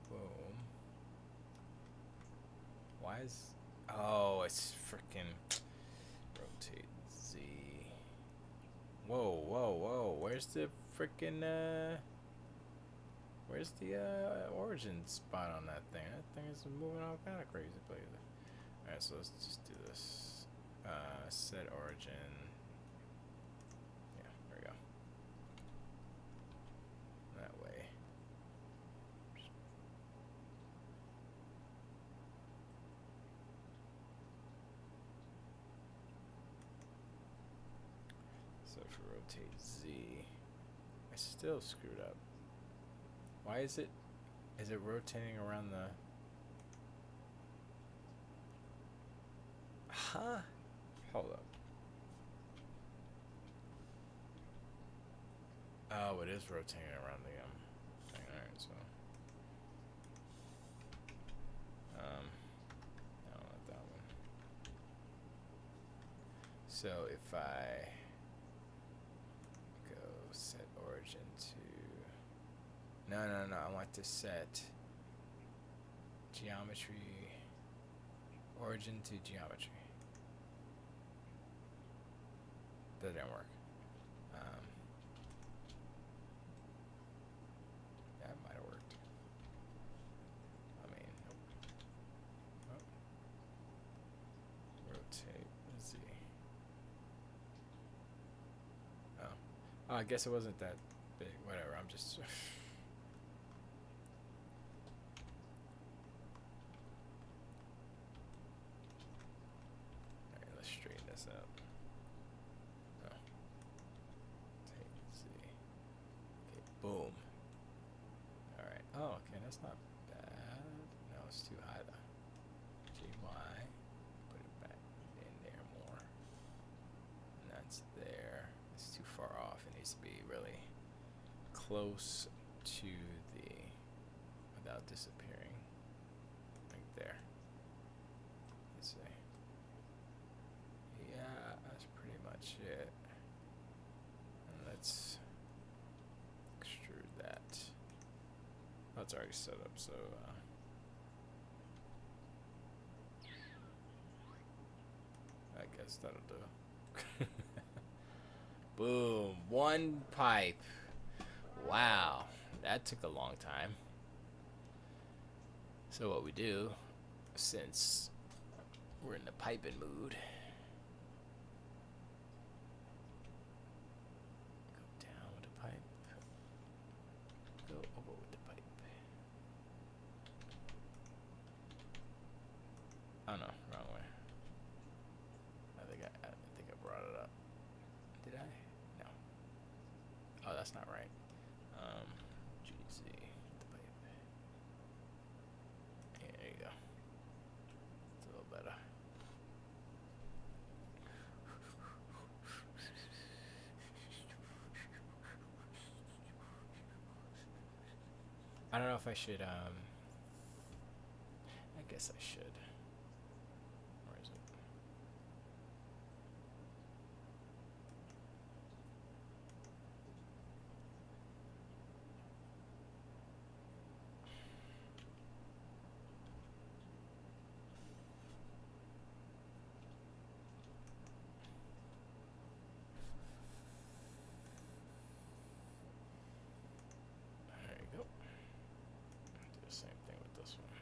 Boom. Why is... Oh, it's freaking... Rotate Z. Whoa, whoa, whoa. Where's the freaking, where's the, origin spot on that thing? That thing is moving all kind of crazy places. Alright, so let's just do this. Set origin. Yeah, there we go. That way. So if we rotate Z, I still screwed up. Why is it rotating around the... Huh? Hold up. Oh, it is rotating around the thing. Alright, so I don't want that one. So if I go set origin to... No, I want to set geometry, origin to geometry. That didn't work. That might have worked. I mean, nope. Oh. Rotate Z. Oh, I guess it wasn't that big. Whatever. I'm just. Alright, let's straighten this out. Oh. Take Z. Okay, boom. Alright. Oh, okay, that's not bad. No, it's too high though. GY. Put it back in there more. And that's there. It's too far off. It needs to be really close to the, without disappearing. Right there. Let's see. Yeah, that's pretty much it. And let's extrude that. Oh, it's already set up, so I guess that'll do. Boom. One pipe. Wow. That took a long time. So what we do, since we're in the piping mood, go down with the pipe. Go over with the pipe. Oh no, wrong way. I think I brought it up. Did I? No. Oh, that's not right. GZ, the pipe. Yeah, there you go. It's a little better. I don't know if I should. I guess I should. Where is it? There you go. Do the same thing with this one.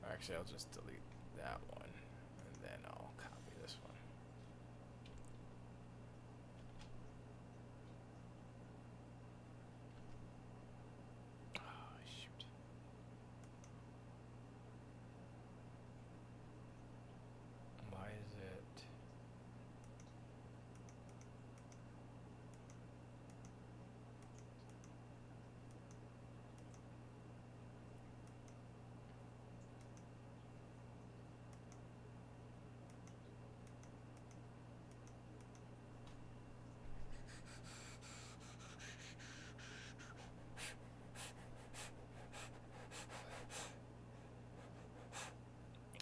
Or actually, I'll just delete that one, and then I'll copy this one. Oh, shoot. Why is it?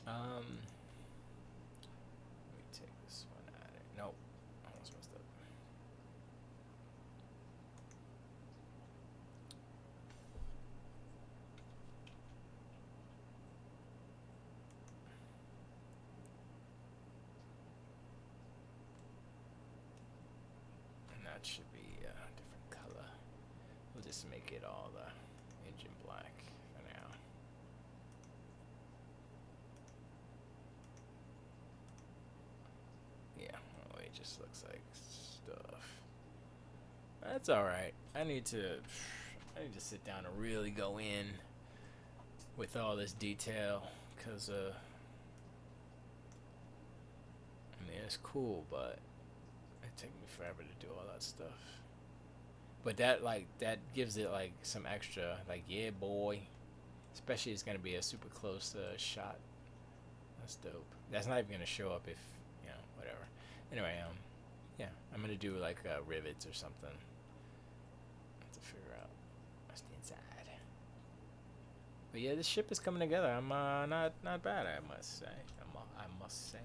Let me take this one out of it. Nope. Almost messed up. And that should be a different color. We'll just make it all the engine black for now. Yeah, well, it just looks like stuff. That's alright. I need to sit down and really go in with all this detail, because I mean, it's cool, but it takes me forever to do all that stuff. But that gives it like some extra, like, yeah, boy. Especially it's gonna be a super close shot. That's dope. That's not even gonna show up if, whatever. Anyway, yeah, I'm gonna do like rivets or something to figure out what's the inside. But yeah, this ship is coming together. I'm not bad, I must say. I must say.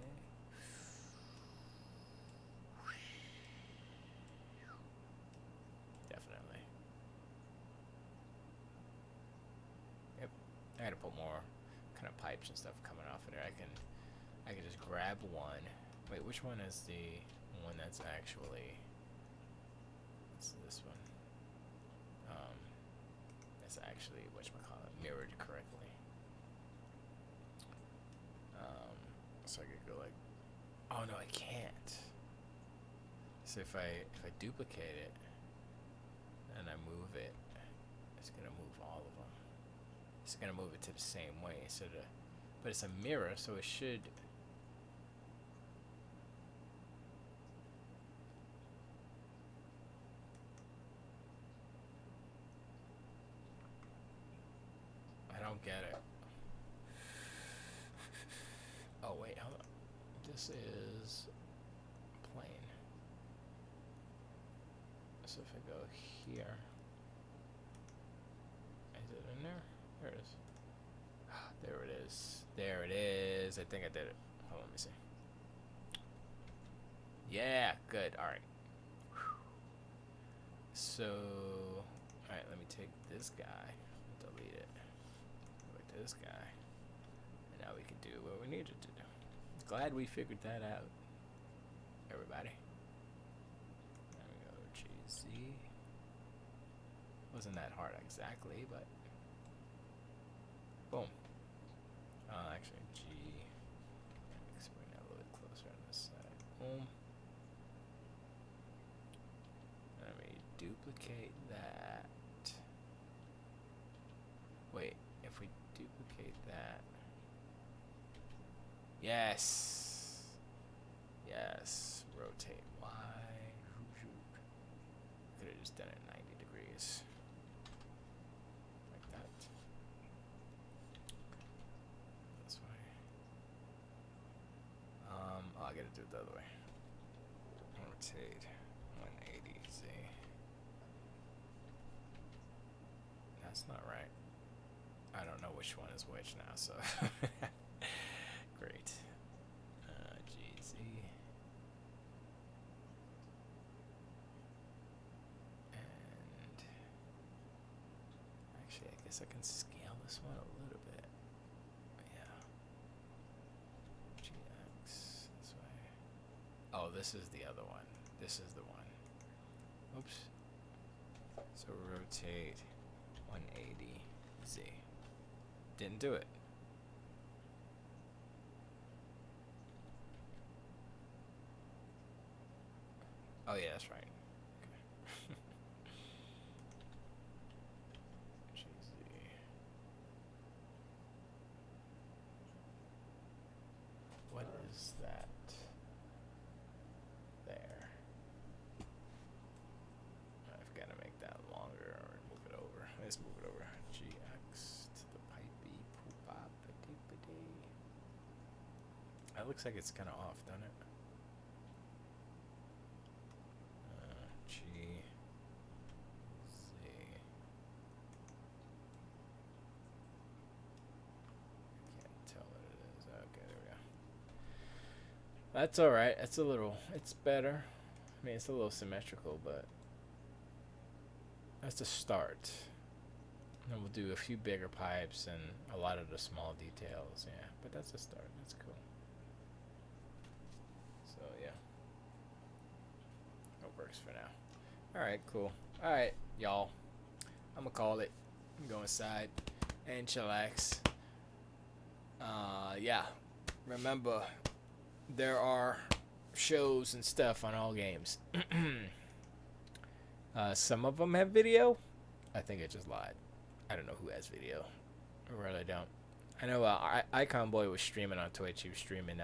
Definitely. Yep. I gotta put more kind of pipes and stuff coming off of there. I can just grab one. Wait, which one is the one that's actually? It's this one. It's actually whatchamacallit, mirrored correctly. So I could go like, oh no, I can't. So if I duplicate it and I move it, it's gonna move all of them. It's gonna move it to the same way. But it's a mirror, so it should. I don't get it. Oh wait, hold on. This is plane. So if I go here, is it in there? There it is. There it is. There it is. I think I did it. Hold on, let me see. Yeah, good. All right. So, all right. Let me take this guy, delete it. Go back to this guy, and now we can do what we needed to do. Glad we figured that out, everybody. There we go. GZ. Wasn't that hard exactly, but boom. Actually, G. Let's bring that a little bit closer on this side. Boom. Let me duplicate that. Wait, if we duplicate that. Yes. Yes. Rotate Y. Could have just done it 90 degrees. Like that. This way. Oh, I gotta do it the other way. Rotate 180 Z. That's not right. I don't know which one is which now, so. Great. GZ. And actually, I guess I can scale this one a little bit. Yeah. GX. This way. Oh, this is the other one. This is the one. Oops. So rotate 180 Z. Didn't do it. Oh yeah, that's right. Okay. GZ. What is that? There. I've got to make that longer or move it over. Let's move it over. GX to the pipey poop up. That looks like it's kind of off, doesn't it? G Z. Can't tell what it is. Okay, there we go. That's all right. It's a little. It's better. I mean, it's a little symmetrical, but that's the start. And we'll do a few bigger pipes and a lot of the small details. Yeah, but that's a start. That's cool. So yeah, that works for now. All right, cool. All right, y'all. I'm gonna call it. I'm going inside and chillax. Yeah. Remember, there are shows and stuff on all games. Some of them have video. I think I just lied. I don't know who has video. I really don't. I know Icon Boy was streaming on Twitch. He was streaming,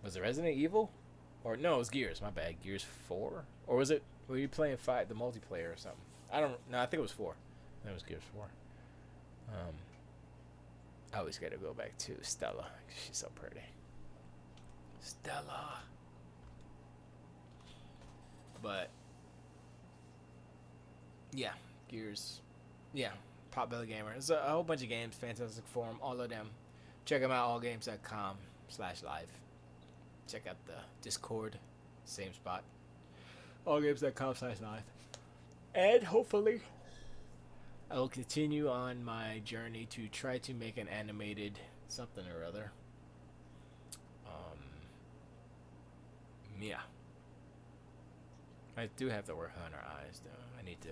was it Resident Evil? Or no, it was Gears. My bad. Gears 4? Or was it, were you playing the multiplayer or something? I don't, no, I think it was 4. I think it was Gears 4. I always gotta go back to Stella. She's so pretty. Stella. But yeah, Gears. Yeah, Potbelly Gamer. There's a whole bunch of games. Fantastic Forum. All of them. Check them out. allgames.com/live. Check out the Discord. Same spot. allgames.com/live. And hopefully, I will continue on my journey to try to make an animated something or other. Yeah. I do have to work on her eyes, though. I need to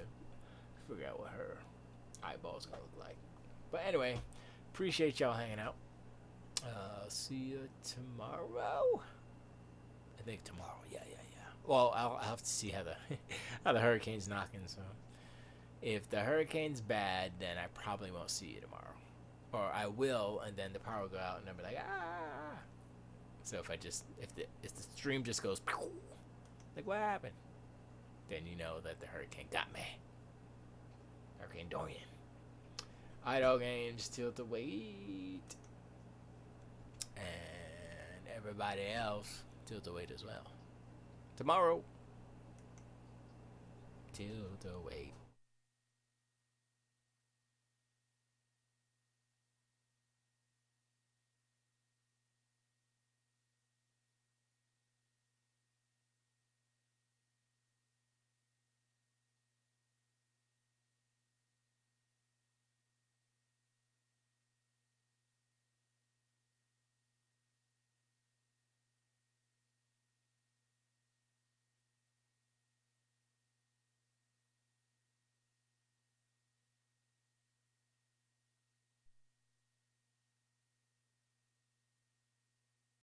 figure out what her eyeballs are gonna look like. But anyway, appreciate y'all hanging out. See you tomorrow. I think tomorrow. Yeah. Well, I'll have to see how the how the hurricane's knocking. So, if the hurricane's bad, then I probably won't see you tomorrow, or I will, and then the power will go out, and I'll be like, ah. So if the stream just goes, like, what happened? Then you know that the hurricane got me. Hurricane Dorian. Idle Games, Tilt Weight. And everybody else, Tilt Weight as well. Tomorrow, Tilt Weight.